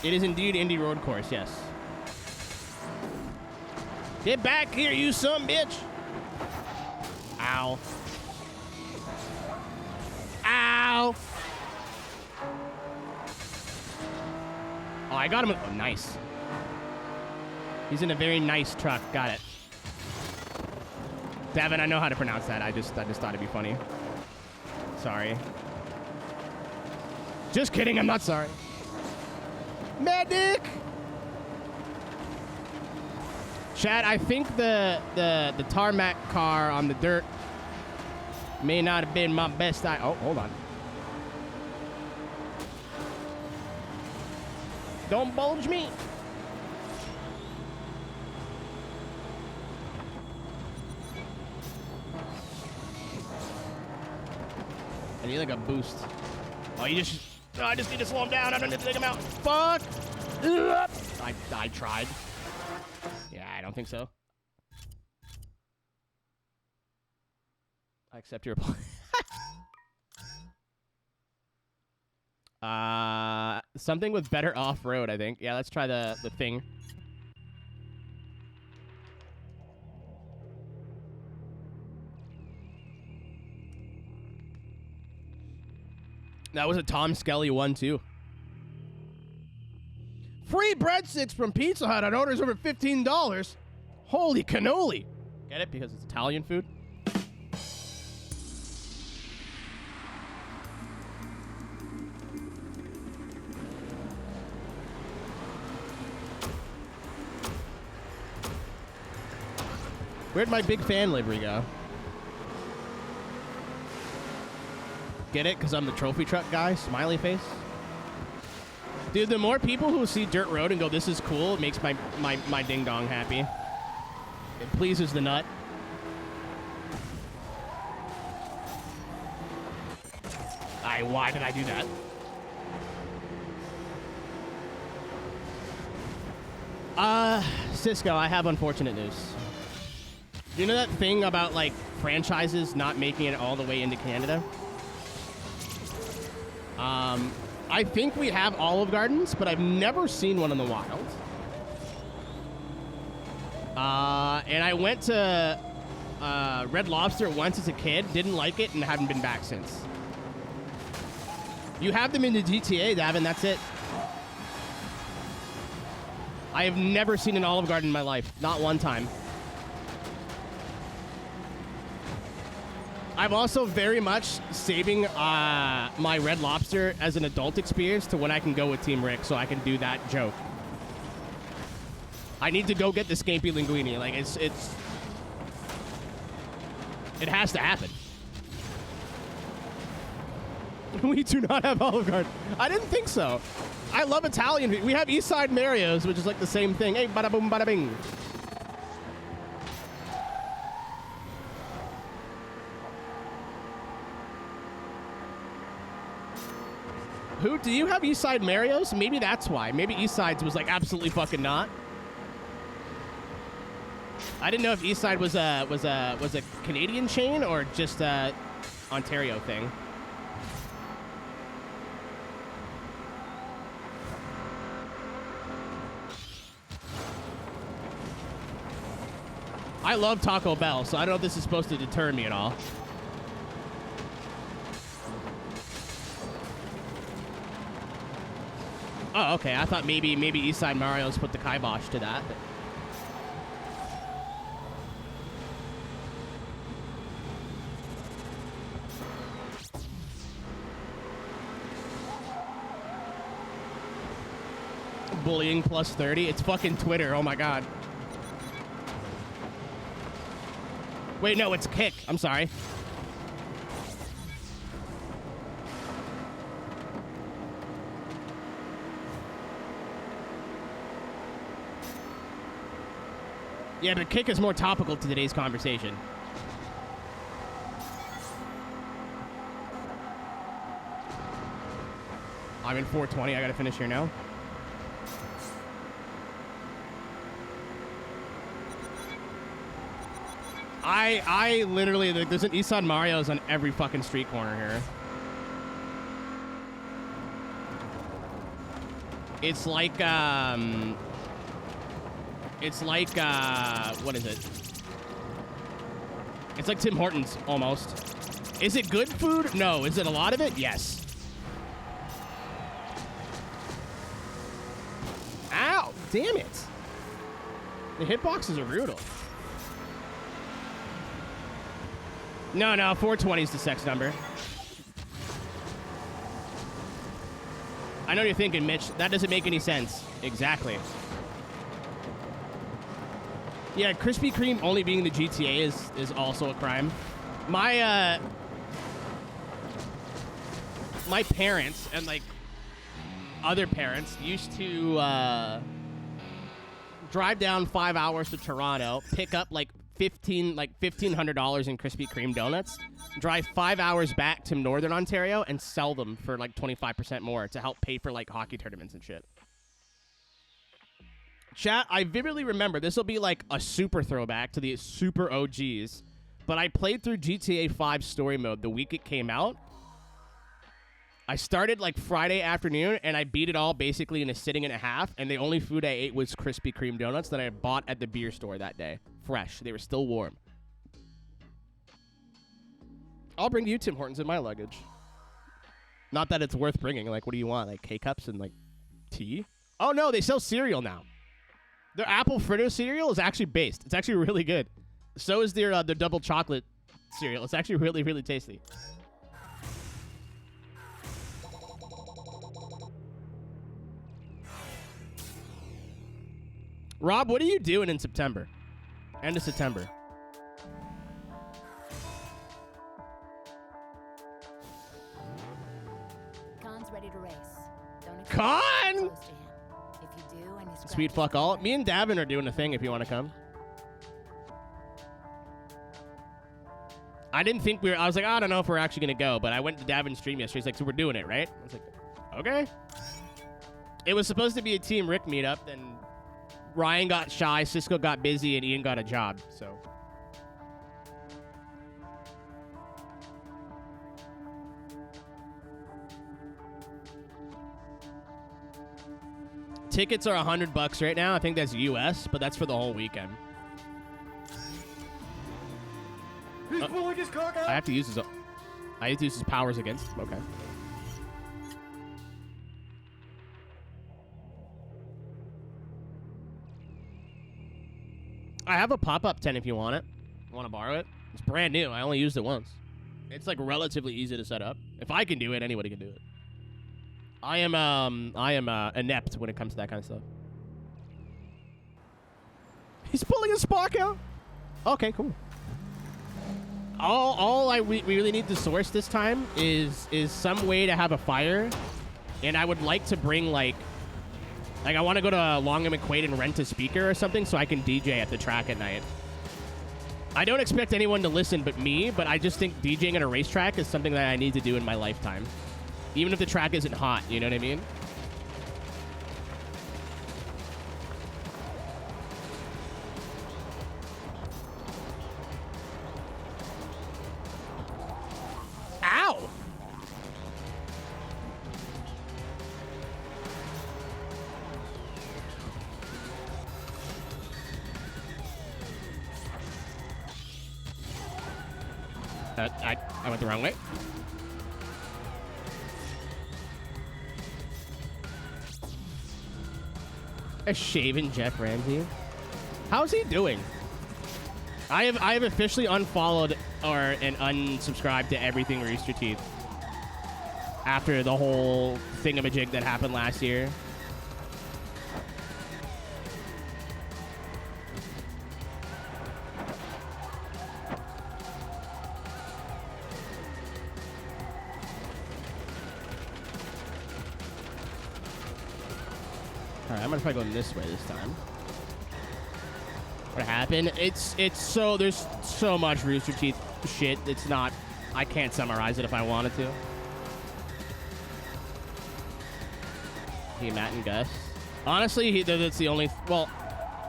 It is indeed Indy Road Course, yes. Get back here, you son of a bitch. Ow. Ow. Oh, I got him. Oh, nice. He's in a very nice truck. Got it. Davin, I know how to pronounce that. I just thought it'd be funny. Sorry. Just kidding. I'm not sorry. Medic. Chad, I think the tarmac car on the dirt may not have been my best. Oh, hold on. Don't bulge me. I need like a boost. Oh, you just... Oh, I just need to slow him down. I don't need to take him out. Fuck. I tried. Yeah, I don't think so. I accept your reply. Something with better off-road, I think. Yeah, let's try the thing. That was a Tom Skelly one, too. Free breadsticks from Pizza Hut on orders over $15. Holy cannoli. Get it? Because it's Italian food? Where'd my big fan livery go? Get it? Because I'm the trophy truck guy? Smiley face? Dude, the more people who see Dirt Road and go, this is cool, it makes my ding-dong happy. It pleases the nut. Why did I do that? Cisco, I have unfortunate news. You know that thing about, like, franchises not making it all the way into Canada? I think we have Olive Gardens, but I've never seen one in the wild. And I went to Red Lobster once as a kid, didn't like it, and haven't been back since. You have them in the GTA, Davin, that's it. I have never seen an Olive Garden in my life. Not one time. I'm also very much saving my Red Lobster as an adult experience to when I can go with Team Rick so I can do that joke. I need to go get the Scampi Linguine. Like, it has to happen. We do not have Olive Garden. I didn't think so. I love Italian. We have Eastside Mario's, which is like the same thing. Hey, bada boom, bada bing. Who do you have? Eastside Mario's? Maybe that's why. Maybe Eastside's was like absolutely fucking not. I didn't know if Eastside was a Canadian chain or just a Ontario thing. I love Taco Bell, so I don't know if this is supposed to deter me at all. Oh, okay. I thought maybe Eastside Mario's put the kibosh to that. But... Bullying plus 30. It's fucking Twitter. Oh my god. Wait, no, it's Kick. I'm sorry. Yeah, but Kick is more topical to today's conversation. I'm in 420. I gotta finish here now. I literally, like, there's an Eastside Mario's on every fucking street corner here. It's like, It's like, what is it? It's like Tim Hortons, almost. Is it good food? No. Is it a lot of it? Yes. Ow! Damn it. The hitboxes are brutal. No, 420 is the sex number. I know what you're thinking, Mitch. That doesn't make any sense. Exactly. Yeah, Krispy Kreme only being the GTA is also a crime. My my parents and like other parents used to drive down 5 hours to Toronto, pick up like $1,500 in Krispy Kreme donuts, drive 5 hours back to Northern Ontario and sell them for like 25% more to help pay for like hockey tournaments and shit. Chat, I vividly remember, this will be like a super throwback to the super OGs, but I played through GTA 5 story mode the week it came out. I started like Friday afternoon, and I beat it all basically in a sitting and a half, and the only food I ate was Krispy Kreme donuts that I bought at the beer store that day. Fresh. They were still warm. I'll bring you Tim Hortons in my luggage. Not that it's worth bringing. Like, what do you want? Like K-Cups and like tea? Oh, no, they sell cereal now. Their apple fritter cereal is actually based. It's actually really good. So is their double chocolate cereal. It's actually really, really tasty. Rob, what are you doing in September? End of September. Khan's ready to race. Don't expect Khan! to get close to him. If you do, and he's Sweet fuck all. Me and Davin are doing a thing if you want to come. I didn't think I was like, I don't know if we're actually going to go, but I went to Davin's stream yesterday. He's like, so we're doing it, right? I was like, okay. It was supposed to be a Team Rick meetup, then Ryan got shy, Cisco got busy, and Ian got a job, so. Tickets are $100 right now. I think that's US, but that's for the whole weekend. He's pulling his cock out. I have to use his powers against him. Okay. I have a pop-up tent if you want it. Want to borrow it? It's brand new. I only used it once. It's like relatively easy to set up. If I can do it, anybody can do it. I am inept when it comes to that kind of stuff. He's pulling his spark out. Okay, cool. All we really need to source this time is some way to have a fire, and I would like to bring like I want to go to Long and McQuaid and rent a speaker or something so I can DJ at the track at night. I don't expect anyone to listen but me, but I just think DJing at a racetrack is something that I need to do in my lifetime. Even if the track isn't hot, you know what I mean? Ow! I went the wrong way. A shaven Jeff Ramsey. How's he doing? I have officially unfollowed and unsubscribed to everything Rooster Teeth after the whole thingamajig that happened last year. Alright, I'm gonna try going this way this time. What happened? It's so there's so much Rooster Teeth shit. It's not. I can't summarize it if I wanted to. He, Matt, and Gus. Honestly, that's the only. Well,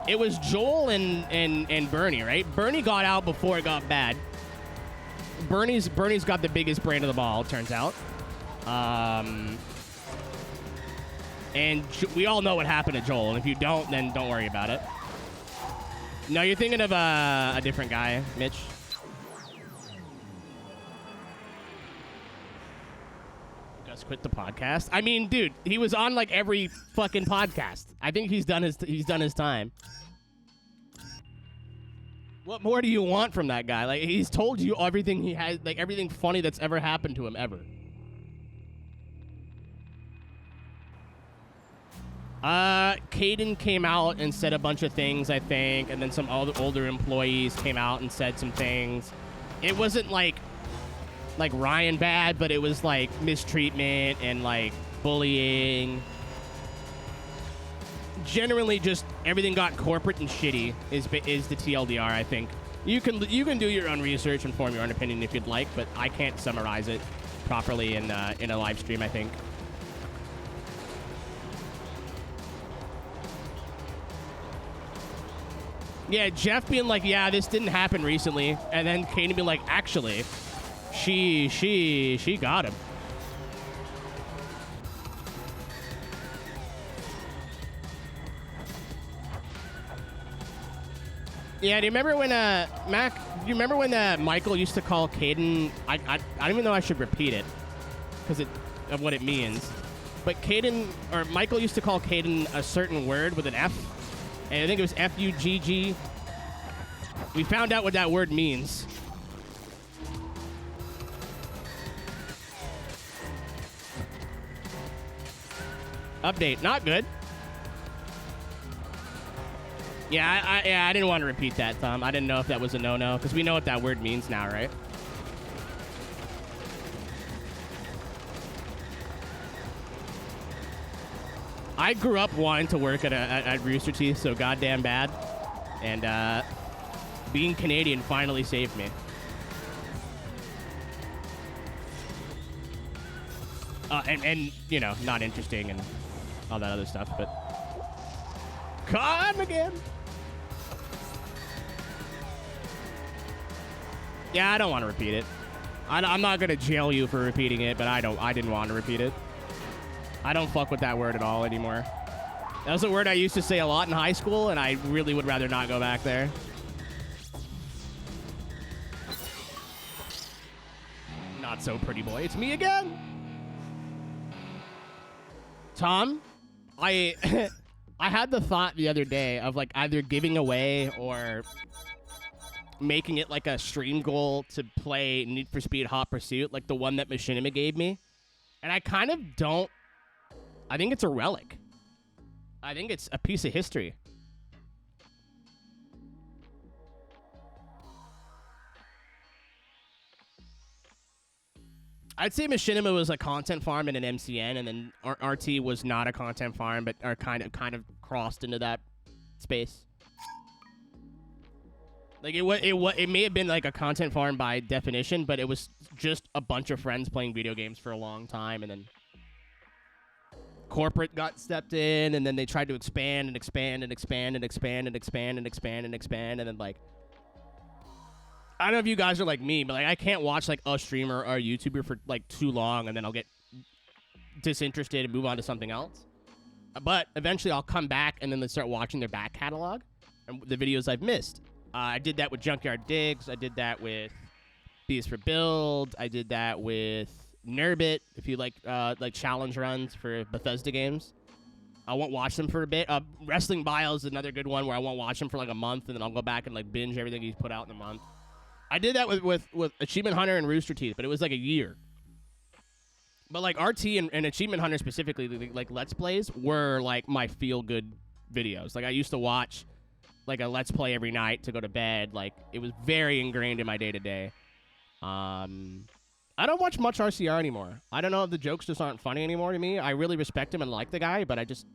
it was Joel and Bernie, right? Bernie got out before it got bad. Bernie's got the biggest brain of the ball. It turns out. And we all know what happened to Joel, and if you don't, then don't worry about it. No, you're thinking of a different guy, Mitch. Gus quit the podcast. I mean, dude, he was on like every fucking podcast. I think he's done his time. What more do you want from that guy? Like, he's told you everything he has, like everything funny that's ever happened to him ever. Caden came out and said a bunch of things, I think, and then some older employees came out and said some things. It wasn't like Ryan bad, but it was like mistreatment and like bullying. Generally, just everything got corporate and shitty is the TLDR. I think you can do your own research and form your own opinion if you'd like, but I can't summarize it properly in a live stream, I think. Yeah, Jeff being like, yeah, this didn't happen recently, and then Katie being like, actually, she got him. Yeah, do you remember when Mac? Do you remember when Michael used to call Caden? I don't even know I should repeat it because of what it means. But Michael used to call Caden a certain word with an F. And I think it was F-U-G-G. We found out what that word means. Update. Not good. Yeah, I didn't want to repeat that, Tom. I didn't know if that was a no-no, because we know what that word means now, right? I grew up wanting to work at Rooster Teeth so goddamn bad, and being Canadian finally saved me. And you know, not interesting and all that other stuff, but caught him again. Yeah, I don't want to repeat it. I'm not gonna jail you for repeating it, but I didn't want to repeat it. I don't fuck with that word at all anymore. That was a word I used to say a lot in high school, and I really would rather not go back there. Not so pretty boy. It's me again. Tom, I had the thought the other day of like either giving away or making it like a stream goal to play Need for Speed Hot Pursuit, like the one that Machinima gave me. And I kind of don't. I think it's a relic. I think it's a piece of history. I'd say Machinima was a content farm and an MCN, and then RT was not a content farm, but are kind of crossed into that space. Like it may have been like a content farm by definition, but it was just a bunch of friends playing video games for a long time, and then corporate got stepped in, and then they tried to expand and expand and expand and expand and expand and expand and expand, and then like, I don't know if you guys are like me, but like I can't watch like a streamer or a YouTuber for like too long, and then I'll get disinterested and move on to something else. But eventually I'll come back and then they start watching their back catalog and the videos I've missed. I did that with Junkyard Digs. I did that with Bees for Build. I did that with Nerbit, if you like challenge runs for Bethesda games. I won't watch them for a bit. Wrestling Bio is another good one where I won't watch them for like a month, and then I'll go back and like binge everything he's put out in a month. I did that with Achievement Hunter and Rooster Teeth, but it was like a year. But like RT and Achievement Hunter specifically, like Let's Plays were like my feel-good videos. Like I used to watch like a Let's Play every night to go to bed. Like it was very ingrained in my day-to-day. I don't watch much RCR anymore. I don't know if the jokes just aren't funny anymore to me. I really respect him and like the guy, but I just,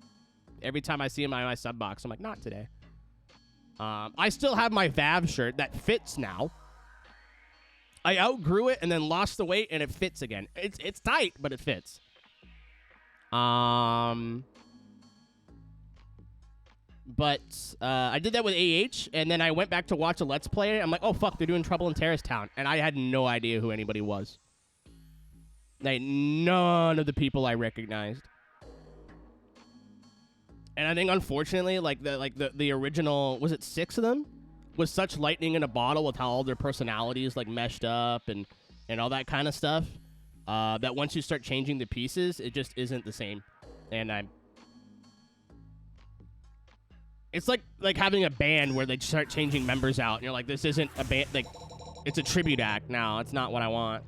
every time I see him in my sub box, I'm like, not today. I still have my Vav shirt that fits now. I outgrew it and then lost the weight, and it fits again. It's tight, but it fits. But I did that with AH, and then I went back to watch a Let's Play. I'm like, oh, fuck, they're doing Trouble in Terrace Town. And I had no idea who anybody was. Like, none of the people I recognized. And I think, unfortunately, like the original, was it 6 of them? was such lightning in a bottle with how all their personalities like meshed up and all that kind of stuff, that once you start changing the pieces, it just isn't the same. And it's like having a band where they start changing members out, and you're like, this isn't a band, like, it's a tribute act now. It's not what I want.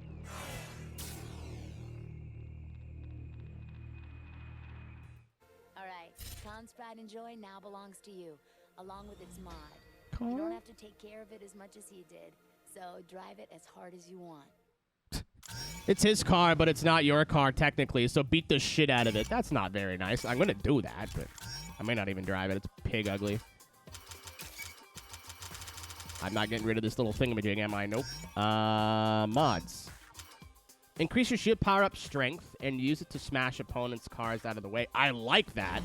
All right, Khan's pride and joy now belongs to you, along with its mod. You don't have to take care of it as much as he did, so drive it as hard as you want. It's his car, but it's not your car technically, so beat the shit out of it. That's not very nice. I'm gonna do that, but I may not even drive it. It's pig ugly. I'm not getting rid of this little thingamajig, am I? Nope. Mods. Increase your shield power-up strength and use it to smash opponents' cars out of the way. I like that.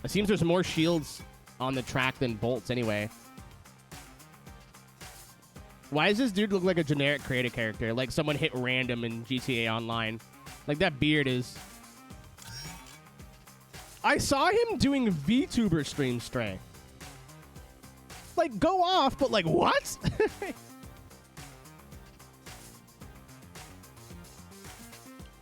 It seems there's more shields on the track than bolts anyway. Why does this dude look like a generic creative character? Like someone hit random in GTA Online. Like that beard is... I saw him doing VTuber stream Stray. Like, go off, but like, what?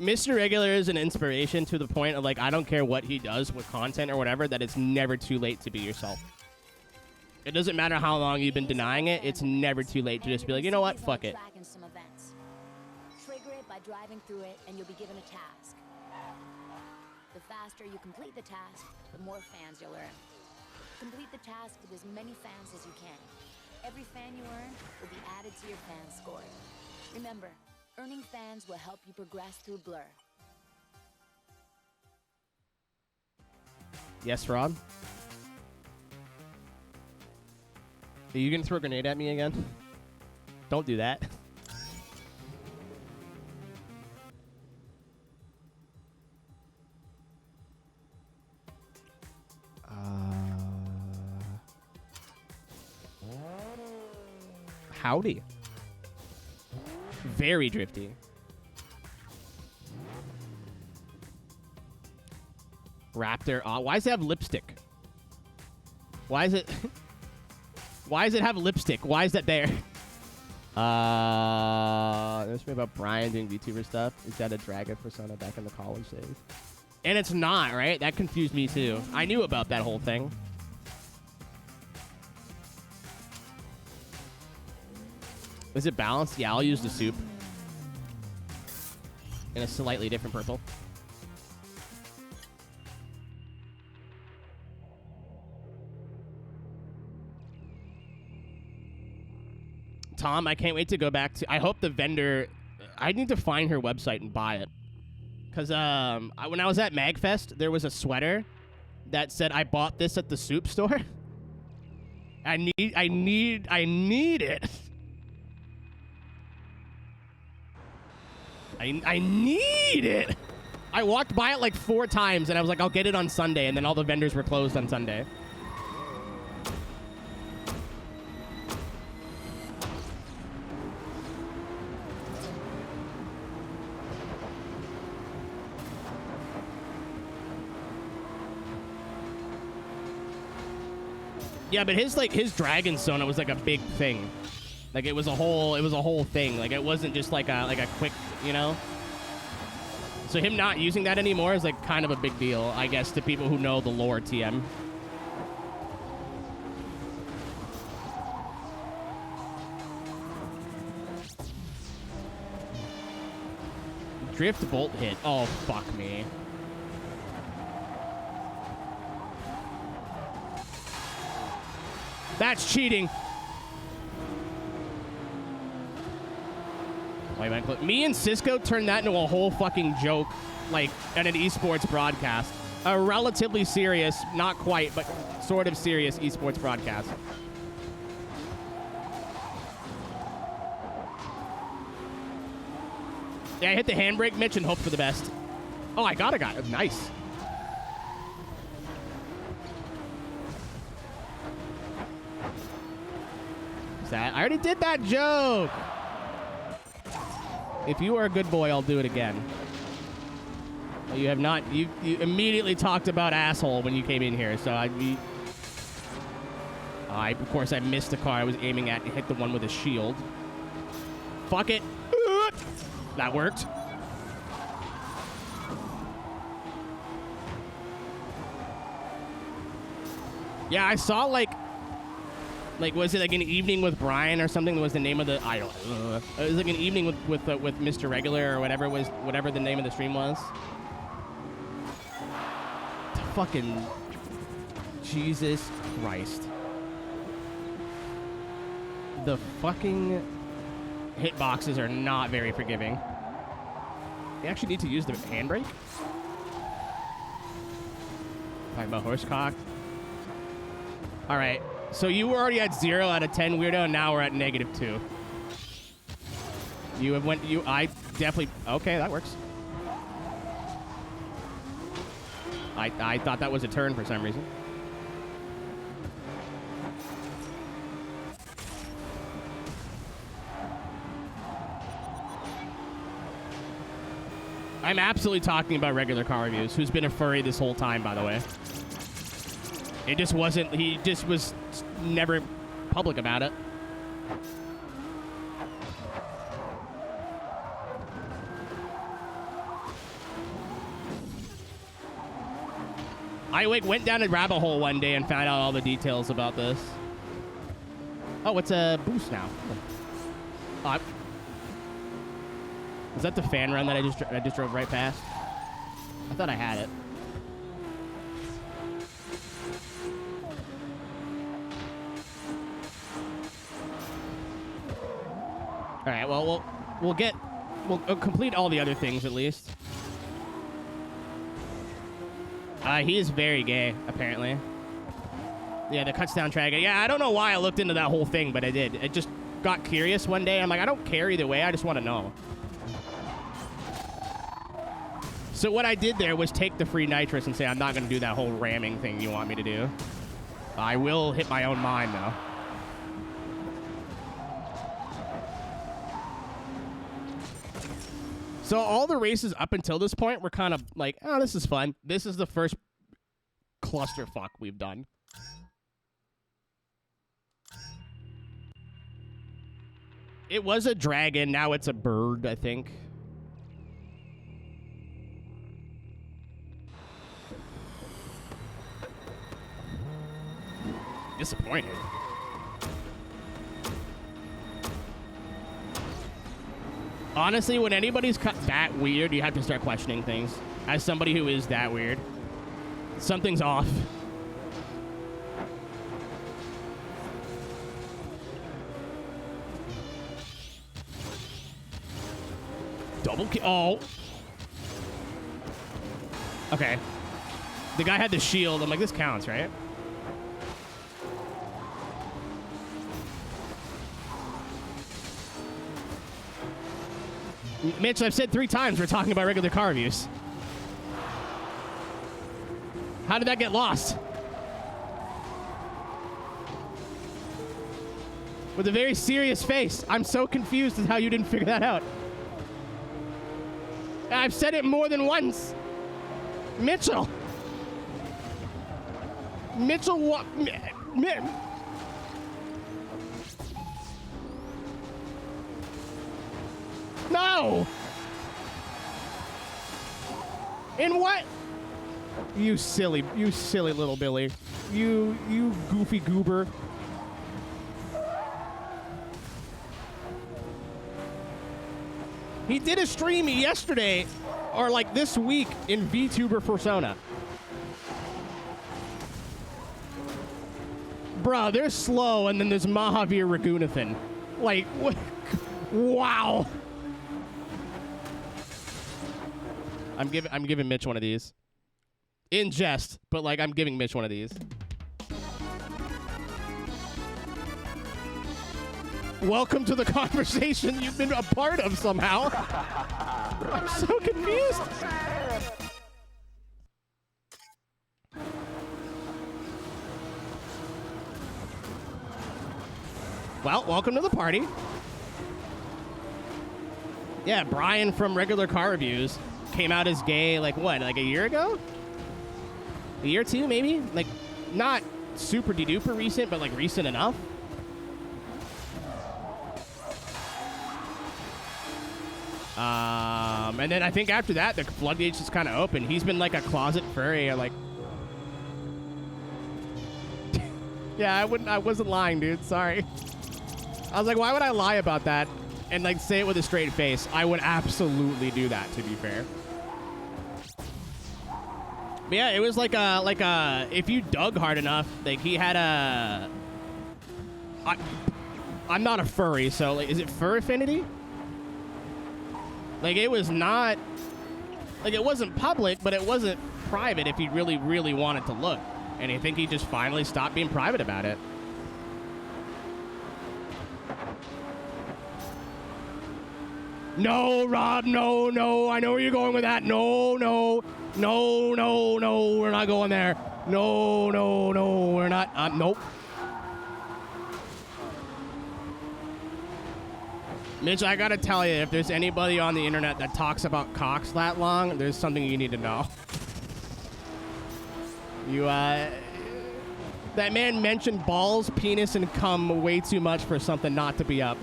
Mr. Regular is an inspiration to the point of, like, I don't care what he does with content or whatever, that it's never too late to be yourself. It doesn't matter how long you've been denying it, it's never too late to just be like, you know what, fuck it. Trigger it by driving through it, and you'll be given a task. The faster you complete the task, the more fans you'll earn. Complete the task with as many fans as you can. Every fan you earn will be added to your fan score. Remember, earning fans will help you progress through Blur. Yes, Rob? Are you gonna throw a grenade at me again? Don't do that. Howdy. Very drifty. Raptor. Why does it have lipstick? Why is it... Why does it have lipstick? Why is that there? There's me about Brian doing VTuber stuff. Is that a dragon persona back in the college days? And it's not, right? That confused me too. I knew about that whole thing. Is it balanced? Yeah, I'll use the soup. In a slightly different purple. Tom, I can't wait to go back to... I hope the vendor... I need to find her website and buy it. Because when I was at MagFest, there was a sweater that said, I bought this at the soup store. I need it. I need it. I walked by it like 4 times, and I was like, I'll get it on Sunday, and then all the vendors were closed on Sunday. Yeah, but his dragon sona was like a big thing. Like it was a whole thing. Like it wasn't just like a quick, you know? So him not using that anymore is like kind of a big deal, I guess, to people who know the lore TM. Drift bolt hit. Oh, fuck me. That's cheating. Wait, me and Cisco turned that into a whole fucking joke, like at an esports broadcast. A relatively serious, not quite, but sort of serious esports broadcast. Yeah, I hit the handbrake, Mitch, and hope for the best. Oh, I got it. Nice. That. I already did that joke. If you are a good boy, I'll do it again. You have not. You Of course, I missed the car I was aiming at and hit the one with a shield. Fuck it. That worked. Yeah, I saw like was it like an evening with Brian or something? Was the name of the it was like an evening with Mr. Regular or whatever it was, whatever the name of the stream was. Fucking Jesus Christ. The fucking hitboxes are not very forgiving. You actually need to use the handbrake? Talking about horsecock. All right, so you were already at 0 out of 10, weirdo, and now we're at -2. I definitely, okay, that works. I thought that was a turn for some reason. I'm absolutely talking about regular car reviews, who's been a furry this whole time, by the way. It just wasn't, he just was never public about it. I went down a rabbit hole one day and found out all the details about this. Oh, it's a boost now. Oh, is that the fan run that I just drove right past? I thought I had it. All right. Well, we'll complete all the other things at least. He is very gay, apparently. Yeah, the cuts down track. Yeah, I don't know why I looked into that whole thing, but I did. I just got curious one day. I'm like, I don't care either way. I just want to know. So what I did there was take the free nitrous and say, I'm not going to do that whole ramming thing you want me to do. I will hit my own mind, though. So all the races up until this point were kind of like, oh, this is fun. This is the first clusterfuck we've done. It was a dragon. Now it's a bird, I think. Disappointed. Honestly, when anybody's that weird, you have to start questioning things. As somebody who is that weird, something's off. Double kill. Oh. Okay. The guy had the shield. I'm like, this counts, right? Mitch, I've said 3 times we're talking about regular car reviews. How did that get lost? With a very serious face. I'm so confused as how you didn't figure that out. I've said it more than once. Mitchell. Mitchell, what? No! In what? You silly little Billy. You goofy goober. He did a stream yesterday, or like this week, in VTuber Persona. Bruh, they're slow, and then there's Mahavir Raghunathan. Like, what? Wow. I'm giving Mitch one of these. In jest, but like I'm giving Mitch one of these. Welcome to the conversation you've been a part of somehow. I'm so confused. Well, welcome to the party. Yeah, Brian from Regular Car Reviews came out as gay, like what, like a year ago? A year or two, maybe? Like, not super de-duper recent, but like recent enough. And then I think after that, the floodgates just kind of open. He's been like a closet furry, like. Yeah, I wasn't lying, dude. Sorry. I was like, why would I lie about that and like say it with a straight face? I would absolutely do that, to be fair. But yeah, it was like a if you dug hard enough, like he had a. I'm not a furry, so like, is it fur affinity? Like, it was not, like, it wasn't public, but it wasn't private if he really, really wanted to look. And I think he just finally stopped being private about it. No, Rob, no, no. I know where you're going with that. No, no, no, no, no. We're not going there. No, no, no. We're not. Nope. Mitch, I gotta tell you, if there's anybody on the internet that talks about cocks that long, there's something you need to know. That man mentioned balls, penis, and cum way too much for something not to be up.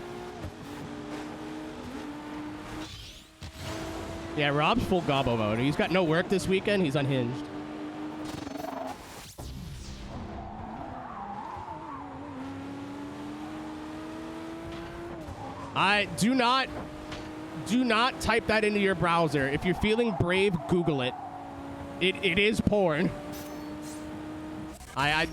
Yeah, Rob's full gobbo mode. He's got no work this weekend. He's unhinged. Do not type that into your browser. If you're feeling brave, Google it. It is porn. Yeah,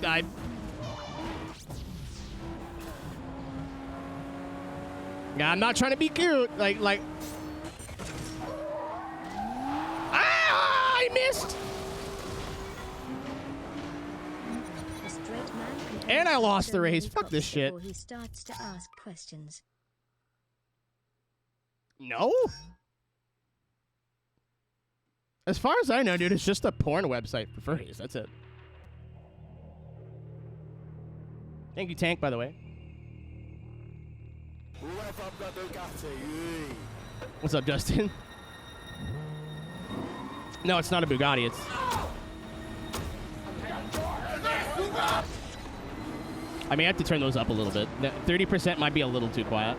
I'm not trying to be cute. Like. Ah! I missed. And I lost the race. Fuck this shit. He starts to ask questions. No? As far as I know, dude, it's just a porn website for furries. That's it. Thank you, Tank, by the way. What's up, Justin? No, it's not a Bugatti. It's... I may have to turn those up a little bit. 30% might be a little too quiet.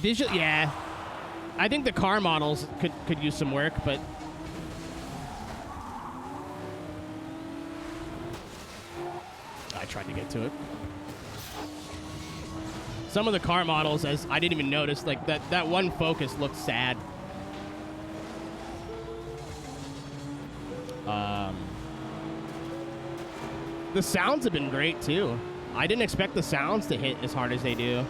Visual, yeah. I think the car models could use some work, but I tried to get to it. Some of the car models, as I didn't even notice, like that one Focus looked sad. The sounds have been great too. I didn't expect the sounds to hit as hard as they do.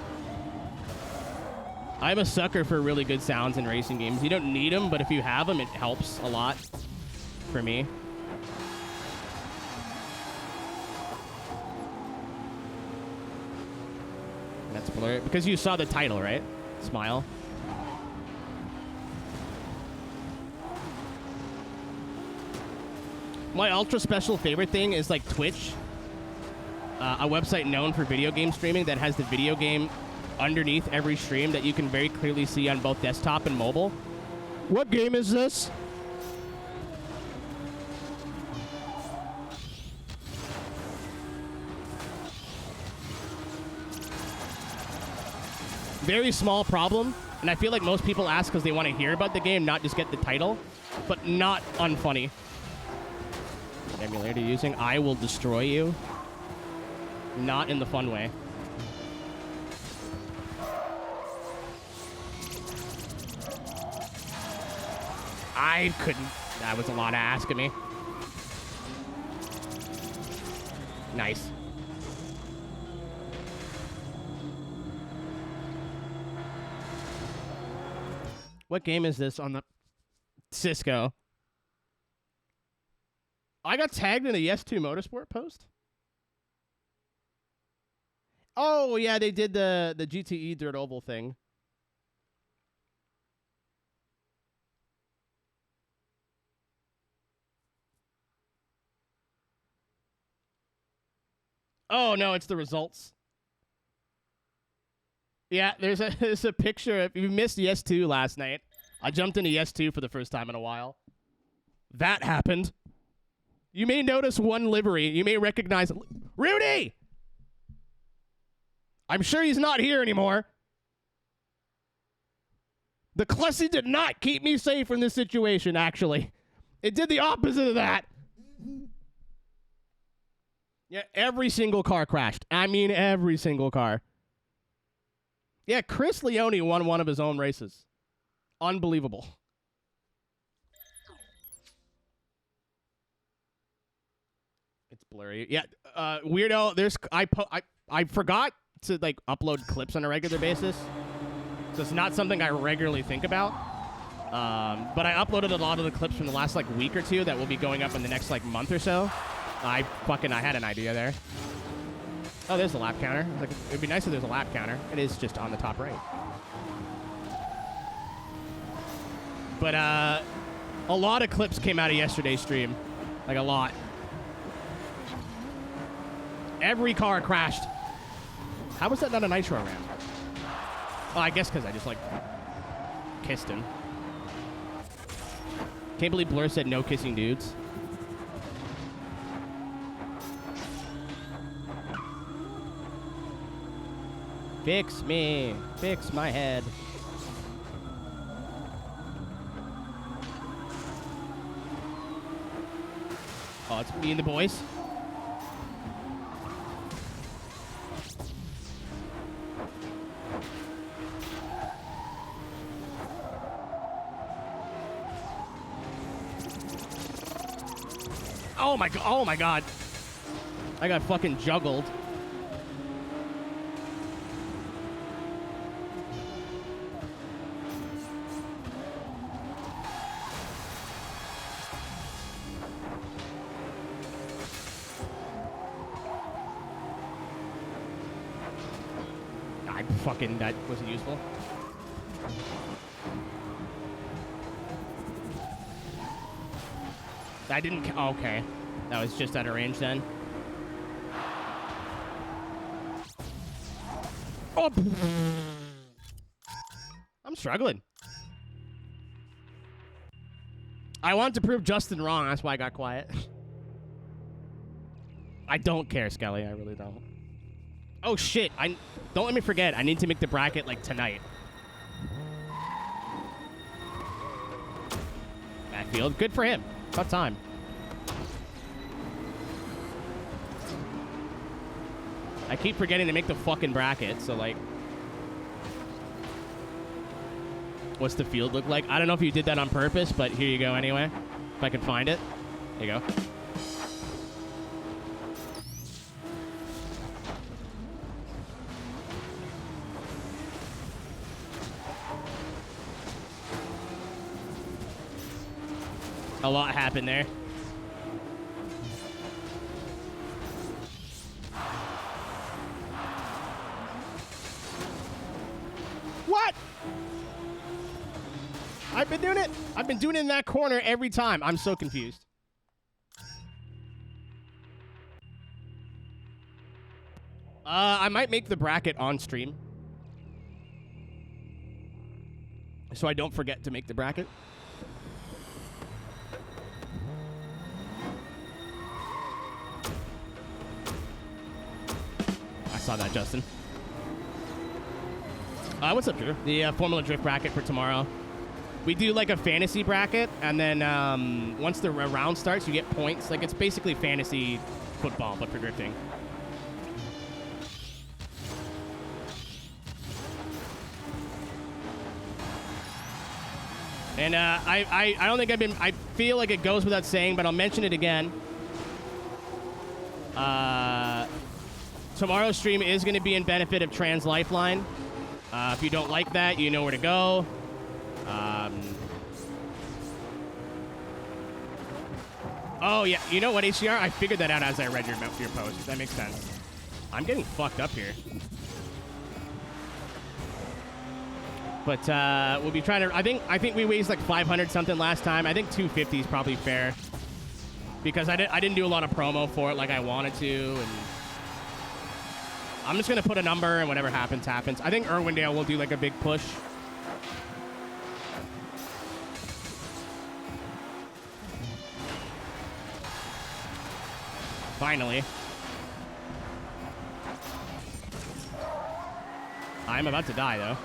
I'm a sucker for really good sounds in racing games. You don't need them, but if you have them, it helps a lot for me. That's blurry. Because you saw the title, right? Smile. My ultra special favorite thing is like Twitch, a website known for video game streaming that has the video game underneath every stream that you can very clearly see on both desktop and mobile. What game is this? Very small problem, and I feel like most people ask because they want to hear about the game, not just get the title, but not unfunny. Emulator using I will destroy you. Not in the fun way. I couldn't. That was a lot of asking me. Nice. What game is this on the Cisco? I got tagged in a Yes2 Motorsport post. Oh yeah, they did the GTE Dirt Oval thing. Oh, no, it's the results. Yeah, there's a picture. If you missed Yes2 last night, I jumped into Yes2 for the first time in a while. That happened. You may notice one livery. You may recognize... Rudy! I'm sure he's not here anymore. The Clussy did not keep me safe from this situation, actually. It did the opposite of that. Yeah, every single car crashed. I mean, every single car. Yeah, Chris Leone won one of his own races. Unbelievable. It's blurry. Yeah, weirdo. There's I forgot to like upload clips on a regular basis, so it's not something I regularly think about. But I uploaded a lot of the clips from the last like week or two that will be going up in the next like month or so. I had an idea there. Oh, there's the lap counter. Like, it'd be nice if there's a lap counter. It is just on the top right. But a lot of clips came out of yesterday's stream. Like, a lot. Every car crashed. How was that not a nitro ramp? Oh, I guess because I just, like, kissed him. Can't believe Blur said no kissing dudes. Fix me. Fix my head. Oh, it's me and the boys. Oh my god. Oh my god. I got fucking juggled. Fucking, that wasn't useful. I didn't, oh, okay. That was just out of range then. Oh! I'm struggling. I want to prove Justin wrong, that's why I got quiet. I don't care, Skelly, I really don't. Oh shit, don't let me forget, I need to make the bracket like tonight. Backfield, good for him. About time. I keep forgetting to make the fucking bracket, so like... What's the field look like? I don't know if you did that on purpose, but here you go anyway. If I can find it. There you go. A lot happened there. What? I've been doing it. I've been doing it in that corner every time. I'm so confused. I might make the bracket on stream, so I don't forget to make the bracket. Saw that, Justin. What's up, Drew? The Formula Drift bracket for tomorrow. We do like a fantasy bracket, and then once the round starts, you get points. Like, it's basically fantasy football, but for drifting. And I don't think I feel like it goes without saying, but I'll mention it again. Tomorrow's stream is going to be in benefit of Trans Lifeline. If you don't like that, you know where to go. Oh, yeah. You know what, HCR? I figured that out as I read your post. That makes sense. I'm getting fucked up here. But we'll be trying to... I think we raised like 500 something last time. I think 250 is probably fair. Because I didn't do a lot of promo for it like I wanted to. And I'm just going to put a number, and whatever happens, happens. I think Irwindale will do, like, a big push. Finally. I'm about to die, though.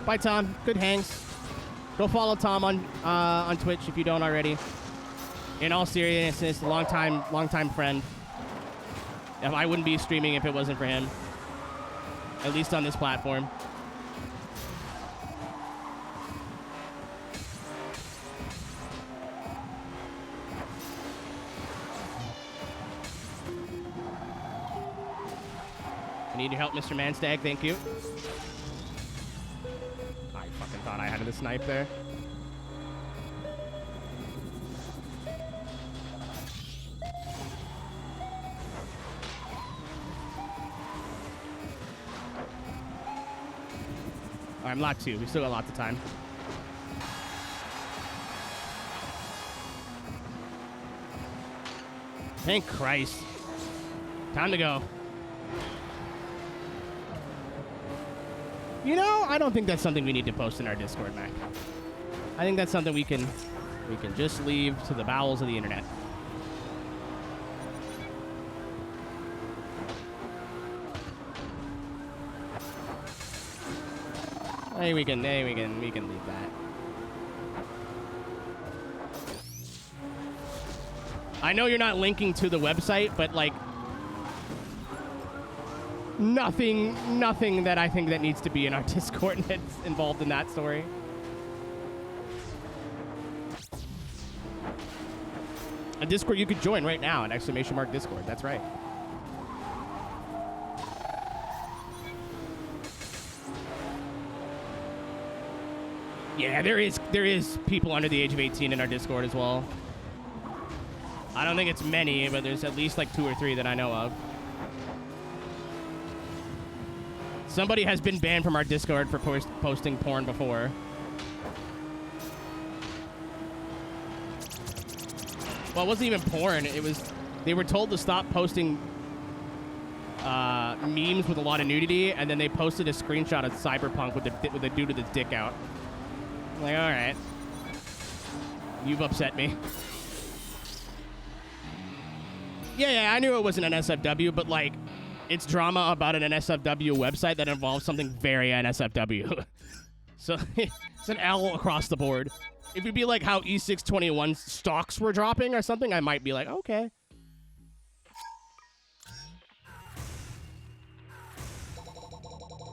Bye, Tom. Good hangs. Go follow Tom on Twitch if you don't already. In all seriousness, long-time friend. I wouldn't be streaming if it wasn't for him. At least on this platform. I need your help, Mr. Manstag. Thank you. I fucking thought I had the snipe there. Alright, I'm lot 2. We still got lots of time. Thank Christ. Time to go. You know, I don't think that's something we need to post in our Discord, Mac. I think that's something we can just leave to the bowels of the internet. Hey, we can leave that. I know you're not linking to the website, but like nothing that I think that needs to be in our Discord that's involved in that story. A Discord you could join right now, an !Discord. That's right. Yeah, there is people under the age of 18 in our Discord as well. I don't think it's many, but there's at least like 2 or 3 that I know of. Somebody has been banned from our Discord for posting porn before. Well, it wasn't even porn. It was, they were told to stop posting memes with a lot of nudity, and then they posted a screenshot of Cyberpunk with the dude with his dick out. I'm like, all right, you've upset me. Yeah, I knew it wasn't an NSFW, but like, it's drama about an NSFW website that involves something very NSFW. So it's an L across the board. If it'd be like how E621 stocks were dropping or something, I might be like, okay.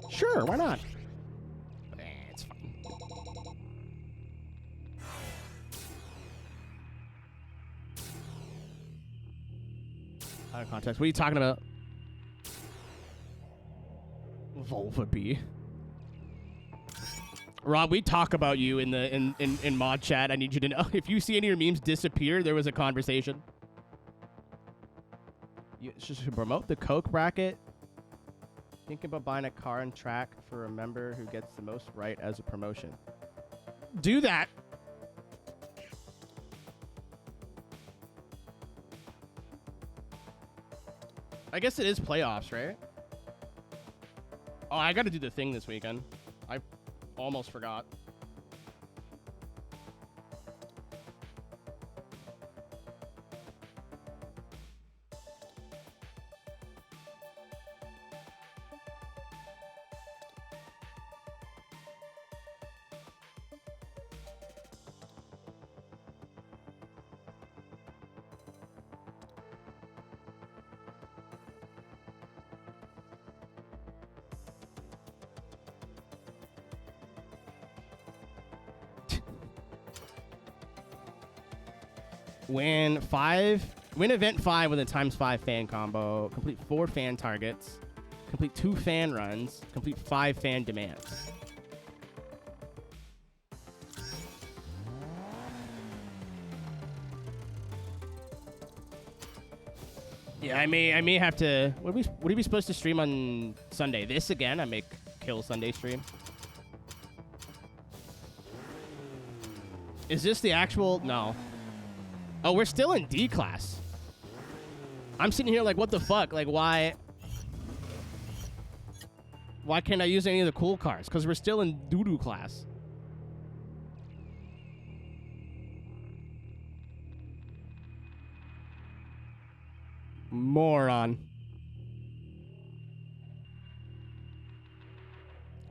Sure, why not? It's fine. Out of context. What are you talking about? Vulva B. Rob, we talk about you in the in mod chat. I need you to know if you see any of your memes disappear, there was a conversation. You should promote the Coke bracket. Think about buying a car and track for a member who gets the most right as a promotion. Do that. I guess it is playoffs, right? Oh, I got to do the thing this weekend. I almost forgot. Win event 5 with a ×5 fan combo. Complete 4 fan targets. Complete 2 fan runs. Complete 5 fan demands. Yeah, I may have to. What are we supposed to stream on Sunday? This again? I make kill Sunday stream. Is this the actual? No. Oh, we're still in D class. I'm sitting here like, what the fuck? Like, why? Why can't I use any of the cool cars? Because we're still in doo-doo class. Moron.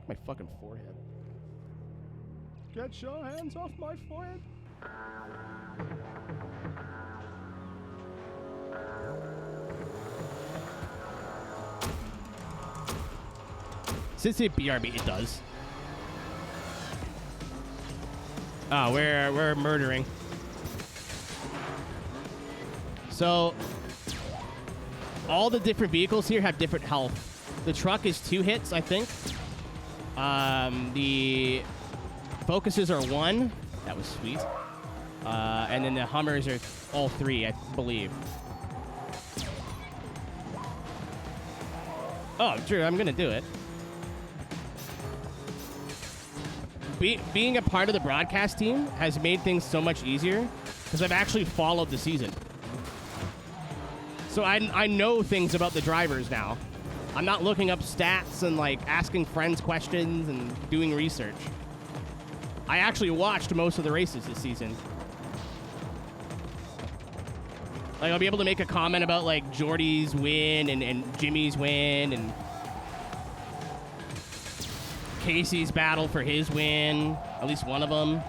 My fucking forehead. Get your hands off my forehead. Since it BRB, it does. Oh, we're murdering. So all the different vehicles here have different health. The truck is 2 hits, I think. The Focuses are 1. That was sweet. And then the Hummers are all 3, I believe. Oh, true. I'm gonna do it. Being a part of the broadcast team has made things so much easier because I've actually followed the season. So I know things about the drivers now. I'm not looking up stats and like asking friends questions and doing research. I actually watched most of the races this season. Like I'll be able to make a comment about like Jordy's win and Jimmy's win and Casey's battle for his win, at least one of them.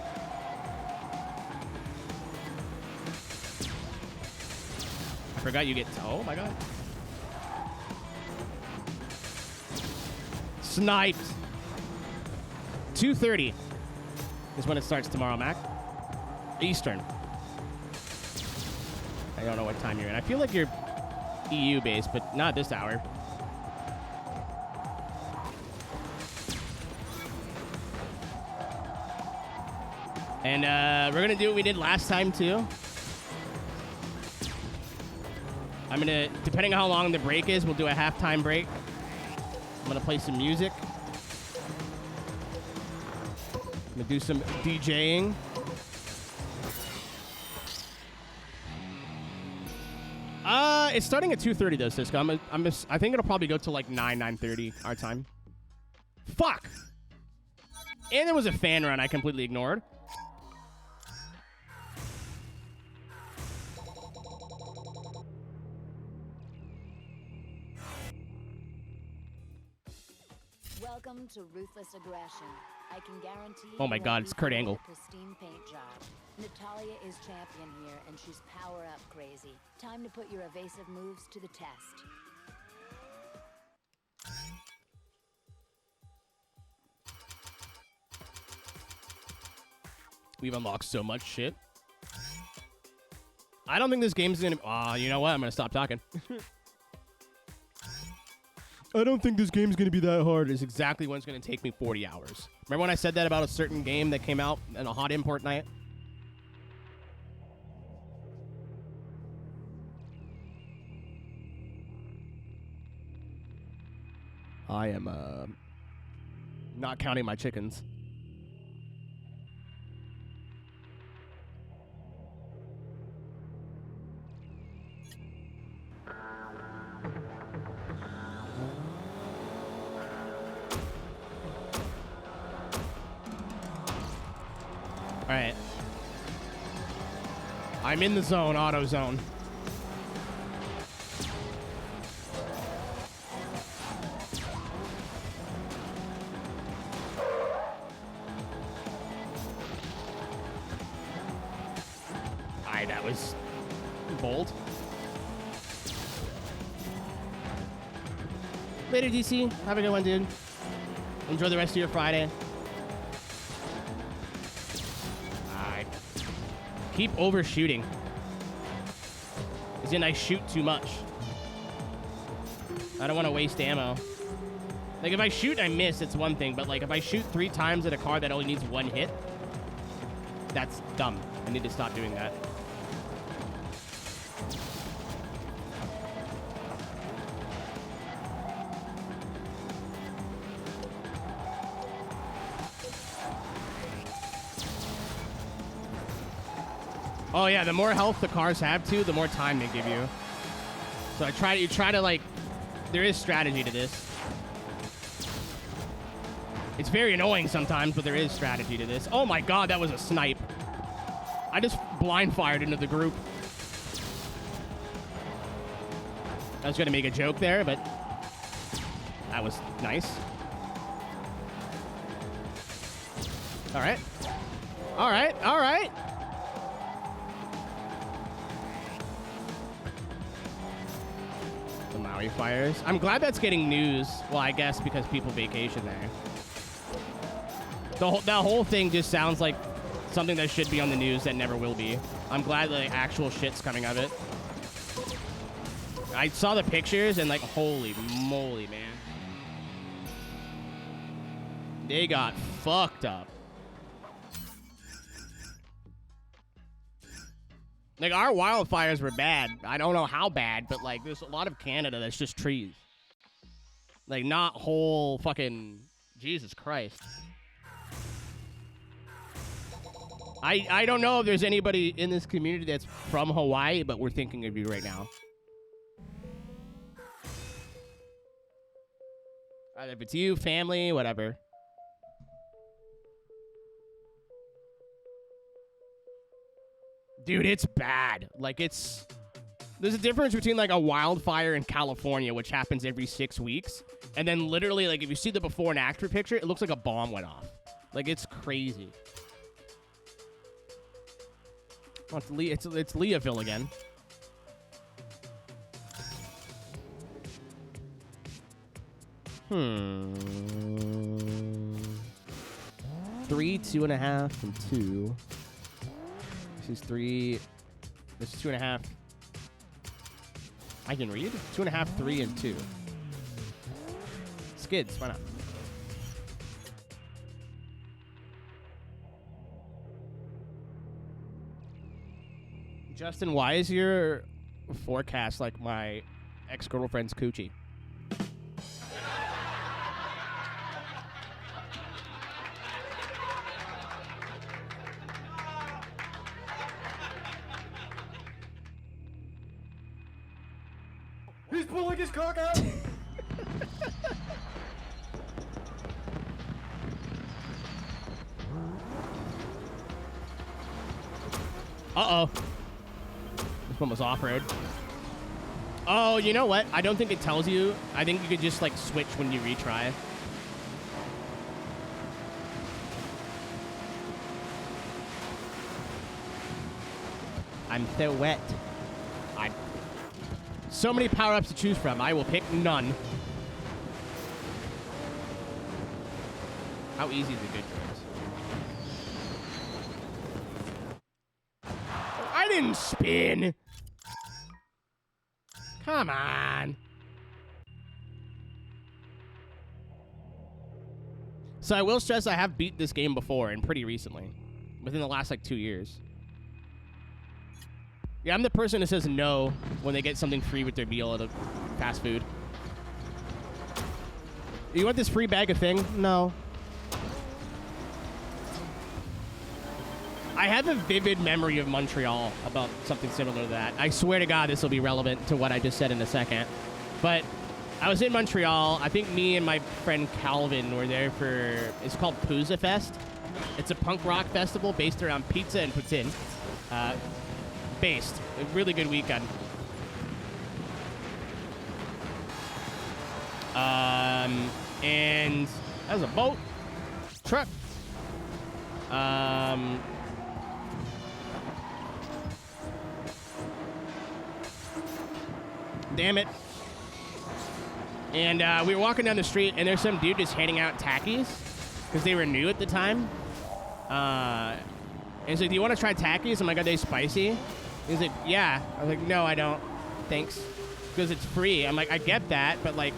I forgot you get... Oh, my God. Sniped. 2:30 is when it starts tomorrow, Mac. Eastern. I don't know what time you're in. I feel like you're EU-based, but not this hour. And we're going to do what we did last time, too. I'm going to, depending on how long the break is, we'll do a halftime break. I'm going to play some music. I'm going to do some DJing. It's starting at 2:30 though, Cisco. I think it'll probably go to like 9:30 our time. Fuck! And there was a fan run I completely ignored. Welcome to Ruthless Aggression. I can guarantee. Oh my God, it's Kurt Angle. Pristine paint job. Natalia is champion here, and she's power up crazy. Time to put your evasive moves to the test. We've unlocked so much shit. I don't think this game's gonna... you know what? I'm gonna stop talking. I don't think this game's gonna be that hard. It's exactly when it's gonna take me 40 hours. Remember when I said that about a certain game that came out on a hot import night? I am, not counting my chickens. All right. I'm in the zone, auto zone. That was bold. Later, DC. Have a good one, dude. Enjoy the rest of your Friday. I keep overshooting. As in, I shoot too much. I don't want to waste ammo. Like, if I shoot and I miss, it's one thing. But, like, if I shoot 3 times at a car that only needs 1 hit, that's dumb. I need to stop doing that. Oh yeah, the more health the cars have too, the more time they give you. So you try to like, there is strategy to this. It's very annoying sometimes, but there is strategy to this. Oh my god, that was a snipe. I just blind fired into the group. I was gonna make a joke there, but that was nice. All right. All right, all right. The Maui fires. I'm glad that's getting news. Well, I guess because people vacation there. That whole thing just sounds like something that should be on the news that never will be. I'm glad that actual shit's coming of it. I saw the pictures and like, holy moly, man. They got fucked up. Like, our wildfires were bad. I don't know how bad, but like, there's a lot of Canada that's just trees. Like, not whole fucking... Jesus Christ. I don't know if there's anybody in this community that's from Hawaii, but we're thinking of you right now. Either if it's you, family, whatever. Dude, it's bad. Like, it's... There's a difference between, like, a wildfire in California, which happens every 6 weeks, and then literally, like, if you see the before and after picture, it looks like a bomb went off. Like, it's crazy. Oh, it's Leahville again. Three, 2.5, and 2. This is 3. This is 2.5. I can read. 2.5, 3, and 2. Skids, why not? Justin, why is your forecast like my ex-girlfriend's coochie? He's pulling his cock out! Uh-oh. This one was off-road. Oh, you know what? I don't think it tells you. I think you could just, like, switch when you retry. I'm so wet. So many power-ups to choose from. I will pick none. How easy is a good choice? I didn't spin. Come on. So I will stress I have beat this game before and pretty recently. Within the last, like, 2 years. Yeah, I'm the person that says no when they get something free with their meal at a fast food. You want this free bag of thing? No. I have a vivid memory of Montreal about something similar to that. I swear to God this will be relevant to what I just said in a second. But I was in Montreal. I think me and my friend Calvin were there for... It's called Pouzza Fest. It's a punk rock festival based around pizza and poutine. Based. A really good weekend. And that was a boat. Truck. Damn it. And we were walking down the street, and there's some dude just handing out Takis because they were new at the time. And he's like, do you want to try Takis? I'm like, are they spicy? He's like, yeah. I was like, no, I don't. Thanks. Because it's free. I'm like, I get that, but, like,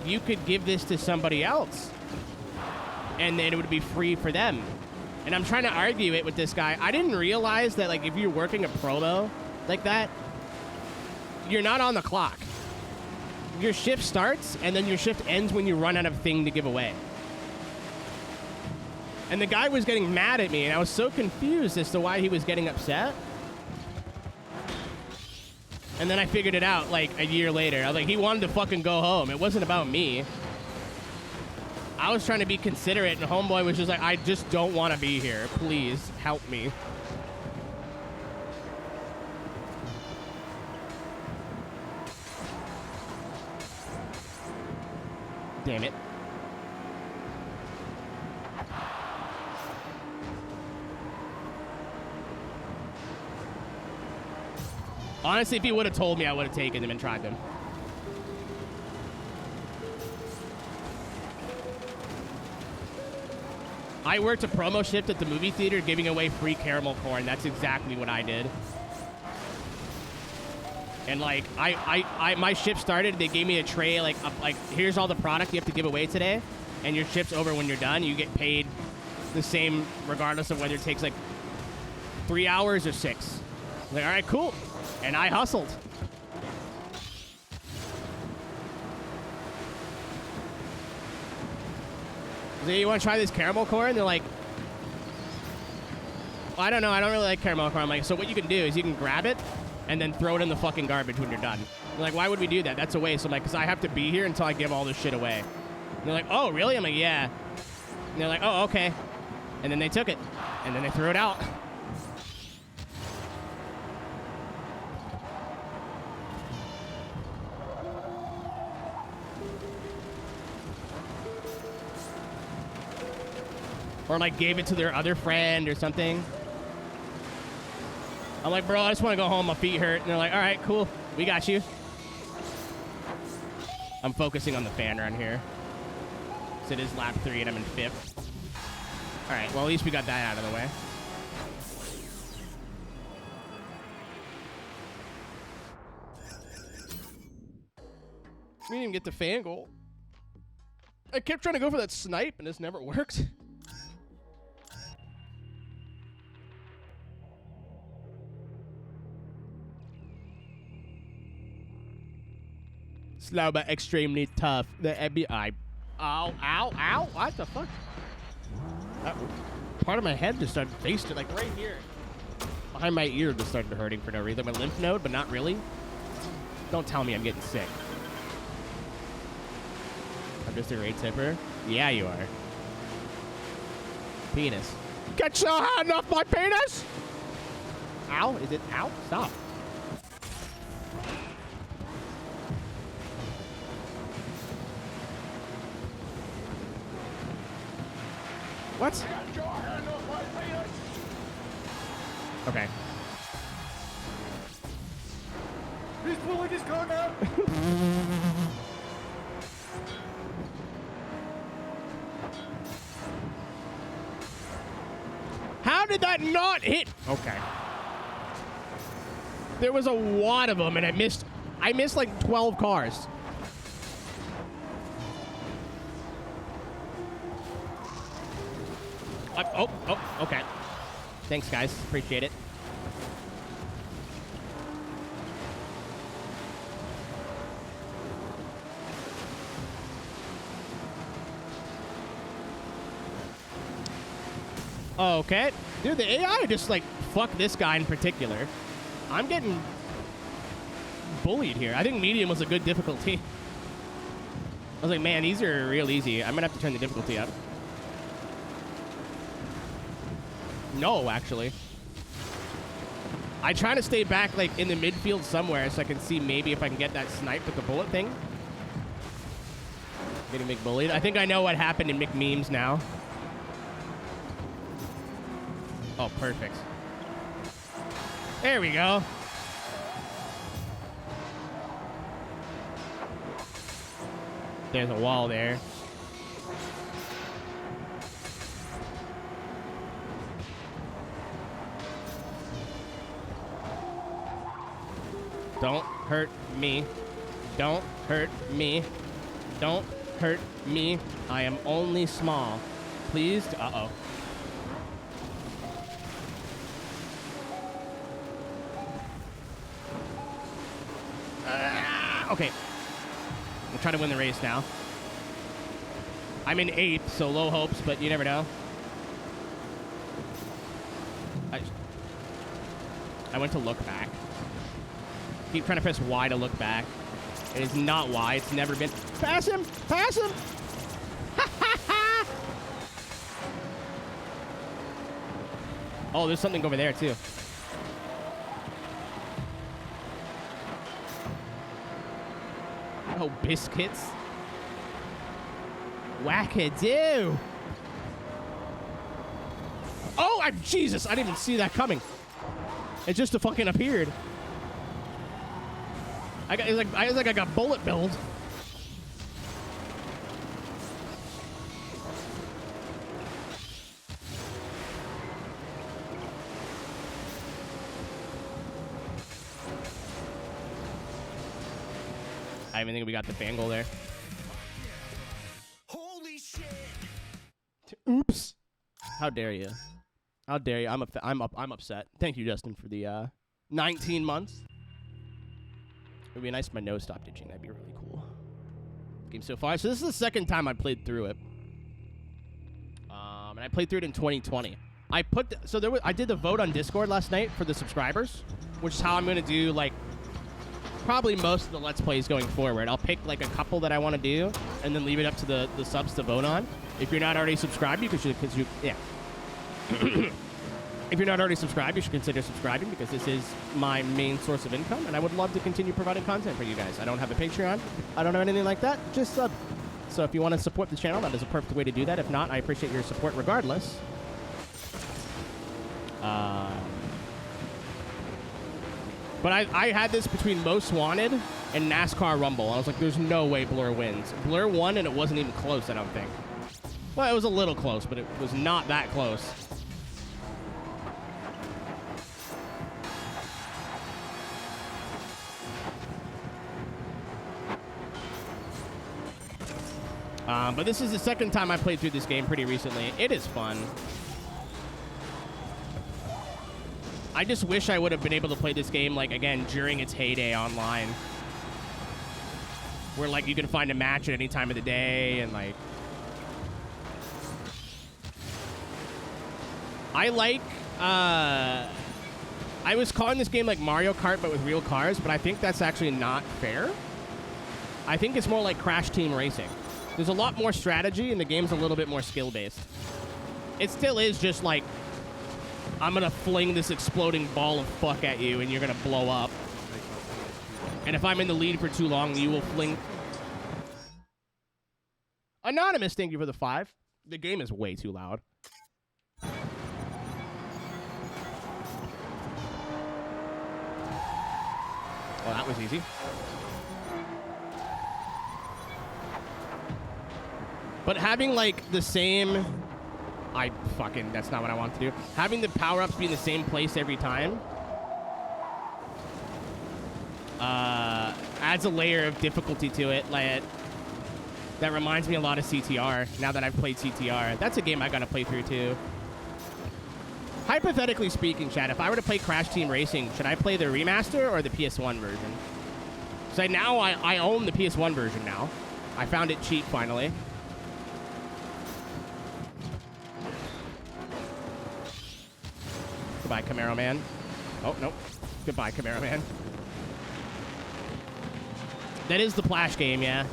you could give this to somebody else, and then it would be free for them. And I'm trying to argue it with this guy. I didn't realize that, like, if you're working a promo like that, you're not on the clock. Your shift starts, and then your shift ends when you run out of thing to give away. And the guy was getting mad at me, and I was so confused as to why he was getting upset. And then I figured it out like a year later. I was like, he wanted to fucking go home. It wasn't about me. I was trying to be considerate, and homeboy was just like, I just don't want to be here. Please help me. Damn it. Honestly, if he would have told me, I would have taken them and tried them. I worked a promo shift at the movie theater giving away free caramel corn. That's exactly what I did. And like, my shift started, they gave me a tray, like here's all the product you have to give away today. And your shift's over when you're done. You get paid the same regardless of whether it takes like 3 hours or 6. Like, all right, cool. And I hustled. So you want to try this caramel corn? They're like, well, I don't know. I don't really like caramel corn. I'm like, so what you can do is you can grab it and then throw it in the fucking garbage when you're done. They're like, why would we do that? That's a waste. I'm like, because I have to be here until I give all this shit away. And they're like, oh, really? I'm like, yeah. And they're like, oh, okay. And then they took it. And then they threw it out. Or like gave it to their other friend or something. I'm like, bro, I just want to go home. My feet hurt. And they're like, all right, cool. We got you. I'm focusing on the fan run here. So it is lap 3 and I'm in 5th. All right, well, at least we got that out of the way. We didn't even get the fan goal. I kept trying to go for that snipe and this never worked. Slow but extremely tough. The FBI. Ow, ow, ow. What the fuck? Part of my head just started faced it, like right here. Behind my ear just started hurting for no reason. My lymph node, but not really. Don't tell me I'm getting sick. I'm just a rate tipper. Yeah, you are. Penis. Get your hand off my penis! Ow, is it ow? Stop. What? Okay. He's pulling his cock out. How did that not hit? Okay. There was a wad of them, and I missed like 12 cars. Oh, okay. Thanks, guys. Appreciate it. Okay. Dude, the AI just, like, fuck this guy in particular. I'm getting bullied here. I think medium was a good difficulty. I was like, man, these are real easy. I'm gonna have to turn the difficulty up. No, actually. I try to stay back, like, in the midfield somewhere so I can see maybe if I can get that snipe with the bullet thing. Getting McBullied. I think I know what happened in McMemes now. Oh, perfect. There we go. There's a wall there. Don't hurt me. Don't hurt me. Don't hurt me. I am only small. Please. Uh-oh. Okay. I'm trying to win the race now. I'm in 8th, so low hopes, but you never know. I went to look back. Keep trying to press Y to look back. It is not Y. It's never been. Pass him! Pass him! Oh, there's something over there, too. Oh, biscuits. Wackadoo! Oh, Jesus! I didn't even see that coming. It just fucking appeared. I got bullet billed. I even think we got the Fangle there. Holy shit! Oops! How dare you? How dare you? I'm upset. Thank you, Justin, for the 19 months. It would be nice if my nose stopped itching. That'd be really cool. Game so far. So this is the second time I played through it. And I played through it in 2020. I did the vote on Discord last night for the subscribers, which is how I'm gonna do like probably most of the Let's Plays going forward. I'll pick like a couple that I want to do, and then leave it up to the subs to vote on. If you're not already subscribed, yeah. If you're not already subscribed, you should consider subscribing because this is my main source of income, and I would love to continue providing content for you guys. I don't have a Patreon. I don't have anything like that. Just sub. So if you want to support the channel, that is a perfect way to do that. If not, I appreciate your support regardless. But I had this between Most Wanted and NASCAR Rumble. I was like, there's no way Blur wins. Blur won, and it wasn't even close, I don't think. Well, it was a little close, but it was not that close. But this is the second time I played through this game pretty recently. It is fun. I just wish I would have been able to play this game, like, again, during its heyday online. Where, like, you can find a match at any time of the day, and, like... I like, I was calling this game, like, Mario Kart, but with real cars, but I think that's actually not fair. I think it's more like Crash Team Racing. There's a lot more strategy, and the game's a little bit more skill-based. It still is just, like... I'm gonna fling this exploding ball of fuck at you, and you're gonna blow up. And if I'm in the lead for too long, you will fling... Anonymous, thank you for the 5. The game is way too loud. Oh, that was easy. But having, like, the same... that's not what I want to do. Having the power-ups be in the same place every time adds a layer of difficulty to it. Like, that reminds me a lot of CTR, now that I've played CTR. That's a game I gotta play through, too. Hypothetically speaking, chat, if I were to play Crash Team Racing, should I play the remaster or the PS1 version? Because now I own the PS1 version now. I found it cheap, finally. Goodbye, Camaro Man. Oh, nope. Goodbye, Camaro Man. That is the Flash game, yeah.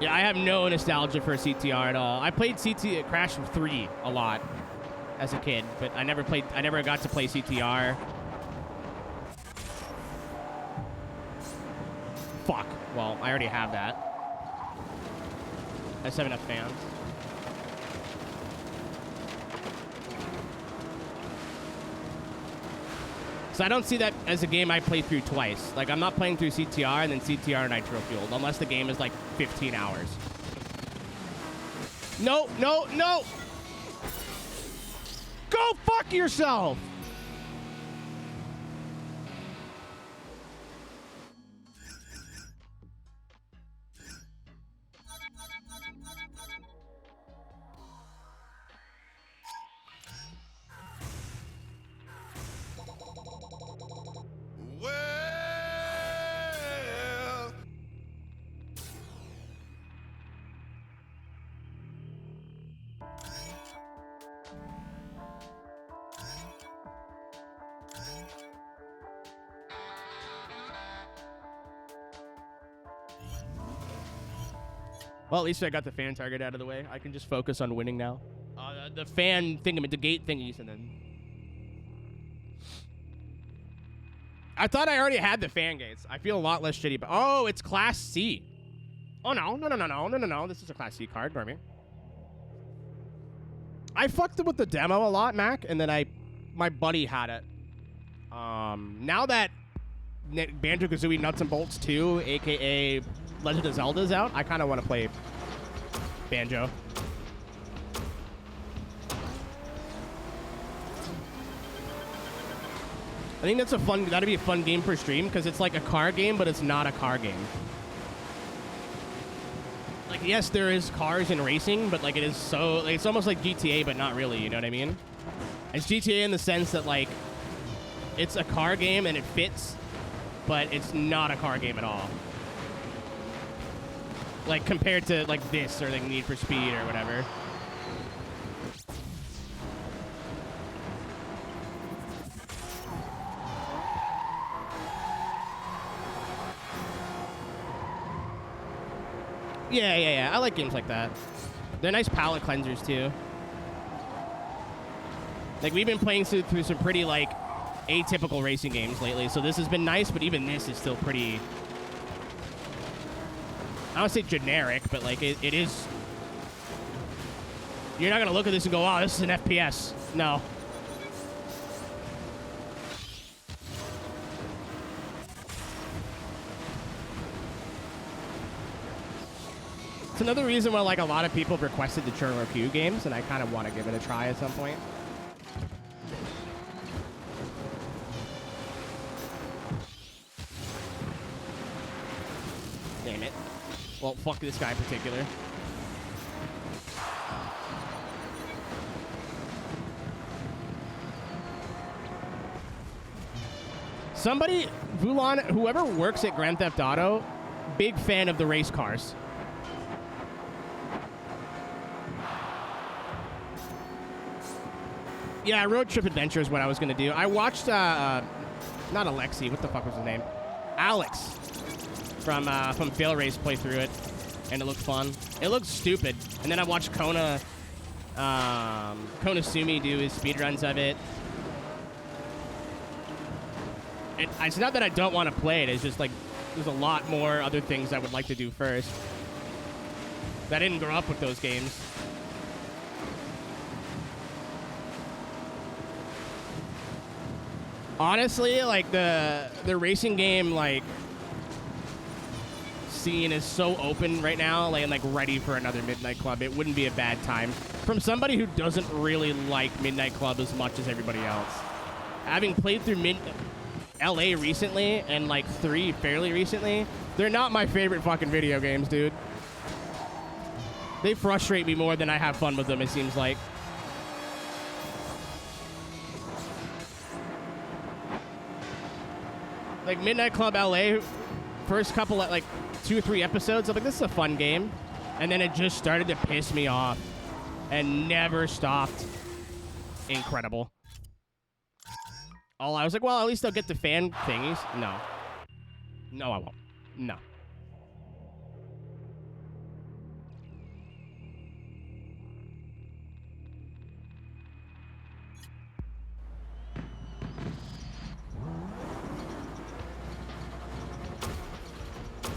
Yeah, I have no nostalgia for CTR at all. I played Crash 3 a lot as a kid, but I never got to play CTR. Fuck. Well, I already have that. I just have enough fans. So I don't see that as a game I play through twice. Like, I'm not playing through CTR and then CTR Nitro Fueled, unless the game is like 15 hours. No, no, no! Go fuck yourself! Well, at least I got the fan target out of the way. I can just focus on winning now. The fan thingy, the gate thingies, and then... I thought I already had the fan gates. I feel a lot less shitty, but... Oh, it's Class C. Oh, no. No. This is a Class C card, Normie. I fucked with the demo a lot, Mac, and then my buddy had it. Now that Banjo-Kazooie Nuts and Bolts 2, a.k.a. Legend of Zelda's out, I kind of want to play Banjo. I think that'd be a fun game for stream, because it's like a car game, but it's not a car game. Like, yes, there is cars and racing, but like it is so, like, it's almost like GTA, but not really, you know what I mean? It's GTA in the sense that, like, it's a car game and it fits, but it's not a car game at all. Like, compared to, like, this or, like, Need for Speed or whatever. Yeah. I like games like that. They're nice palate cleansers, too. Like, we've been playing through some pretty, like, atypical racing games lately, so this has been nice, but even this is still pretty... I don't say generic, but, like, it is... You're not going to look at this and go, wow, this is an FPS. No. It's another reason why, like, a lot of people requested the Churro Q games, and I kind of want to give it a try at some point. Damn it. Well, fuck this guy in particular. Somebody, Vulan, whoever works at Grand Theft Auto, big fan of the race cars. Yeah, Road Trip Adventure is what I was going to do. I watched, not Alexi, what the fuck was his name? Alex from Fail Race play through it, and it looked fun. It looked stupid. And then I watched Kona Sumi do his speedruns of it. It's not that I don't want to play it, it's just like, there's a lot more other things I would like to do first. I didn't grow up with those games. Honestly, like, the racing game, like, scene is so open right now, like, and, like, ready for another Midnight Club. It wouldn't be a bad time. From somebody who doesn't really like Midnight Club as much as everybody else. Having played through LA recently, and, like, 3 fairly recently, they're not my favorite fucking video games, dude. They frustrate me more than I have fun with them, it seems like. Like, Midnight Club LA, first couple, like, 2 or 3 episodes, I'm like, this is a fun game. And then it just started to piss me off. And never stopped. Incredible. I was like, well, at least I'll get the fan thingies. No. No, I won't. No.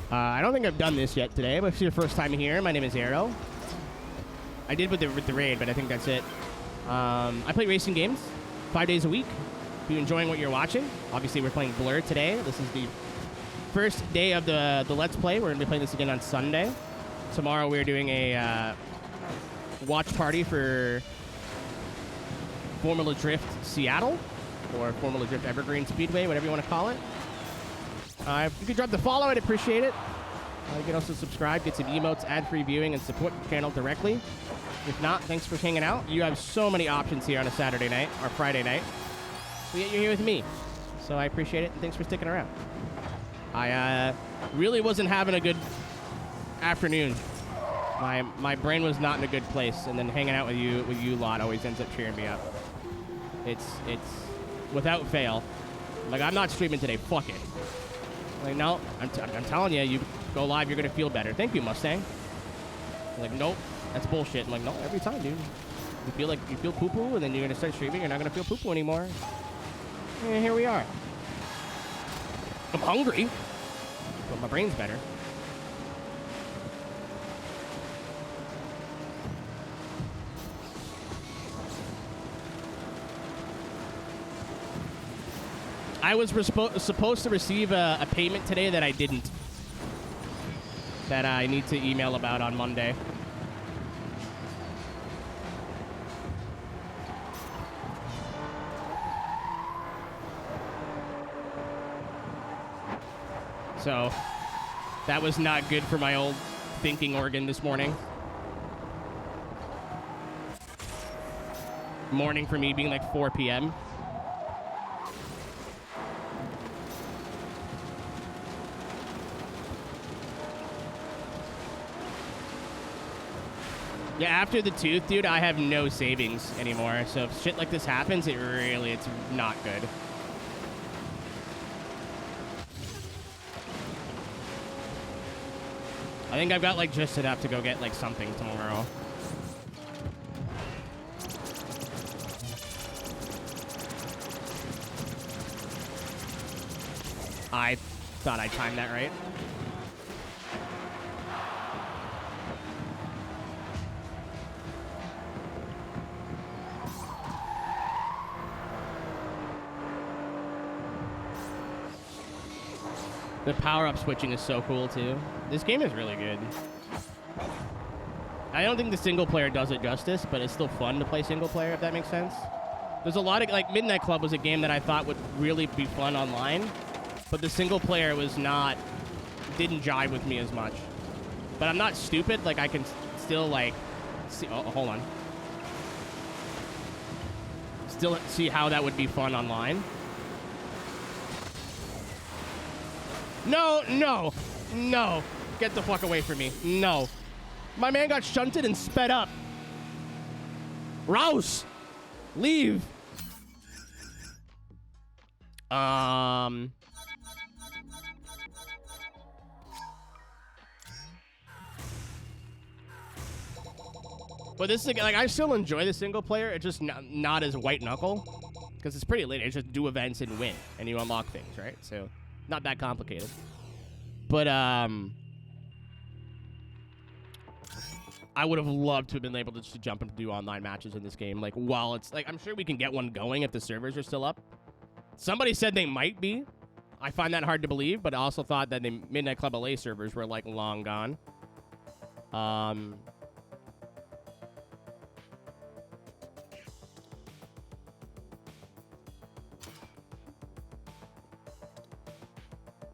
I don't think I've done this yet today, but if it's your first time here, my name is Aero. I did with the raid, but I think that's it. I play racing games 5 days a week. If you're enjoying what you're watching, obviously we're playing Blur today. This is the first day of the Let's Play. We're going to be playing this again on Sunday. Tomorrow we're doing a watch party for Formula Drift Seattle, or Formula Drift Evergreen Speedway, whatever you want to call it. If you could drop the follow, I'd appreciate it. You can also subscribe, get some emotes, ad-free viewing, and support the channel directly. If not, thanks for hanging out. You have so many options here on a Saturday night, or Friday night. But yet you're here with me. So I appreciate it, and thanks for sticking around. I really wasn't having a good afternoon. My brain was not in a good place, and then hanging out with you lot always ends up cheering me up. It's without fail. Like, I'm not streaming today. Fuck it. Like, no, I'm telling you, you go live, you're going to feel better. Thank you, Mustang. Like, nope, that's bullshit. I'm like, no, every time, dude. You feel poo-poo, and then you're gonna start streaming. You're not gonna feel poo-poo anymore. And here we are. I'm hungry, but my brain's better. I was supposed to receive a payment today that I didn't. That I need to email about on Monday. So, that was not good for my old thinking organ this morning. Morning for me being like 4 p.m. Yeah, after the tooth, dude, I have no savings anymore. So if shit like this happens, it's not good. I think I've got like just enough to go get like something tomorrow. I thought I timed that right. The power-up switching is so cool, too. This game is really good. I don't think the single player does it justice, but it's still fun to play single player, if that makes sense. There's a lot of, like, Midnight Club was a game that I thought would really be fun online, but the single player was not, didn't jive with me as much. But I'm not stupid, like, I can still, like, see, oh, hold on. Still see how that would be fun online. No, no, no. Get the fuck away from me. No. My man got shunted and sped up. Rouse! Leave! But this is, like, I still enjoy the single player. It's just not as white knuckle. Because it's pretty late. It's just do events and win. And you unlock things, right? So... not that complicated. But, I would have loved to have been able to just jump and do online matches in this game. Like, while it's... like, I'm sure we can get one going if the servers are still up. Somebody said they might be. I find that hard to believe, but I also thought that the Midnight Club LA servers were, like, long gone.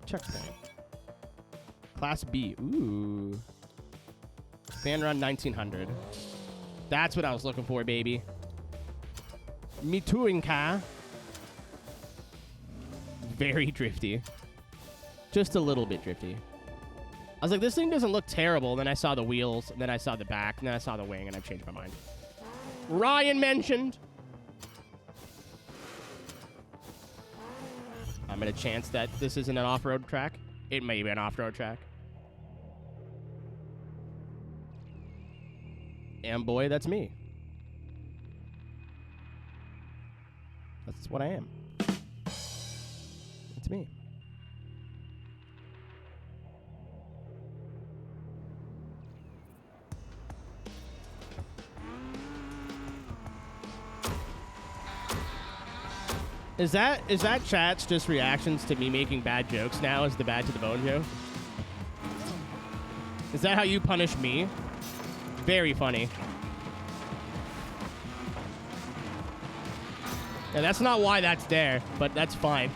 Checkpoint. Class B. Ooh. Fan run 1900. That's what I was looking for, baby. Me touring car. Very drifty. Just a little bit drifty. I was like, this thing doesn't look terrible. Then I saw the wheels, and then I saw the back, and then I saw the wing, and I've changed my mind. Ryan mentioned. I'm at a chance that this isn't an off-road track. It may be an off-road track. And boy, that's me. That's what I am. It's me. Is that chat's just reactions to me making bad jokes now as the bad to the bone joke? Is that how you punish me? Very funny. Yeah, that's not why that's there, but that's fine.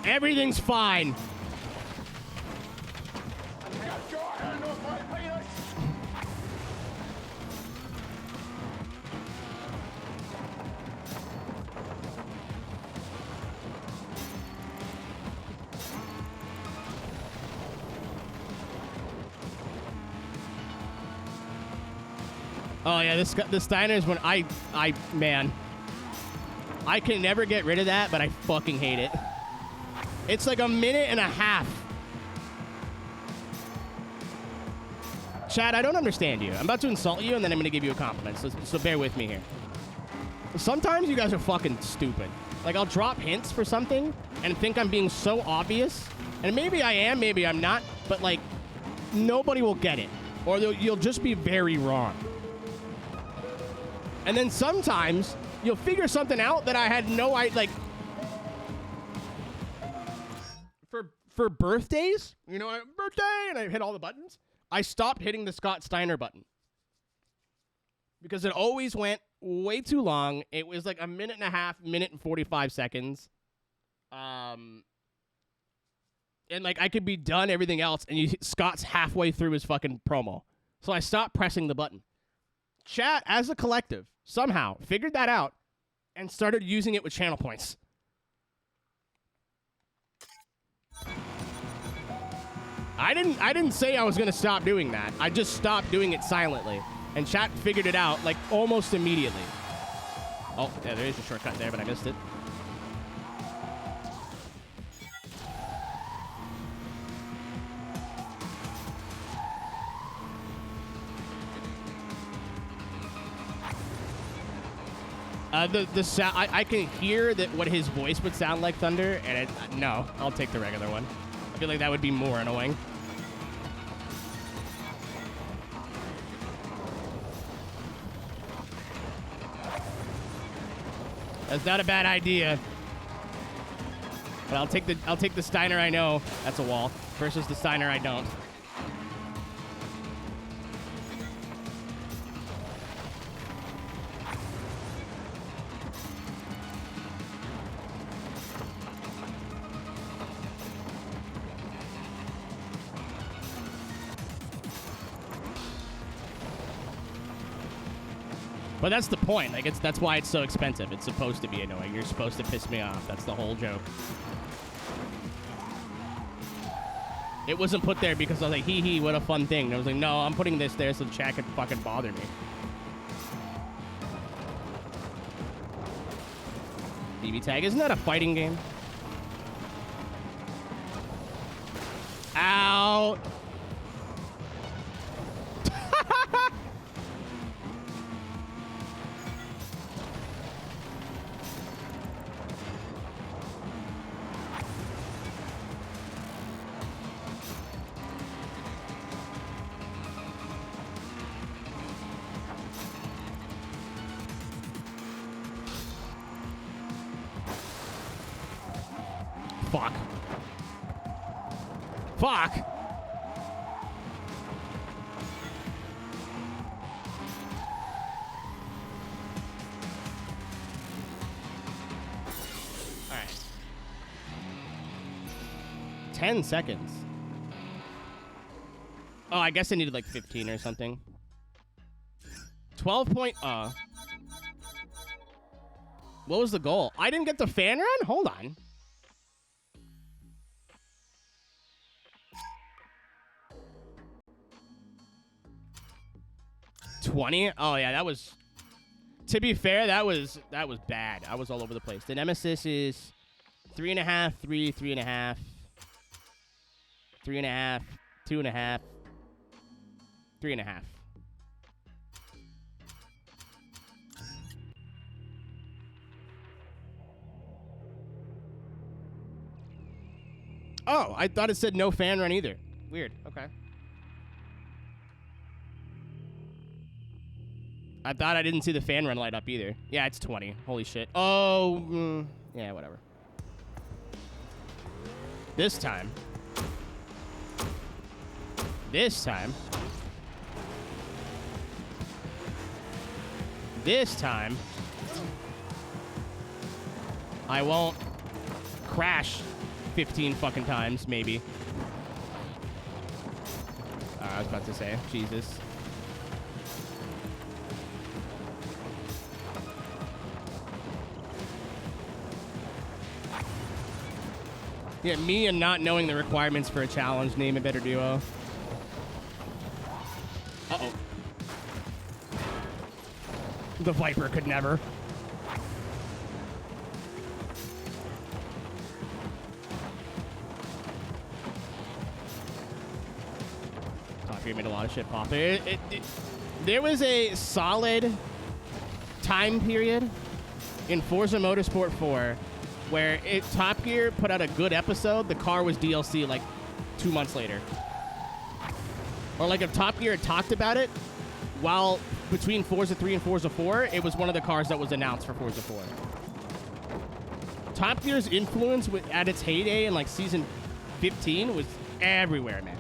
Everything's fine. Oh yeah, the Steiner is when man, I can never get rid of that, but I fucking hate it. It's like a minute and a half. Chad, I don't understand you. I'm about to insult you, and then I'm gonna give you a compliment. So bear with me here. Sometimes you guys are fucking stupid. Like, I'll drop hints for something and think I'm being so obvious, and maybe I am, maybe I'm not, but like, nobody will get it, or you'll just be very wrong. And then sometimes you'll figure something out that I had no idea. Like, for birthdays, you know, birthday, and I hit all the buttons. I stopped hitting the Scott Steiner button because it always went way too long. It was like a minute and a half, minute and 45 seconds. And like I could be done everything else, and Scott's halfway through his fucking promo. So I stopped pressing the button. Chat, as a collective, somehow figured that out and started using it with channel points. I didn't say I was gonna stop doing that. I just stopped doing it silently, and chat figured it out like almost immediately. Oh, yeah, there is a shortcut there, but I missed it. The sound, I can hear that what his voice would sound like Thunder, and no, I'll take the regular one. I feel like that would be more annoying. That's not a bad idea. But I'll take the Steiner I know. That's a wall. Versus the Steiner I don't. But that's the point. Like, that's why it's so expensive. It's supposed to be annoying. You're supposed to piss me off. That's the whole joke. It wasn't put there because I was like, hee hee, what a fun thing. And I was like, no, I'm putting this there so the chat can fucking bother me. BB tag, isn't that a fighting game? Ow! Fuck. Fuck! Alright. 10 seconds. Oh, I guess I needed like 15 or something. 12 point... What was the goal? I didn't get the fan run? Hold on. $20? Oh yeah, that was. To be fair, that was bad. I was all over the place. The Nemesis is 3.5, 3, 3.5, 3.5, 2.5, 3.5. Oh, I thought it said no fan run either. Weird. Okay. I thought I didn't see the fan run light up either. Yeah, it's 20. Holy shit. Oh, yeah, whatever. This time. This time. This time. I won't crash 15 fucking times, maybe. I was about to say, Jesus. Yeah, me and not knowing the requirements for a challenge, name a better duo. Uh-oh. The Viper could never. Top Gear made a lot of shit pop. There was a solid time period in Forza Motorsport 4 where Top Gear put out a good episode. The car was DLC like 2 months later. Or like if Top Gear had talked about it while between Forza 3 and Forza 4, it was one of the cars that was announced for Forza 4. Top Gear's influence at its heyday in like season 15 was everywhere, man.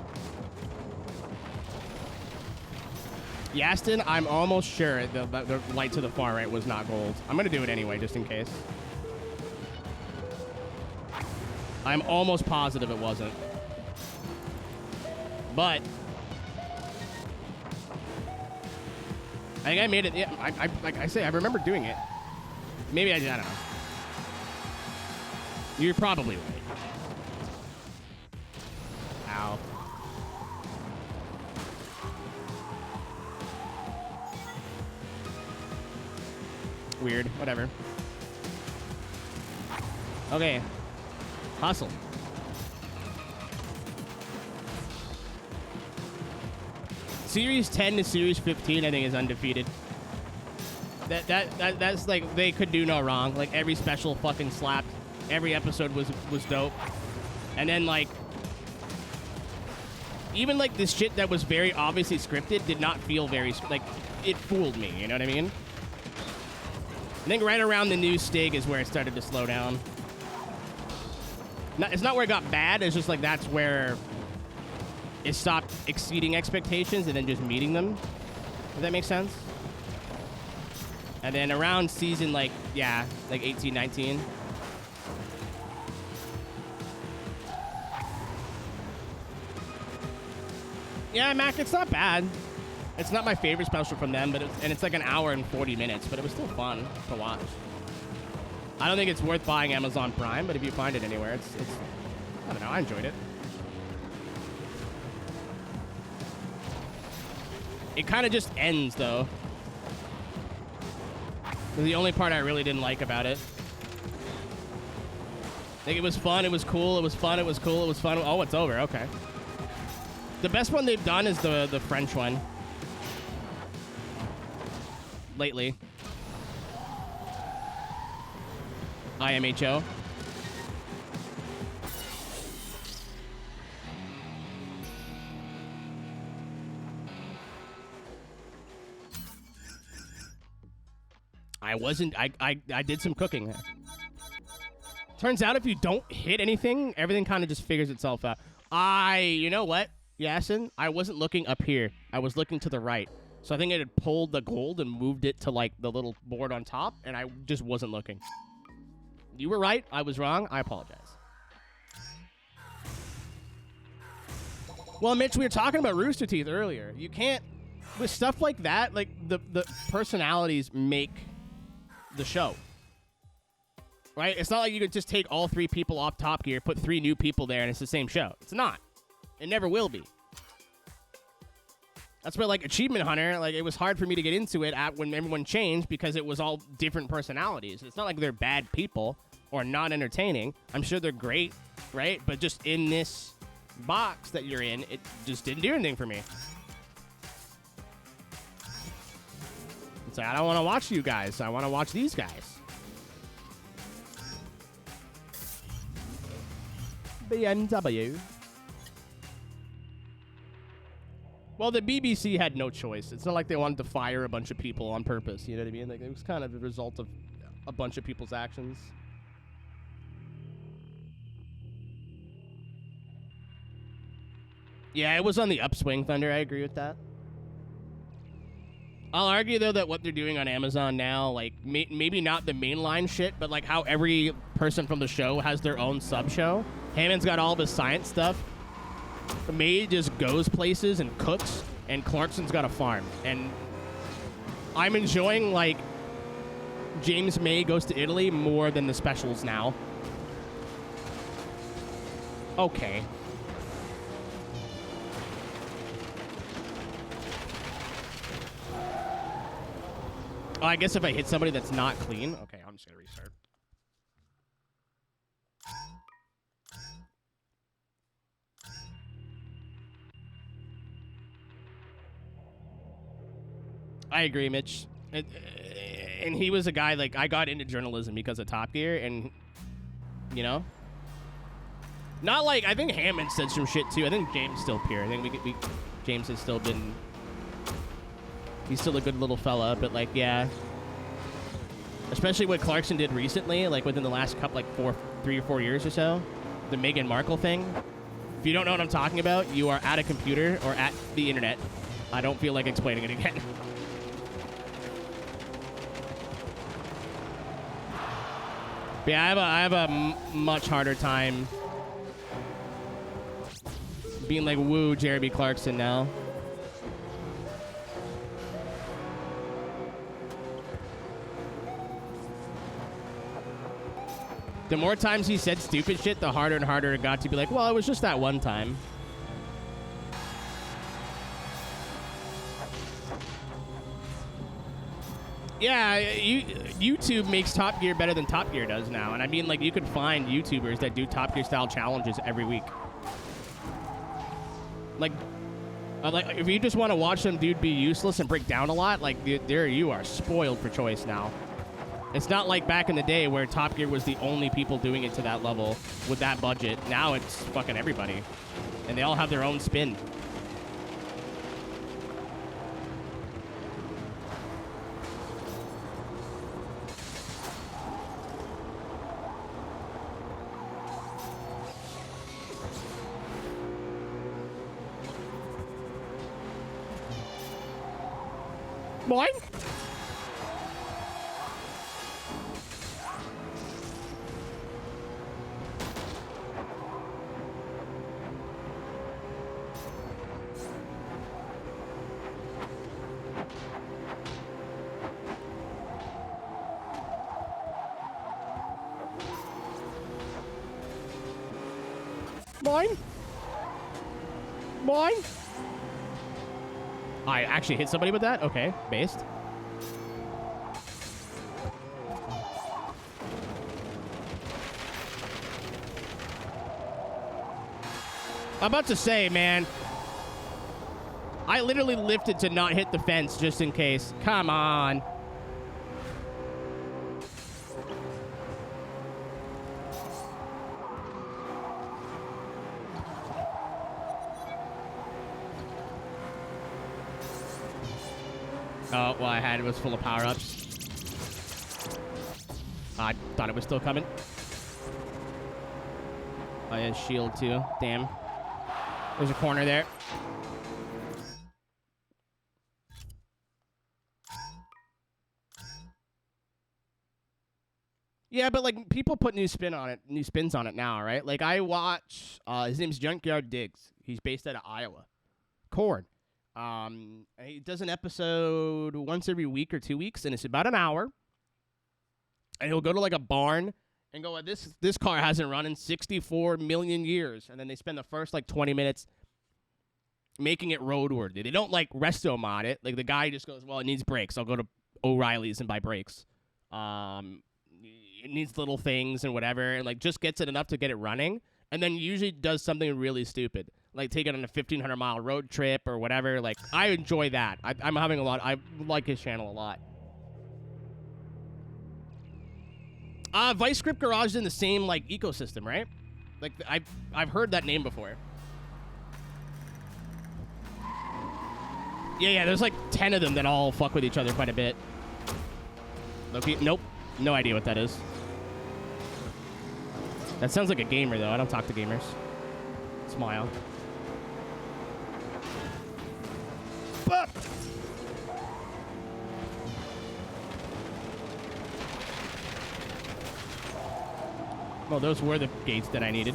Yaston, I'm almost sure the light to the far right was not gold. I'm going to do it anyway, just in case. I'm almost positive it wasn't. But I think I made it. Yeah, like I say, I remember doing it. Maybe I don't know. You're probably right. Ow. Weird. Whatever. Okay. Hustle. Series 10 to Series 15, I think, is undefeated. That's like, they could do no wrong. Like, every special fucking slapped. Every episode was dope. And then, like, even, like, this shit that was very obviously scripted did not feel very, like, it fooled me, you know what I mean? I think right around the new Stig is where it started to slow down. It's not where it got bad, it's just, like, that's where it stopped exceeding expectations and then just meeting them. Does that make sense? And then around season, like, yeah, like 18, 19. Yeah, Mac, it's not bad. It's not my favorite special from them, but it's like an hour and 40 minutes, but it was still fun to watch. I don't think it's worth buying Amazon Prime, but if you find it anywhere, it's I don't know, I enjoyed it. It kind of just ends, though. The only part I really didn't like about it. Like, it was fun, it was cool, it was fun, it was cool, it was fun. Oh, it's over, okay. The best one they've done is the French one. Lately. IMHO. I did some cooking there. Turns out if you don't hit anything, everything kind of just figures itself out. You know what, Yasin? I wasn't looking up here. I was looking to the right. So I think it had pulled the gold and moved it to, like, the little board on top, and I just wasn't looking. You were right. I was wrong. I apologize. Well, Mitch, we were talking about Rooster Teeth earlier. You can't... With stuff like that, like, the personalities make the show. Right? It's not like you could just take all 3 people off Top Gear, put 3 new people there, and it's the same show. It's not. It never will be. That's why, like, Achievement Hunter, like, it was hard for me to get into it when everyone changed because it was all different personalities. It's not like they're bad people or not entertaining. I'm sure they're great, right? But just in this box that you're in, it just didn't do anything for me. It's like, I don't want to watch you guys. I want to watch these guys. BMW. Well, the BBC had no choice. It's not like they wanted to fire a bunch of people on purpose. You know what I mean? Like, it was kind of a result of a bunch of people's actions. Yeah, it was on the upswing, Thunder. I agree with that. I'll argue, though, that what they're doing on Amazon now, like, maybe not the mainline shit, but, like, how every person from the show has their own sub-show. Hammond's got all of his science stuff. May just goes places and cooks, and Clarkson's got a farm. And I'm enjoying, like, James May Goes to Italy more than the specials now. Okay. Oh, I guess if I hit somebody that's not clean. Okay, I'm just gonna restart. I agree, Mitch. And he was a guy, like, I got into journalism because of Top Gear, and, you know? Not like, I think Hammond said some shit, too. I think James still pure. I think James has still been, he's still a good little fella, but, like, yeah. Especially what Clarkson did recently, like, within the last couple, like, 3 or 4 years or so. The Meghan Markle thing. If you don't know what I'm talking about, you are at a computer or at the internet. I don't feel like explaining it again. But yeah, I have a much harder time being like, woo, Jeremy Clarkson now. The more times he said stupid shit, the harder and harder it got to be like, well, it was just that one time. Yeah, YouTube makes Top Gear better than Top Gear does now. And I mean, like, you can find YouTubers that do Top Gear style challenges every week. Like, if you just want to watch some dude be useless and break down a lot, like, there you are spoiled for choice now. It's not like back in the day where Top Gear was the only people doing it to that level with that budget. Now it's fucking everybody. And they all have their own spin. Boy. Boing. Boing. I actually hit somebody with that? Okay, based. I'm about to say, man. I literally lifted to not hit the fence just in case. Come on. Oh, well, I had it was full of power-ups. I thought it was still coming. Oh, yeah, shield, too. Damn. There's a corner there. Yeah, but, like, people put new spins on it now, right? Like, I watch, his name's Junkyard Diggs. He's based out of Iowa. Corn. He does an episode once every week or 2 weeks, and it's about an hour. And he'll go to like a barn and go, this car hasn't run in 64 million years. And then they spend the first like 20 minutes making it roadworthy. They don't like resto mod it. Like the guy just goes, well, it needs brakes. I'll go to O'Reilly's and buy brakes. It needs little things and whatever, and like just gets it enough to get it running. And then usually does something really stupid, like take it on a 1,500-mile road trip or whatever. Like, I enjoy that. I'm having a lot. I like his channel a lot. Vice Script Garage is in the same, like, ecosystem, right? Like, I've heard that name before. Yeah, there's like 10 of them that all fuck with each other quite a bit. Loki? Nope. No idea what that is. That sounds like a gamer, though. I don't talk to gamers. Smile. Bah! Well, those were the gates that I needed.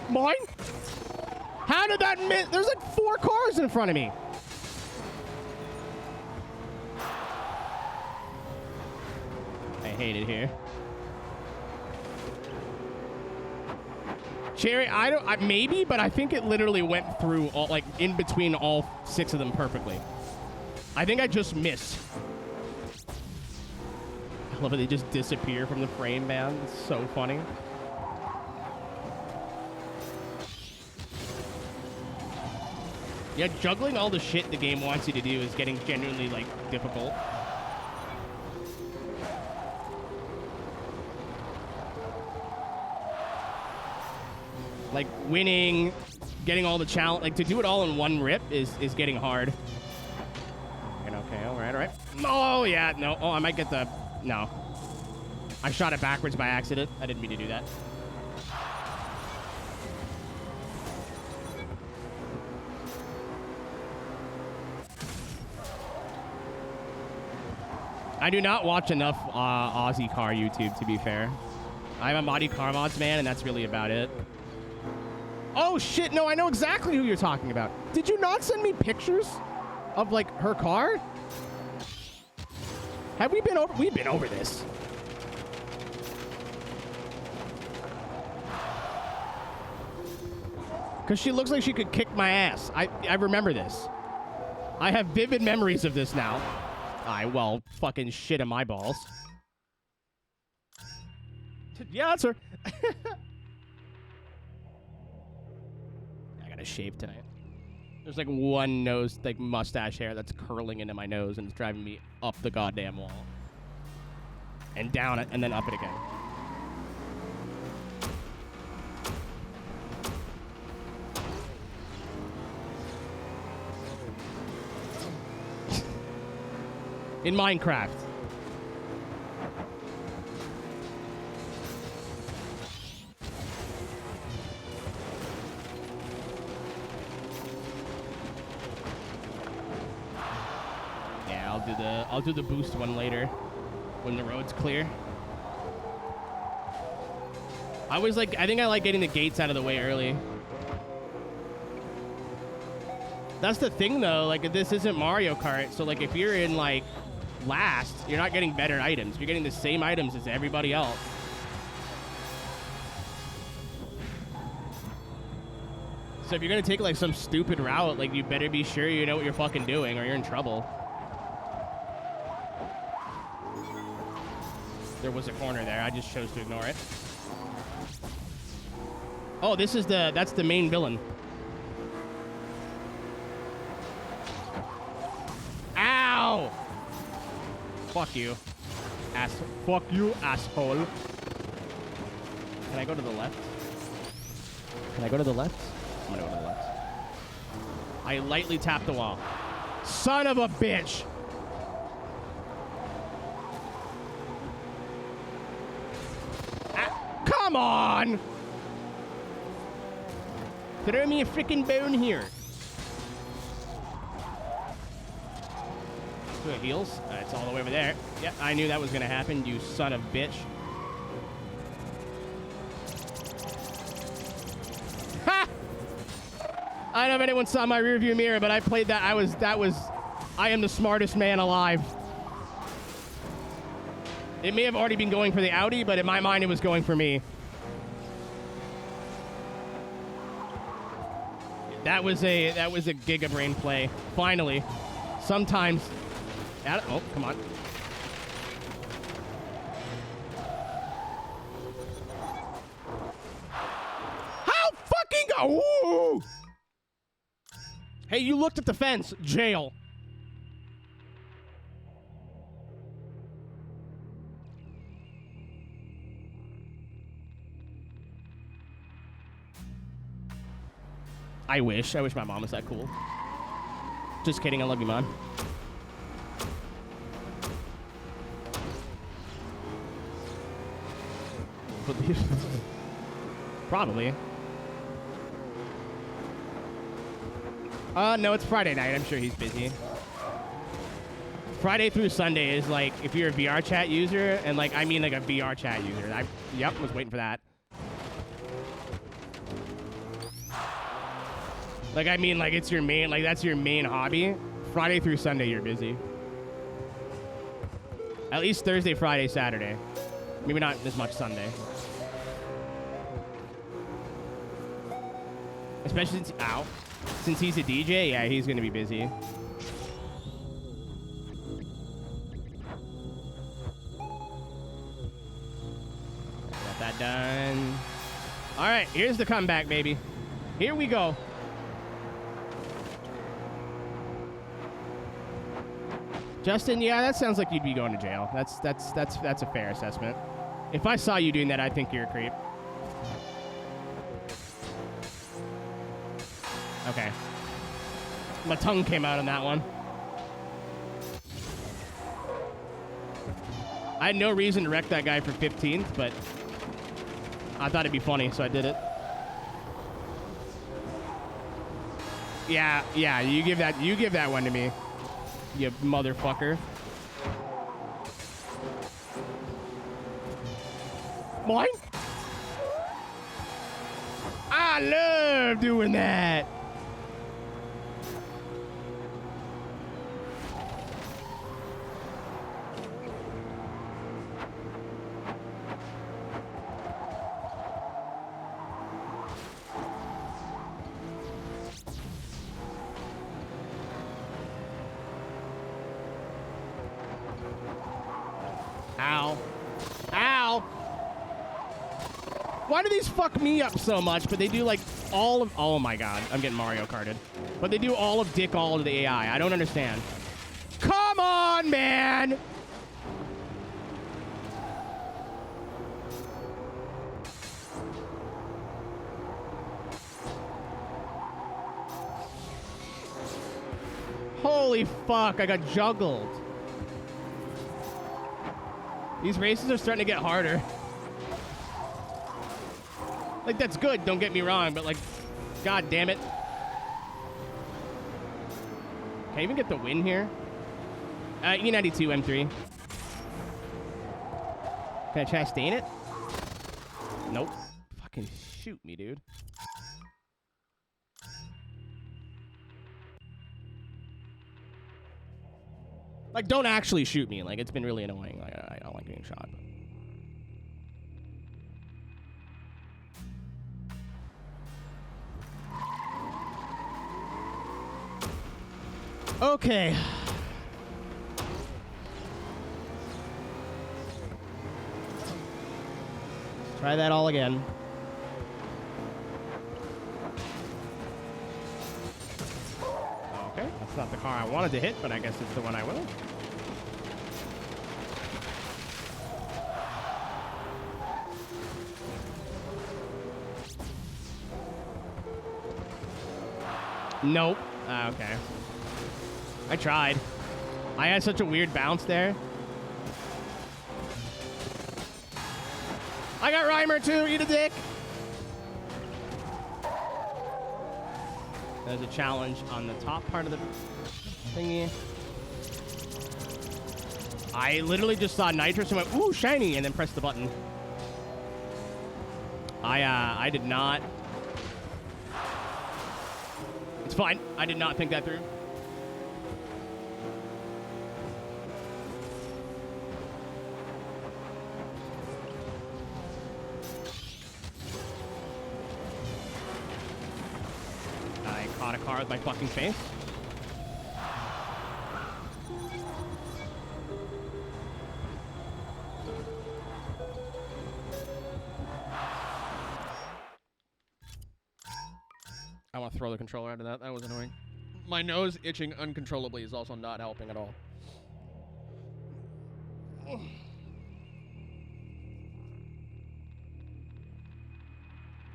Boing. How did that miss? There's like 4 cars in front of me. hate it here. Cherry, maybe, but I think it literally went through all, like, in between all 6 of them perfectly. I think I just missed. I love it. They just disappear from the frame, man. It's so funny. Yeah, juggling all the shit the game wants you to do is getting genuinely, like, difficult. Like, winning, getting all the challenge, like, to do it all in one rip is getting hard. Okay, all right. Oh, yeah, no. Oh, I might get the... No. I shot it backwards by accident. I didn't mean to do that. I do not watch enough Aussie car YouTube, to be fair. I'm a Moddy Car Mods man, and that's really about it. Oh, shit, no, I know exactly who you're talking about. Did you not send me pictures of, like, her car? Have we been over? We've been over this. Because she looks like she could kick my ass. I remember this. I have vivid memories of this now. Well, fucking shit in my balls. Yeah, that's her. I gotta shave tonight. There's like one nose, like mustache hair that's curling into my nose and it's driving me up the goddamn wall. And down it, and then up it again. In Minecraft. Yeah, I'll do the boost one later when the road's clear. I think I like getting the gates out of the way early. That's the thing though, like this isn't Mario Kart, so like if you're in like last, you're not getting better items. You're getting the same items as everybody else. So if you're gonna take like some stupid route, like you better be sure you know what you're fucking doing or you're in trouble. There was a corner there, I just chose to ignore it. Oh, that's the main villain. Ow! Fuck you. Fuck you, asshole. Can I go to the left? Can I go to the left? I'm gonna go to the left. I lightly tapped the wall. Son of a bitch! Come on! Throw me a freaking bone here. To the heels. It's all the way over there. Yep, I knew that was gonna happen, you son of a bitch. Ha! I don't know if anyone saw my rearview mirror, but I played that. I am the smartest man alive. It may have already been going for the Audi, but in my mind, it was going for me. That was a Giga Brain play. Finally. Sometimes. Oh, come on. How fucking go? Ooh. Hey, you looked at the fence. Jail. I wish my mom was that cool. Just kidding, I love you, Mom. Probably. No, it's Friday night. I'm sure he's busy. Friday through Sunday is like, if you're a VR chat user, and like, I mean like a VR chat user. Yep, was waiting for that. Like, I mean, like, it's your main, like, that's your main hobby. Friday through Sunday, you're busy. At least Thursday, Friday, Saturday. Maybe not as much Sunday. Especially since he's a DJ, yeah, he's gonna be busy. Got that done. All right, here's the comeback, baby. Here we go. Justin, yeah, that sounds like you'd be going to jail. That's a fair assessment. If I saw you doing that, I'd think you're a creep. Okay. My tongue came out on that one. I had no reason to wreck that guy for 15th, but I thought it'd be funny, so I did it. Yeah, you give that one to me, you motherfucker. Mine? I love doing that. Ow. Ow. Why do these fuck me up so much, but they do like all of... Oh my god, I'm getting Mario Karted. But they do all of dick all of the AI. I don't understand. Come on, man! Holy fuck, I got juggled. These races are starting to get harder. Like, that's good, don't get me wrong, but like, god damn it. Can I even get the win here? E92 M3. Can I Chastain it? Nope. Fucking shoot me, dude. Like, don't actually shoot me. Like, it's been really annoying. Like, I don't like getting shot. Okay. Let's try that all again. Okay, that's not the car I wanted to hit, but I guess it's the one I will. Nope. Okay. I tried. I had such a weird bounce there. I got Reimer too, eat a dick. There's a challenge on the top part of the thingy. I literally just saw nitrous and went, ooh, shiny, and then pressed the button. I did not. It's fine. I did not think that through. I caught a car with my fucking face. I want to throw the controller out of that. That was annoying. My nose itching uncontrollably is also not helping at all.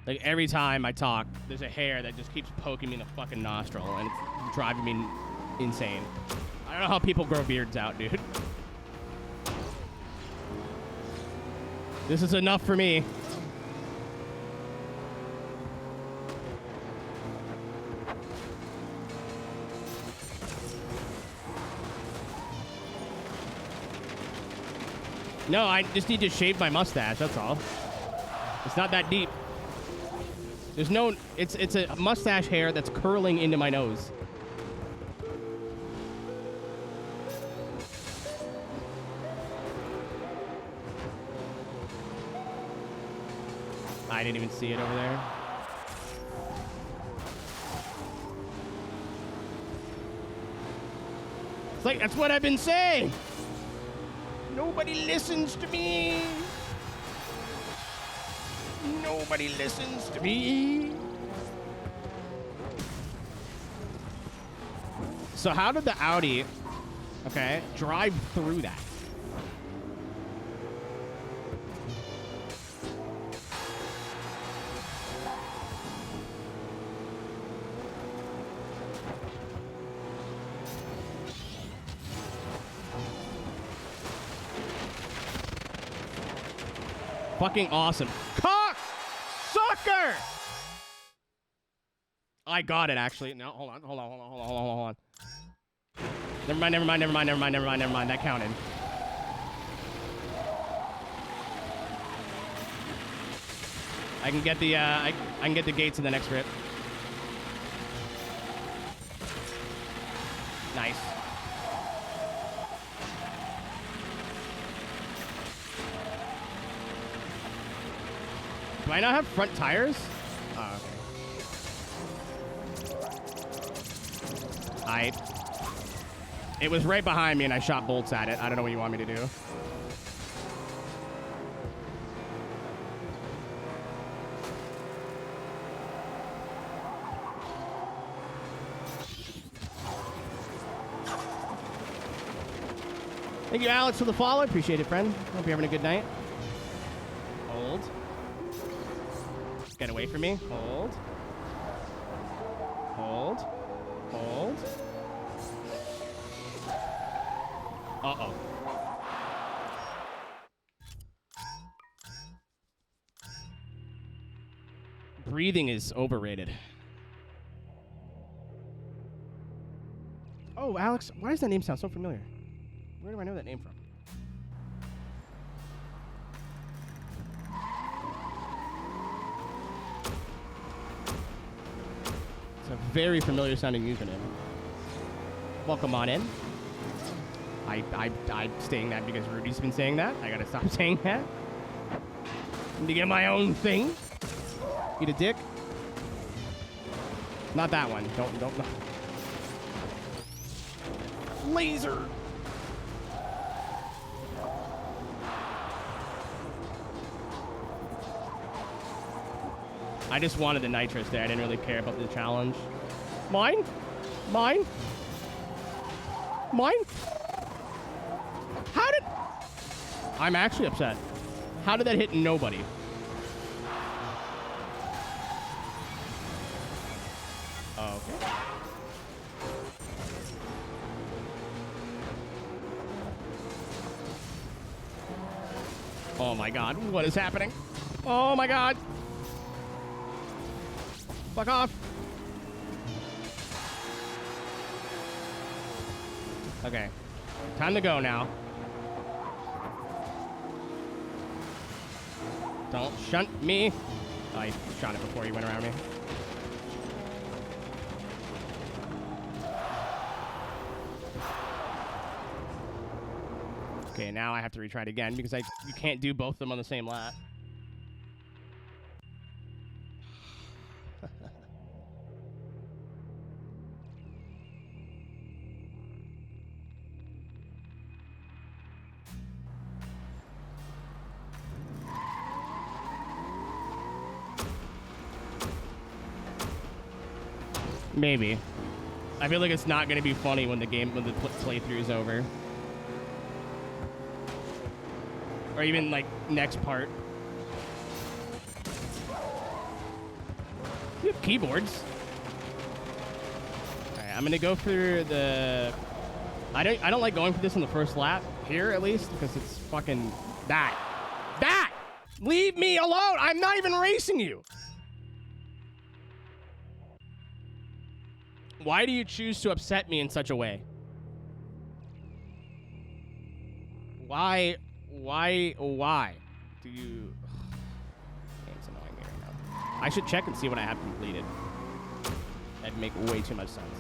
Like, every time I talk, there's a hair that just keeps poking me in the fucking nostril, and it's driving me insane. I don't know how people grow beards out, dude. This is enough for me. No, I just need to shave my mustache, that's all. It's not that deep. There's no... It's a mustache hair that's curling into my nose. I didn't even see it over there. It's like, that's what I've been saying. Nobody listens to me. Nobody listens to me. So how did the Audi, okay, drive through that? Fucking awesome. Cock sucker! I got it, actually. No, hold on. Never mind. That counted. I can get the I can get the gates in the next rip. Nice. Do I not have front tires? Oh, okay. It was right behind me and I shot bolts at it. I don't know what you want me to do. Thank you, Alex, for the follow. Appreciate it, friend. Hope you're having a good night. Hold. Get away from me. Hold. Hold. Hold. Uh-oh. Breathing is overrated. Oh, Alex, why does that name sound so familiar? Where do I know that name from? It's a very familiar sounding username. Welcome on in. I'm saying that because Rudy's been saying that. I gotta stop saying that. Need to get my own thing. Eat a dick. Not that one. Don't. Laser. I just wanted the nitrous there. I didn't really care about the challenge. Mine? Mine? Mine? How did... I'm actually upset. How did that hit nobody? Oh, okay. Oh my god, what is happening? Oh my god. Fuck off. Okay. Time to go now. Don't shunt me. Oh, I shot it before he went around me. Okay, now I have to retry it again because you can't do both of them on the same lap. Maybe. I feel like it's not going to be funny when the playthrough is over. Or even, like, next part. You have keyboards. Alright, I'm going to go through the... I don't like going for this on the first lap, here at least, because it's fucking... That! Leave me alone! I'm not even racing you! Why do you choose to upset me in such a way? Why do you... It's annoying me right now. I should check and see what I have completed. That'd make way too much sense.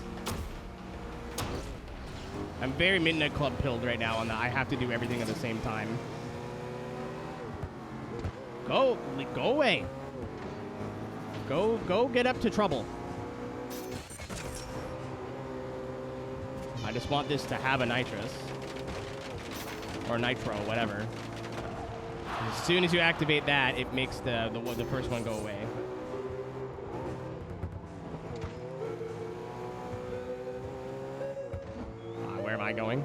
I'm very Midnight Club pilled right now on that. I have to do everything at the same time. Go away. Go get up to trouble. I just want this to have a nitrous. Or nitro, whatever. As soon as you activate that, it makes the first one go away. Where am I going?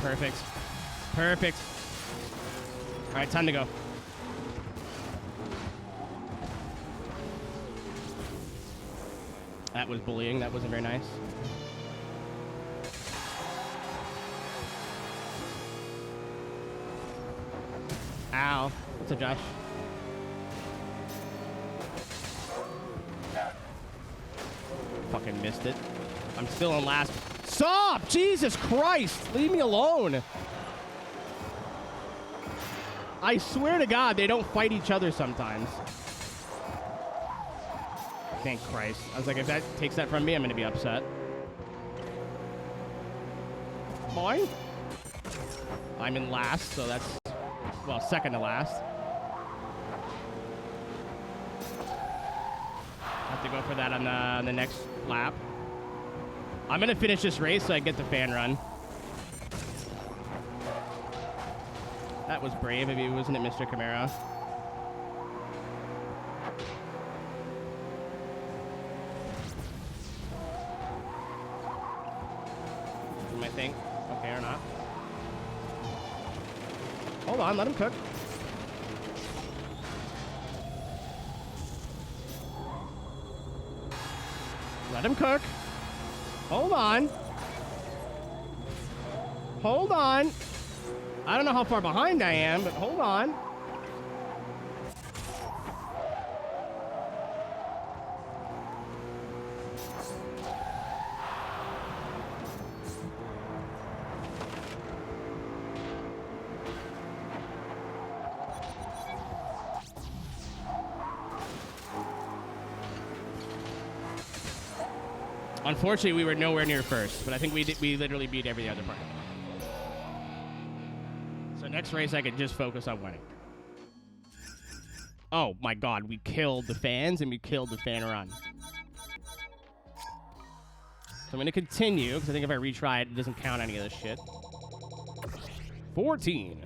Perfect. Perfect. All right, time to go. That was bullying. That wasn't very nice. Ow. What's up, Josh? Fucking missed it. I'm still on last. Stop! Jesus Christ! Leave me alone. I swear to God, they don't fight each other sometimes. Thank Christ. I was like, if that takes that from me, I'm going to be upset. Boy. I'm in last, so that's, well, second to last. Have to go for that on the next lap. I'm going to finish this race so I get the fan run. That was brave of you, wasn't it, Mr. Camaro? You might think, okay or not. Hold on, let him cook. Let him cook. Hold on. Hold on. I don't know how far behind I am, but hold on. Unfortunately, we were nowhere near first, but I think we literally beat every other part. So next race, I could just focus on winning. Oh my God, we killed the fans and we killed the fan run. So I'm going to continue, because I think if I retry it, it doesn't count any of this shit. 14.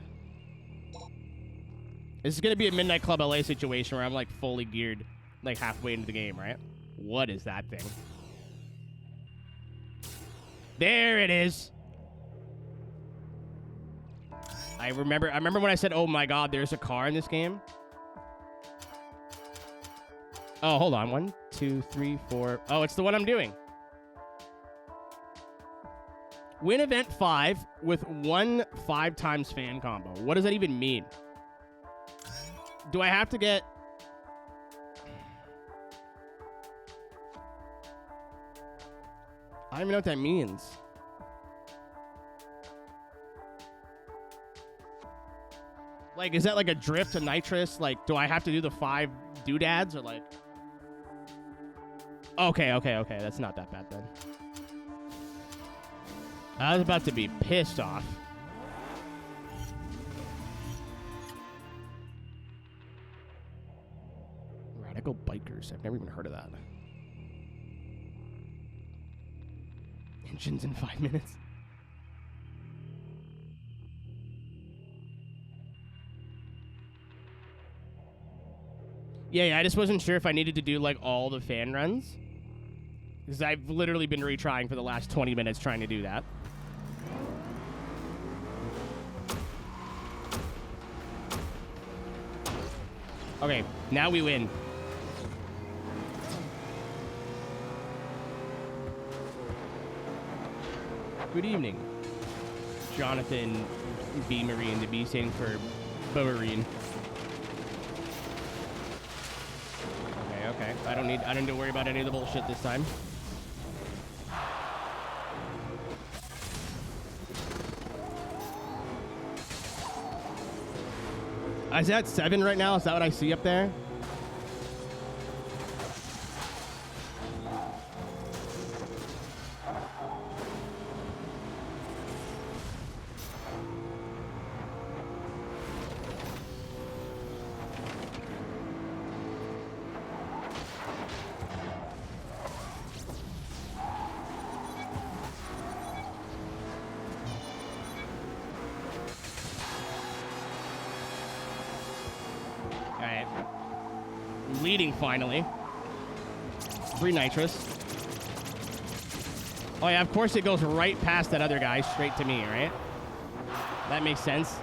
This is going to be a Midnight Club LA situation where I'm like fully geared like halfway into the game, right? What is that thing? There it is. I remember when I said, "Oh my God, there's a car in this game." Oh, hold on. 1, 2, 3, 4. Oh, it's the one I'm doing. Win event 5 with 1 5 times fan combo. What does that even mean? Do I have to get... I don't even know what that means. Like, is that like a drift to nitrous? Like, do I have to do the 5 doodads or like... Okay. That's not that bad then. I was about to be pissed off. Radical bikers. I've never even heard of that. Engines in 5 minutes. Yeah, I just wasn't sure if I needed to do like all the fan runs. Because I've literally been retrying for the last 20 minutes trying to do that. Okay, now we win. Good evening. Jonathan B. Marine, the B standing for Marine. Okay. I don't need to worry about any of the bullshit this time. Is that 7 right now? Is that what I see up there? Alright. Leading finally. 3 nitrous. Oh yeah, of course it goes right past that other guy, straight to me, right? That makes sense.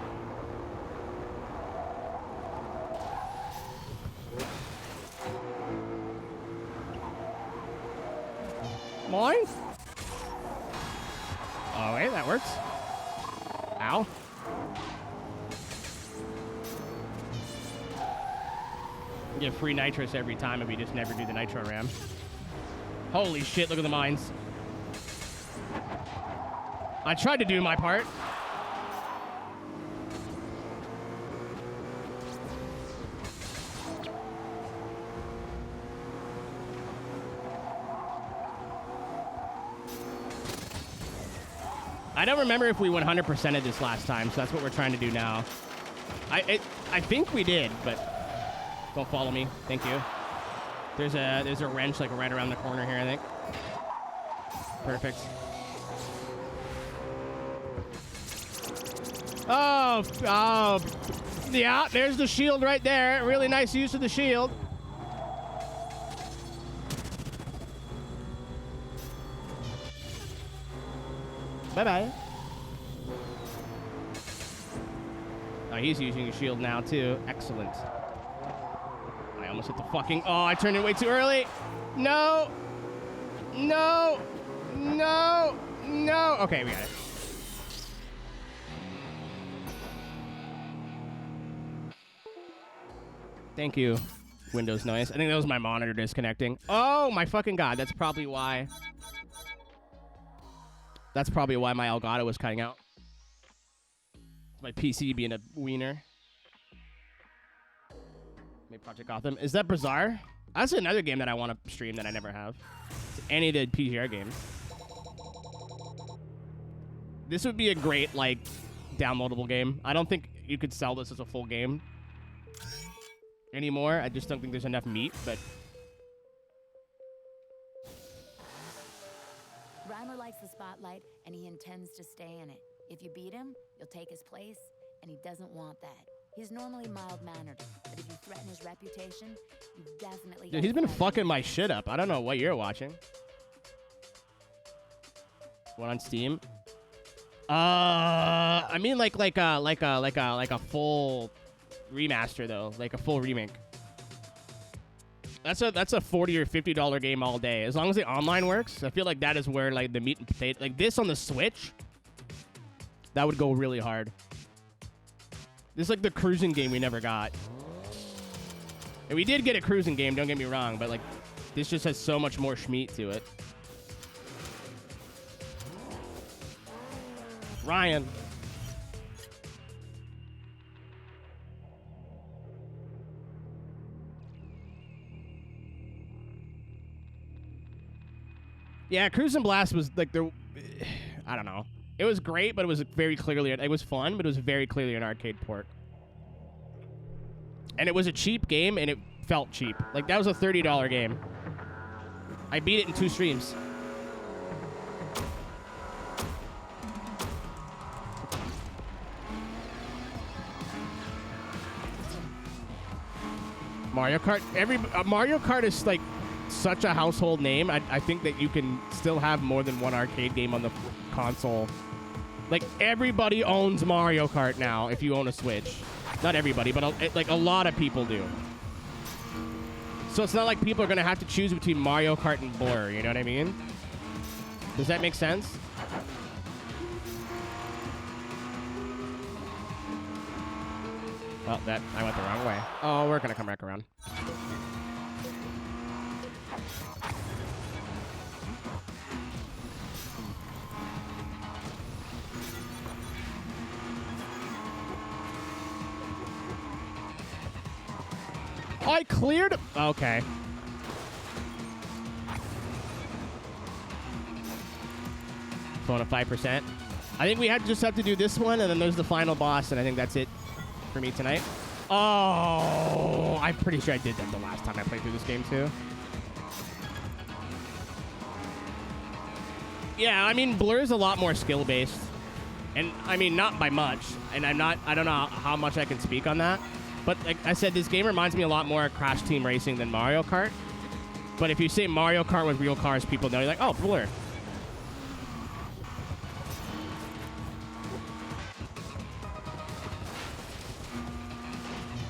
Mine? Oh wait, that works. Ow. Get free nitrous every time if we just never do the nitro ram. Holy shit, look at the mines. I tried to do my part. I don't remember if we 100%ed this last time, so that's what we're trying to do now. I think we did, but don't follow me. Thank you. There's a wrench like right around the corner here, I think. Perfect. Oh, yeah, there's the shield right there. Really nice use of the shield. Bye-bye. Oh, he's using a shield now, too. Excellent. I almost hit the fucking... Oh, I turned it way too early. No. No. No. No. Okay, we got it. Thank you, Windows noise. I think that was my monitor disconnecting. Oh, my fucking God. That's probably why. That's probably why my Elgato was cutting out. My PC being a wiener. Maybe Project Gotham. Is that Bizarre? That's another game that I want to stream that I never have. It's any of the PGR games. This would be a great, like, downloadable game. I don't think you could sell this as a full game anymore. I just don't think there's enough meat, but... Reimer likes the spotlight, and he intends to stay in it. If you beat him, you'll take his place, and he doesn't want that. He's normally mild-mannered, but if you threaten his reputation, you definitely... Dude, he's been fucking my shit up. I don't know what you're watching. What on Steam? I mean like a full remaster though, like a full remake. That's a $40 or $50 game all day. As long as the online works, I feel like that is where like the meat and potato, like this on the Switch, that would go really hard. This is like the cruising game we never got. And we did get a cruising game, don't get me wrong, but like this just has so much more schmeat to it. Ryan. Yeah, Cruise and Blast was like the... I don't know. It was great, but it was very clearly... It was fun, but it was very clearly an arcade port. And it was a cheap game, and it felt cheap. Like, that was a $30 game. I beat it in 2 streams. Mario Kart. Mario Kart is like such a household name. I think that you can still have more than one arcade game on the console. Like everybody owns Mario Kart now. If you own a Switch, not everybody, but like a lot of people do. So it's not like people are gonna have to choose between Mario Kart and Blur. You know what I mean? Does that make sense? Well, I went the wrong way. Oh, we're gonna come back around. I cleared. Okay. Phone at 5%. I think we just have to do this one, and then there's the final boss, and I think that's it for me tonight. Oh, I'm pretty sure I did that the last time I played through this game too. Yeah, I mean, Blur's a lot more skill-based. And, I mean, not by much. And I don't know how much I can speak on that. But, like I said, this game reminds me a lot more of Crash Team Racing than Mario Kart. But if you say Mario Kart with real cars, people know. You're like, oh, Blur.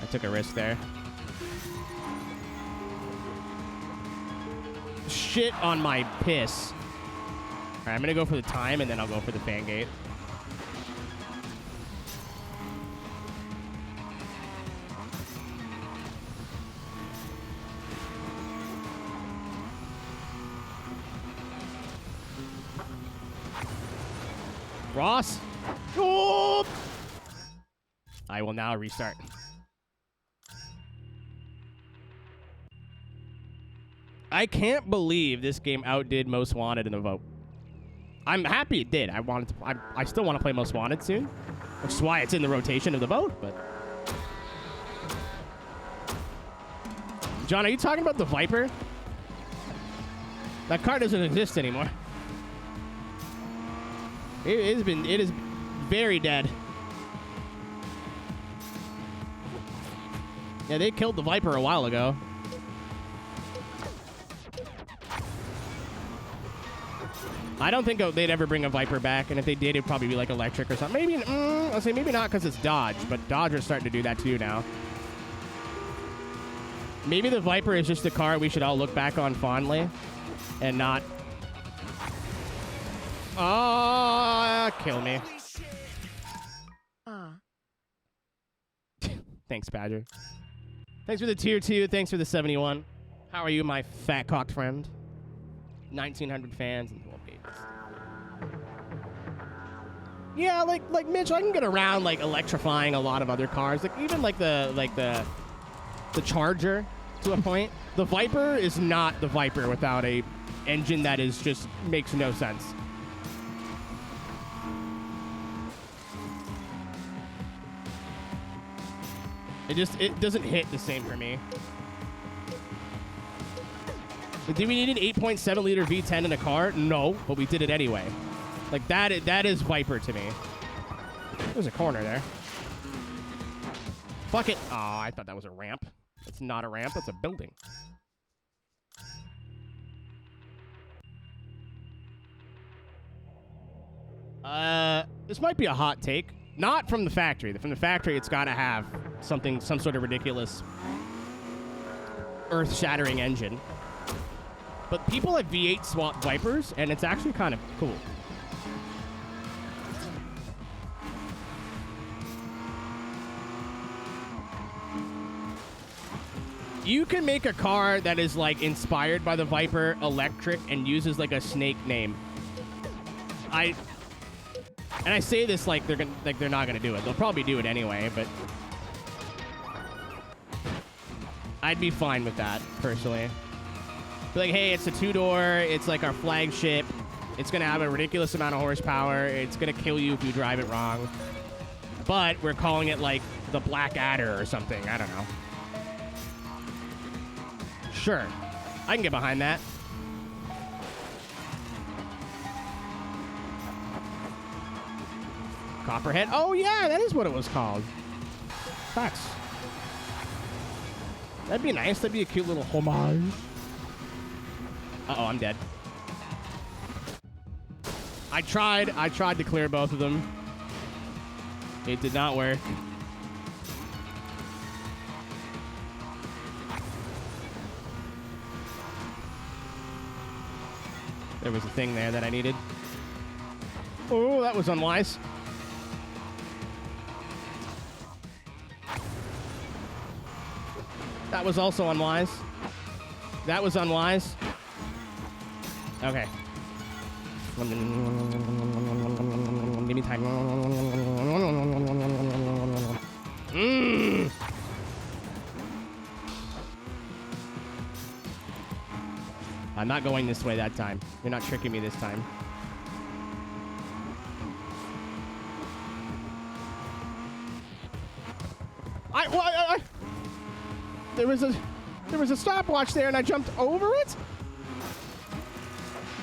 I took a risk there. Shit on my piss. All right, I'm going to go for the time, and then I'll go for the fan gate. Ross. Oh! I will now restart. I can't believe this game outdid Most Wanted in the vote. I'm happy it did. I still want to play Most Wanted soon, which is why it's in the rotation of the vote. But John, are you talking about the Viper? That car doesn't exist anymore. It is very dead. Yeah, they killed the Viper a while ago. I don't think they'd ever bring a Viper back, and if they did, it'd probably be like electric or something. Maybe, I'll say maybe not because it's Dodge, but Dodge are starting to do that too now. Maybe the Viper is just a car we should all look back on fondly, and not. Oh, kill me. Thanks, Badger. Thanks for the tier 2. Thanks for the 71. How are you, my fat-cocked friend? 1,900 fans and 12 gates. Yeah, like Mitch, I can get around like electrifying a lot of other cars. Like even like the Charger to a point. The Viper is not the Viper without a engine that is just makes no sense. It doesn't hit the same for me. But do we need an 8.7 liter V10 in a car? No, but we did it anyway. Like that is Viper to me. There's a corner there. Fuck it. Oh, I thought that was a ramp. It's not a ramp, it's a building. This might be a hot take. Not from the factory. From the factory, it's got to have some sort of ridiculous earth-shattering engine. But people have V8 swap Vipers, and it's actually kind of cool. You can make a car that is like inspired by the Viper electric and uses like a snake name. And I say this like they're not gonna do it. They'll probably do it anyway, but I'd be fine with that personally. Be like, hey, it's a 2-door. It's like our flagship. It's gonna have a ridiculous amount of horsepower. It's gonna kill you if you drive it wrong. But we're calling it like the Black Adder or something. I don't know. Sure, I can get behind that. Copperhead. Oh, yeah, that is what it was called. Facts. That'd be nice. That'd be a cute little homage. Uh-oh, I'm dead. I tried to clear both of them. It did not work. There was a thing there that I needed. Oh, that was unwise. That was also unwise. That was unwise. Okay. Give me time. I'm not going this way that time. You're not tricking me this time. There was a stopwatch there and I jumped over it?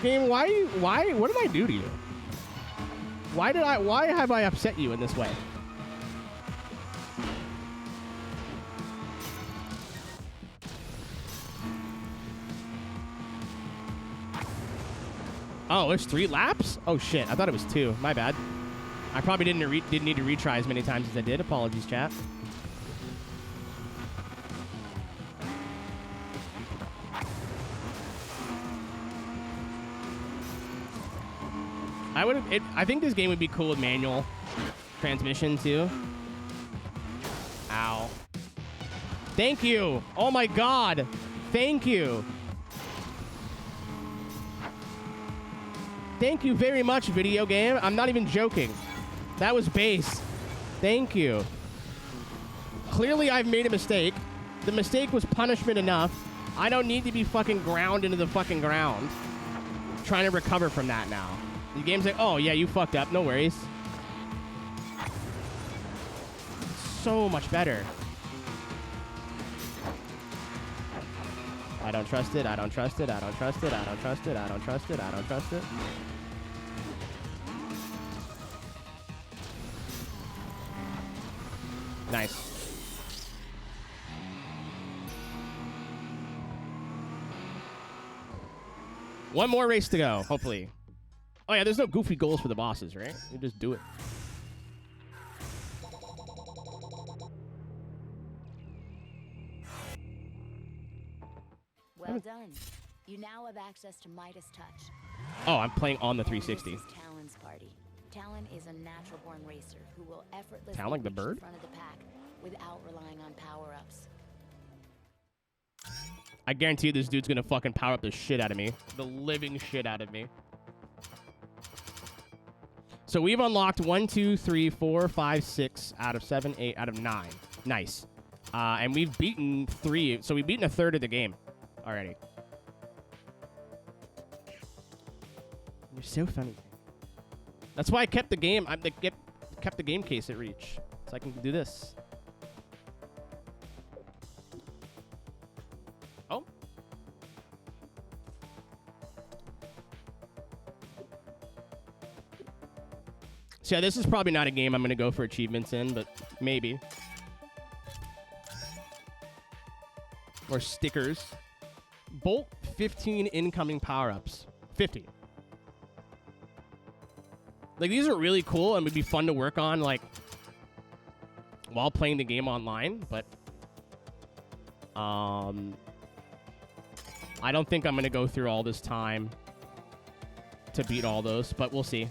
Game, why, what did I do to you? Why have I upset you in this way? Oh, there's 3 laps? Oh shit, I thought it was 2. My bad. I probably didn't need to retry as many times as I did. Apologies, chat. I think this game would be cool with manual transmission too. Ow. Thank you. Oh my god. Thank you. Thank you very much, video game. I'm not even joking. That was base. Thank you. Clearly, I've made a mistake. The mistake was punishment enough. I don't need to be fucking ground into the fucking ground. Trying to recover from that now. The game's like, oh, yeah, you fucked up. No worries. So much better. I don't trust it. I don't trust it. I don't trust it. I don't trust it. I don't trust it. I don't trust it. Nice. One more race to go, hopefully. Oh, yeah, there's no goofy goals for the bosses, right? You just do it. Well done. You now have access to Midas Touch. Oh, I'm playing on the 360. This is Talon's party. Talon is a natural-born racer who will effortlessly Talon like the reach bird? front of the pack without relying on power-ups. I guarantee you this dude's gonna fucking power up the shit out of me. The living shit out of me. So we've unlocked 1, 2, 3, 4, 5, 6 out of 7, 8 out of 9. Nice. And we've beaten 3. So we've beaten a third of the game already. You're so funny. That's why I kept the game. I kept the game case at reach, so I can do this. Oh. So yeah, this is probably not a game I'm gonna go for achievements in, but maybe. Or stickers. Bolt 15 incoming power-ups. 50. Like, these are really cool and would be fun to work on, like, while playing the game online, but I don't think I'm going to go through all this time to beat all those, but we'll see.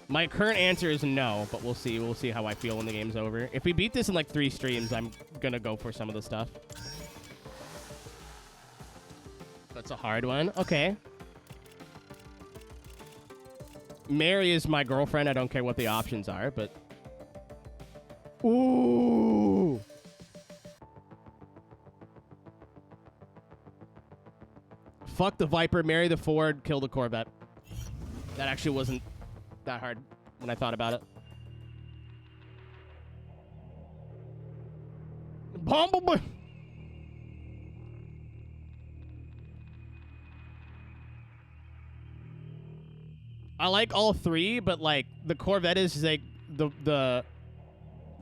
My current answer is no, but we'll see. We'll see how I feel when the game's over. If we beat this in, like, 3 streams, I'm going to go for some of the stuff. That's a hard one. Okay. Mary is my girlfriend. I don't care what the options are, but... Ooh! Fuck the Viper, marry the Ford, kill the Corvette. That actually wasn't that hard when I thought about it. Bumblebee! I like all 3, but like the Corvette is like the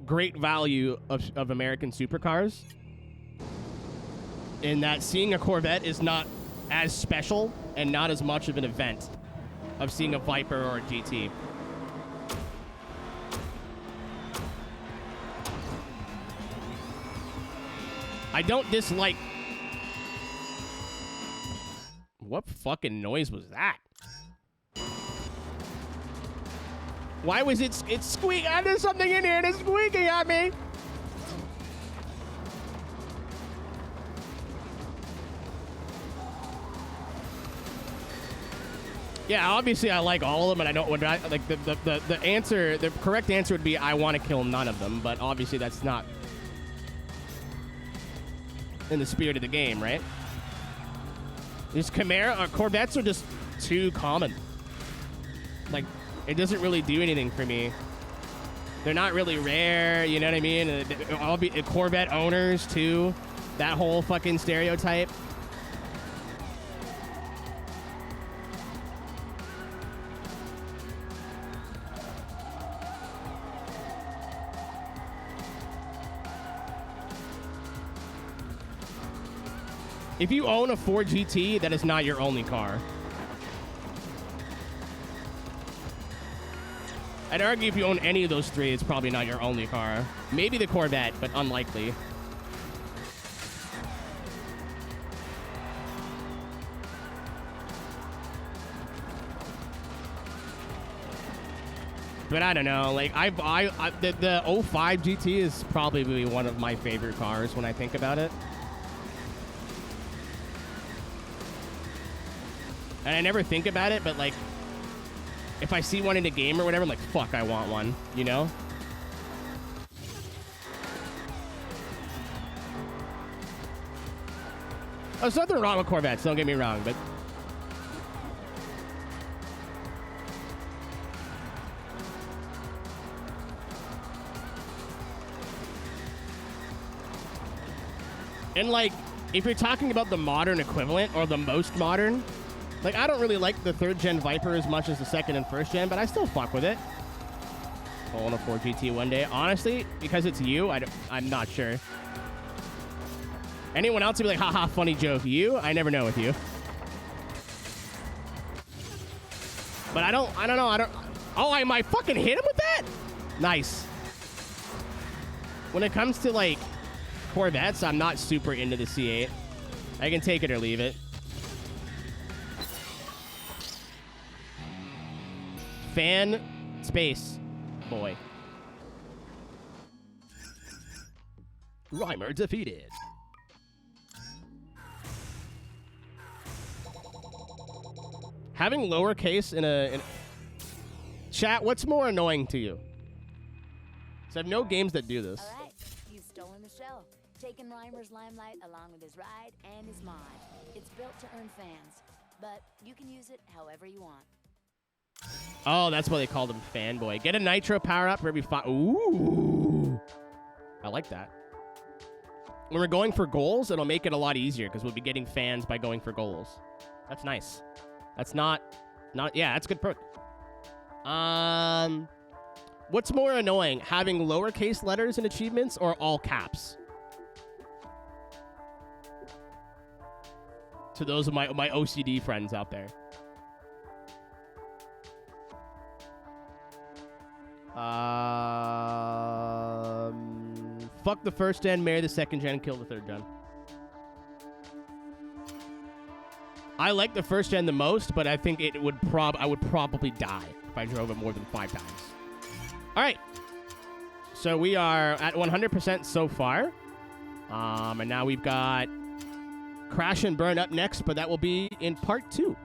great value of American supercars. In that seeing a Corvette is not as special and not as much of an event of seeing a Viper or a GT. I don't dislike... What fucking noise was that? Why was it's squeaking? There's something in here that's squeaking at me. Yeah, obviously I like all of them, and I don't. Like the answer, the correct answer would be I want to kill none of them, but obviously that's not in the spirit of the game, right? These Corvettes are just too common. Like, it doesn't really do anything for me. They're not really rare, you know what I mean? I'll be Corvette owners, too. That whole fucking stereotype. If you own a Ford GT, that is not your only car. I'd argue if you own any of those three, it's probably not your only car. Maybe the Corvette, but unlikely. But I don't know. Like the 05 GT is probably one of my favorite cars when I think about it. And I never think about it, but like, if I see one in a game or whatever, I'm like, fuck, I want one, you know? Oh, there's nothing wrong with Corvettes, don't get me wrong, but... And like, if you're talking about the modern equivalent, or the most modern... Like, I don't really like the 3rd gen Viper as much as the 2nd and 1st gen, but I still fuck with it. I'll own a Ford GT one day. Honestly, because it's you, I'm not sure. Anyone else would be like, haha, funny joke. You? I never know with you. But I don't know. Oh, I might fucking hit him with that? Nice. When it comes to, like, Corvettes, I'm not super into the C8. I can take it or leave it. Fan space boy. Rhymer defeated. Having lowercase in a chat, what's more annoying to you? So I have no games that do this. All right, you've stolen the show. Taken Rhymer's limelight along with his ride and his mod. It's built to earn fans, but you can use it however you want. Oh, that's why they called him Fanboy. Get a Nitro power-up for every 5... Ooh. I like that. When we're going for goals, it'll make it a lot easier because we'll be getting fans by going for goals. That's nice. That's not... Yeah, that's a good perk. What's more annoying? Having lowercase letters in achievements or all caps? To those of my OCD friends out there. Fuck the 1st gen, marry the 2nd gen, kill the 3rd gen. I like the 1st gen the most, but I think I would probably die if I drove it more than 5 times. All right. So we are at 100% so far. And now we've got Crash and Burn up next, but that will be in part 2.